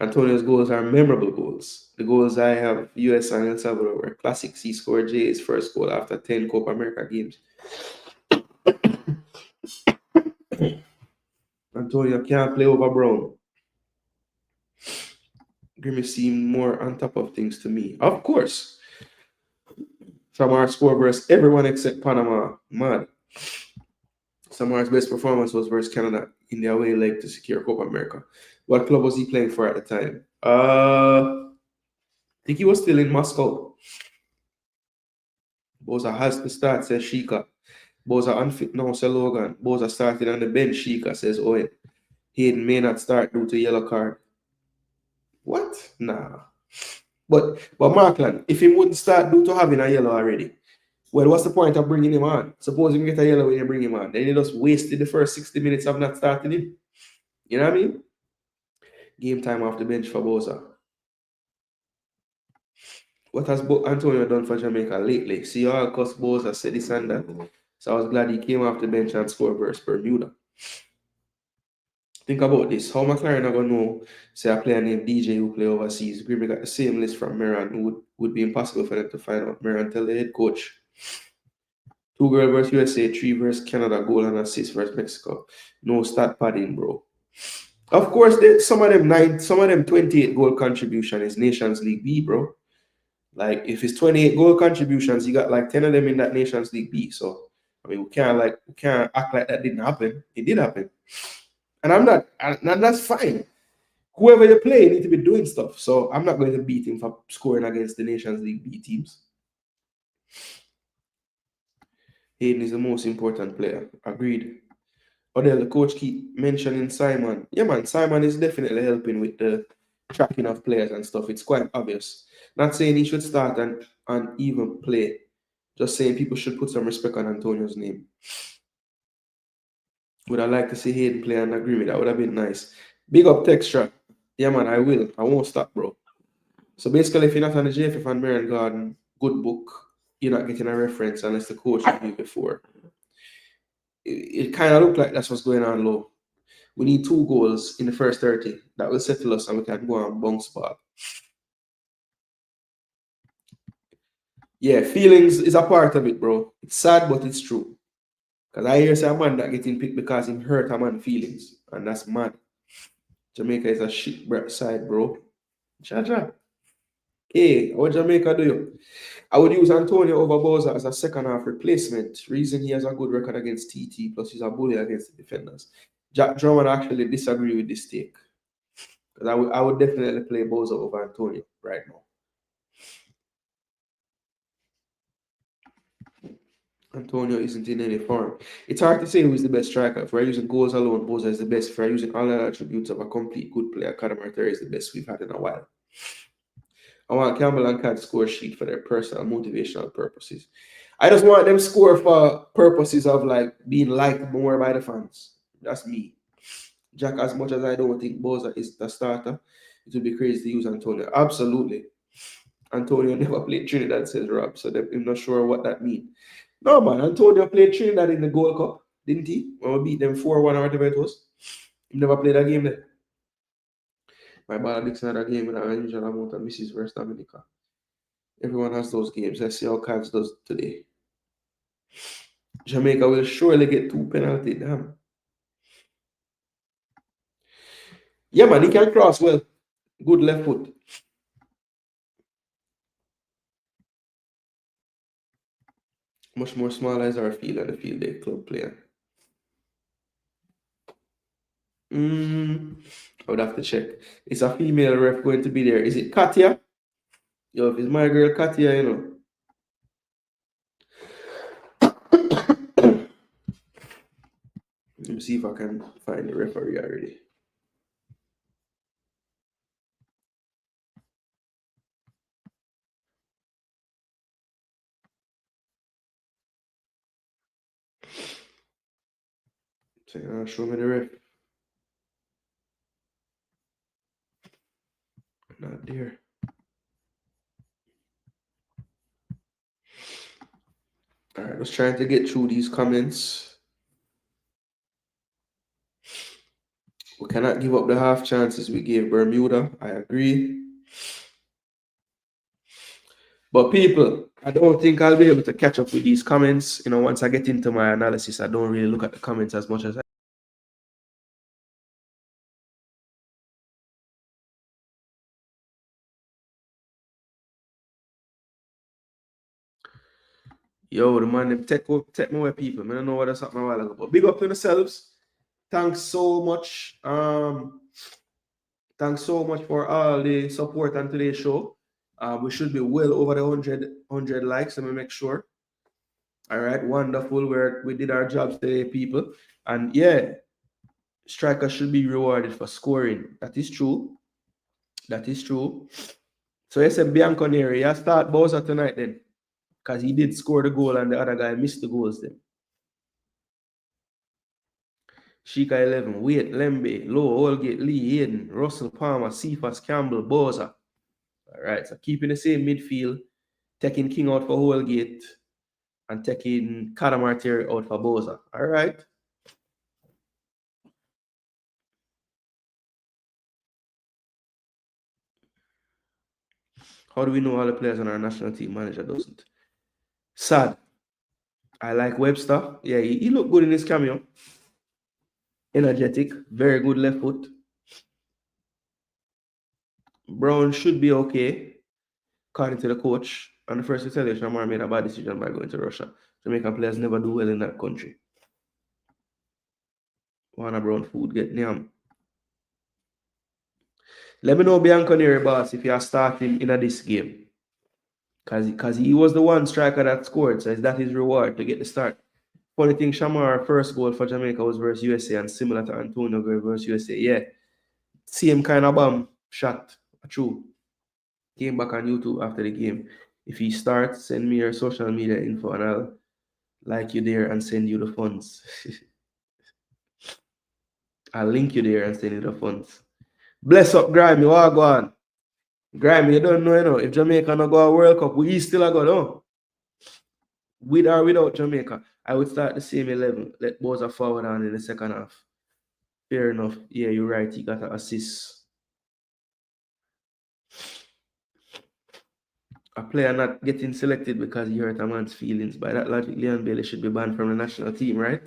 Antonio's goals are memorable goals. The goals I have, US and El Salvador, were classics. He scored Jay's first goal after 10 Copa America games. Antonio can't play over Brown. Grimmy seemed more on top of things to me. Of course. Samar's score versus everyone except Panama. Mad. Samar's best performance was versus Canada in the away leg to secure Copa America. What club was he playing for at the time? I think he was still in Moscow. Boza has to start, says Sheikah. Boza unfit now, says Logan. Boza started on the bench, Sheikah, says Owen. Hayden may not start due to yellow card. What? Nah. But Markland, if he wouldn't start due to having a yellow already, well, what's the point of bringing him on? Suppose you get a yellow when you bring him on. Then you just wasted the first 60 minutes of not starting him. You know what I mean? Game time off the bench for Boza. What has Antonio done for Jamaica lately? See, all cause Boza said this and that. So I was glad he came off the bench and scored versus Bermuda. Think about this. How McLaren are going to know, say, a player named DJ who play overseas? Grimmy got the same list from Meran. Would be impossible for them to find out. Meran tell the head coach. 2 girl versus USA, 3 versus Canada, goal and assist versus Mexico. No stat padding, bro. Of course, some of them 28 goal contribution is Nations League B, bro. Like, if it's 28 goal contributions, you got like 10 of them in that Nations League B. So, I mean, we can't act like that didn't happen. It did happen. And that's fine. Whoever you play, you need to be doing stuff. So I'm not going to beat him for scoring against the Nations League B teams. Hayden is the most important player. Agreed. Odell, the coach keep mentioning Simon. Yeah, man, Simon is definitely helping with the tracking of players and stuff. It's quite obvious. Not saying he should start and even play. Just saying people should put some respect on Antonio's name. Would I like to see Hayden play and agree with that? Would have been nice. Big up Texture. Yeah, man, I will. I won't stop, bro. So basically, if you're not on the JFF and Marion Garden good book, you're not getting a reference unless the coach review before. It kind of looked like that's what's going on low. We need 2 goals in the first 30. That will settle us and we can go and bounce back. Yeah, feelings is a part of it, bro. It's sad, but it's true. Because I hear say a man that getting picked because him hurt a man feelings. And that's mad. Jamaica is a shit side, bro. Cha-cha. Hey, what Jamaica do you? I would use Antonio over Boza as a second half replacement. Reason he has a good record against TT, plus he's a bully against the defenders. Jack Drummond actually disagree with this take. Because I would definitely play Boza over Antonio right now. Antonio isn't in any form. It's hard to say who is the best striker. If we're using goals alone, Boza is the best. If we're using all the attributes of a complete good player, Kadamar Terry is the best we've had in a while. I want Campbell and Cat score sheet for their personal motivational purposes. I just want them score for purposes of like being liked more by the fans. That's me. Jack, as much as I don't think Boza is the starter, it would be crazy to use Antonio. Absolutely. Antonio never played Trinidad, says Rob, so I'm not sure what that means. No, man, Antonio played Trinidad in the Gold Cup, didn't he? When we beat them 4-1 or whatever it was. He never played a game there. My ball Dixon had a game with an unusual amount of misses versus Dominica. Everyone has those games. Let's see how Cavs does today. Jamaica will surely get 2 penalties. Damn. Yeah, man, he can cross well. Good left foot. Much more smaller is our field than the field day club player. I would have to check. Is a female ref going to be there? Is it Katia? Yo, if it's my girl Katia, you know. Let me see if I can find the referee already. So, show me the ref. Not there. All right, I was trying to get through these comments. We cannot give up the half chances we gave Bermuda. I agree. But people, I don't think I'll be able to catch up with these comments. You know, once I get into my analysis, I don't really look at the comments as much as I. Yo, the man, them take me away, people. I don't know what that's happening a while ago. But big up to yourselves. Thanks so much. Thanks so much for all the support on today's show. We should be well over the 100 likes. Let me make sure. All right, wonderful. We did our job today, people. And yeah, strikers should be rewarded for scoring. That is true. That is true. So you said Bianco Neri, you start Bowser tonight then. Because he did score the goal and the other guy missed the goals then. Shika 11, Wait, Lembe, Low, Holgate, Lee, Hayden, Russell, Palmer, Cephas, Campbell, Bowser. All right, so keeping the same midfield, taking King out for Holgate and taking Cadamartier out for Bowser. All right. How do we know all the players on our national team? Manager doesn't. Sad. I like Webster. Yeah, he looked good in his cameo. Energetic, very good left foot. Brown should be okay, according to the coach. And the first to tell you, Shamar made a bad decision by going to Russia. Jamaican players never do well in that country. Wanna brown food, get them. Let me know, Bianco Neri, boss, if you are starting in this game. Because he was the one striker that scored, so is that his reward to get the start? Funny thing, Shamar first goal for Jamaica was versus USA, and similar to Antonio versus USA. Yeah, same kind of bomb shot. True. Came back on YouTube after the game. If he starts, send me your social media info and I'll like you there and send you the funds. I'll link you there and send you the funds. Bless up, Grimy. What go on? Grimy, you don't know, if Jamaica not go a World Cup, we still are going, no? With or without Jamaica, I would start the same 11. Let Bowser forward on in the second half. Fair enough. Yeah, you're right. He got an assist. A player not getting selected because he hurt a man's feelings. By that logic, Leon Bailey should be banned from the national team, right?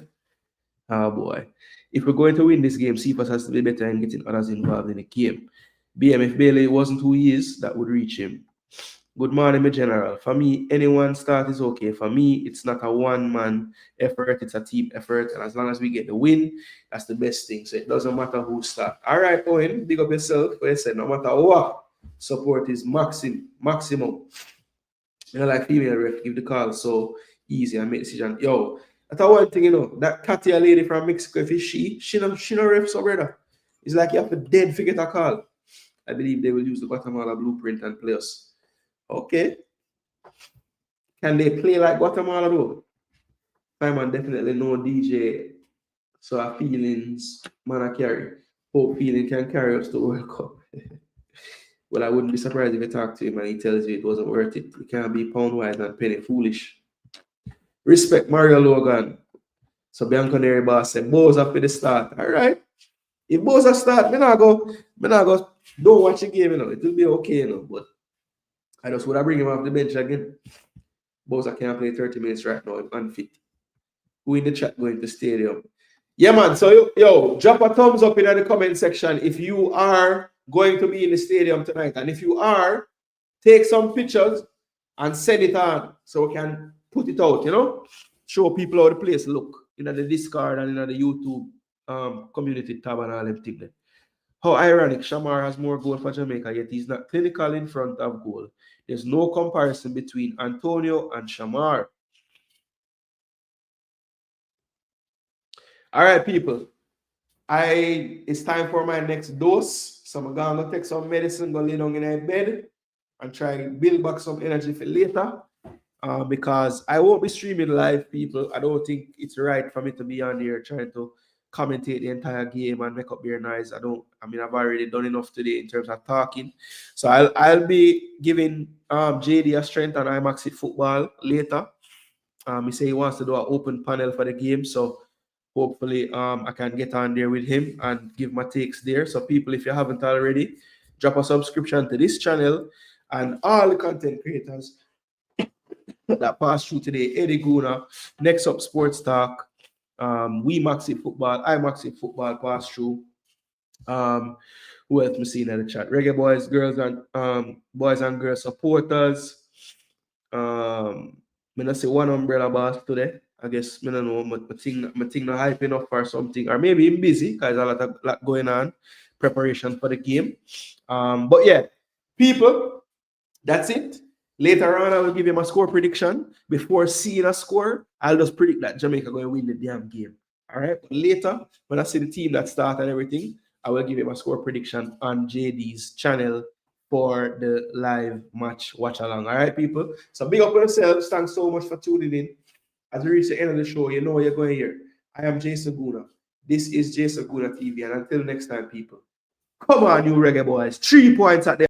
Oh boy. If we're going to win this game, Cephas has to be better in getting others involved in the game. BM, if Bailey wasn't who he is, that would reach him. Good morning, my general. For me, anyone start is okay. For me, it's not a one-man effort, it's a team effort. And as long as we get the win, that's the best thing. So it doesn't matter who start. All right, Owen, big up yourself. For you said, no matter what, support is maximum. You know, like female ref, give the call so easy and make decision. Yo, that's one thing, that Katia lady from Mexico, if it's she no ref, so brother. It's like you have to dead forget a call. I believe they will use the Guatemala blueprint and play us. Okay. Can they play like Guatemala though? Simon definitely no DJ. So our feelings, man, I carry. Hope feeling can carry us to World Cup. Well, I wouldn't be surprised if you talk to him and he tells you it wasn't worth it. You can't be pound wise and penny foolish. Respect Mario Logan. So Bianco Neri boss said, Bowser for the start. All right. If Bowser start, me not go, don't watch the game, It will be okay, But I just would have bring him off the bench again. Bowser can't play 30 minutes right now. I'm unfit. Who in the chat going to stadium? Yeah, man. So, yo, drop a thumbs up in the comment section if you are going to be in the stadium tonight. And if you are, take some pictures and send it on so we can put it out, Show people how the place look. The Discord and the YouTube community tab and all them things. How ironic, Shamar has more goal for Jamaica, yet he's not clinical in front of goal. There's no comparison between Antonio and Shamar. All right, people. It's time for my next dose. So I'm going to take some medicine, go lay down in my bed and try to build back some energy for later. Because I won't be streaming live, people. I don't think it's right for me to be on here trying to commentate the entire game and make up their noise. I've already done enough today in terms of talking. So I'll be giving JD a strength and IMAX it football later. He say he wants to do an open panel for the game. So hopefully I can get on there with him and give my takes there. So people, if you haven't already, drop a subscription to this channel and all the content creators that pass through today. Eddie Gooner, Next Up Sports Talk, We Maxi Football, I Maxi Football pass through. Who else me seeing in the chat? Reggae Boys, girls and boys and girls supporters. Me not say one umbrella boss today. I guess me don't know, my thing not hype enough for something, or maybe I'm busy because a lot going on, preparation for the game. But yeah, people, that's it. Later on, I will give you my score prediction. Before seeing a score, I'll just predict that Jamaica going to win the damn game. All right. But later, when I see the team that start and everything, I will give you my score prediction on JD's channel for the live match watch along. All right, people. So big up on yourselves. Thanks so much for tuning in. As we reach the end of the show, you know what you're going here. I am Jason Gooner. This is Jason Gooner TV. And until next time, people, come on, you reggae boys. 3 points at the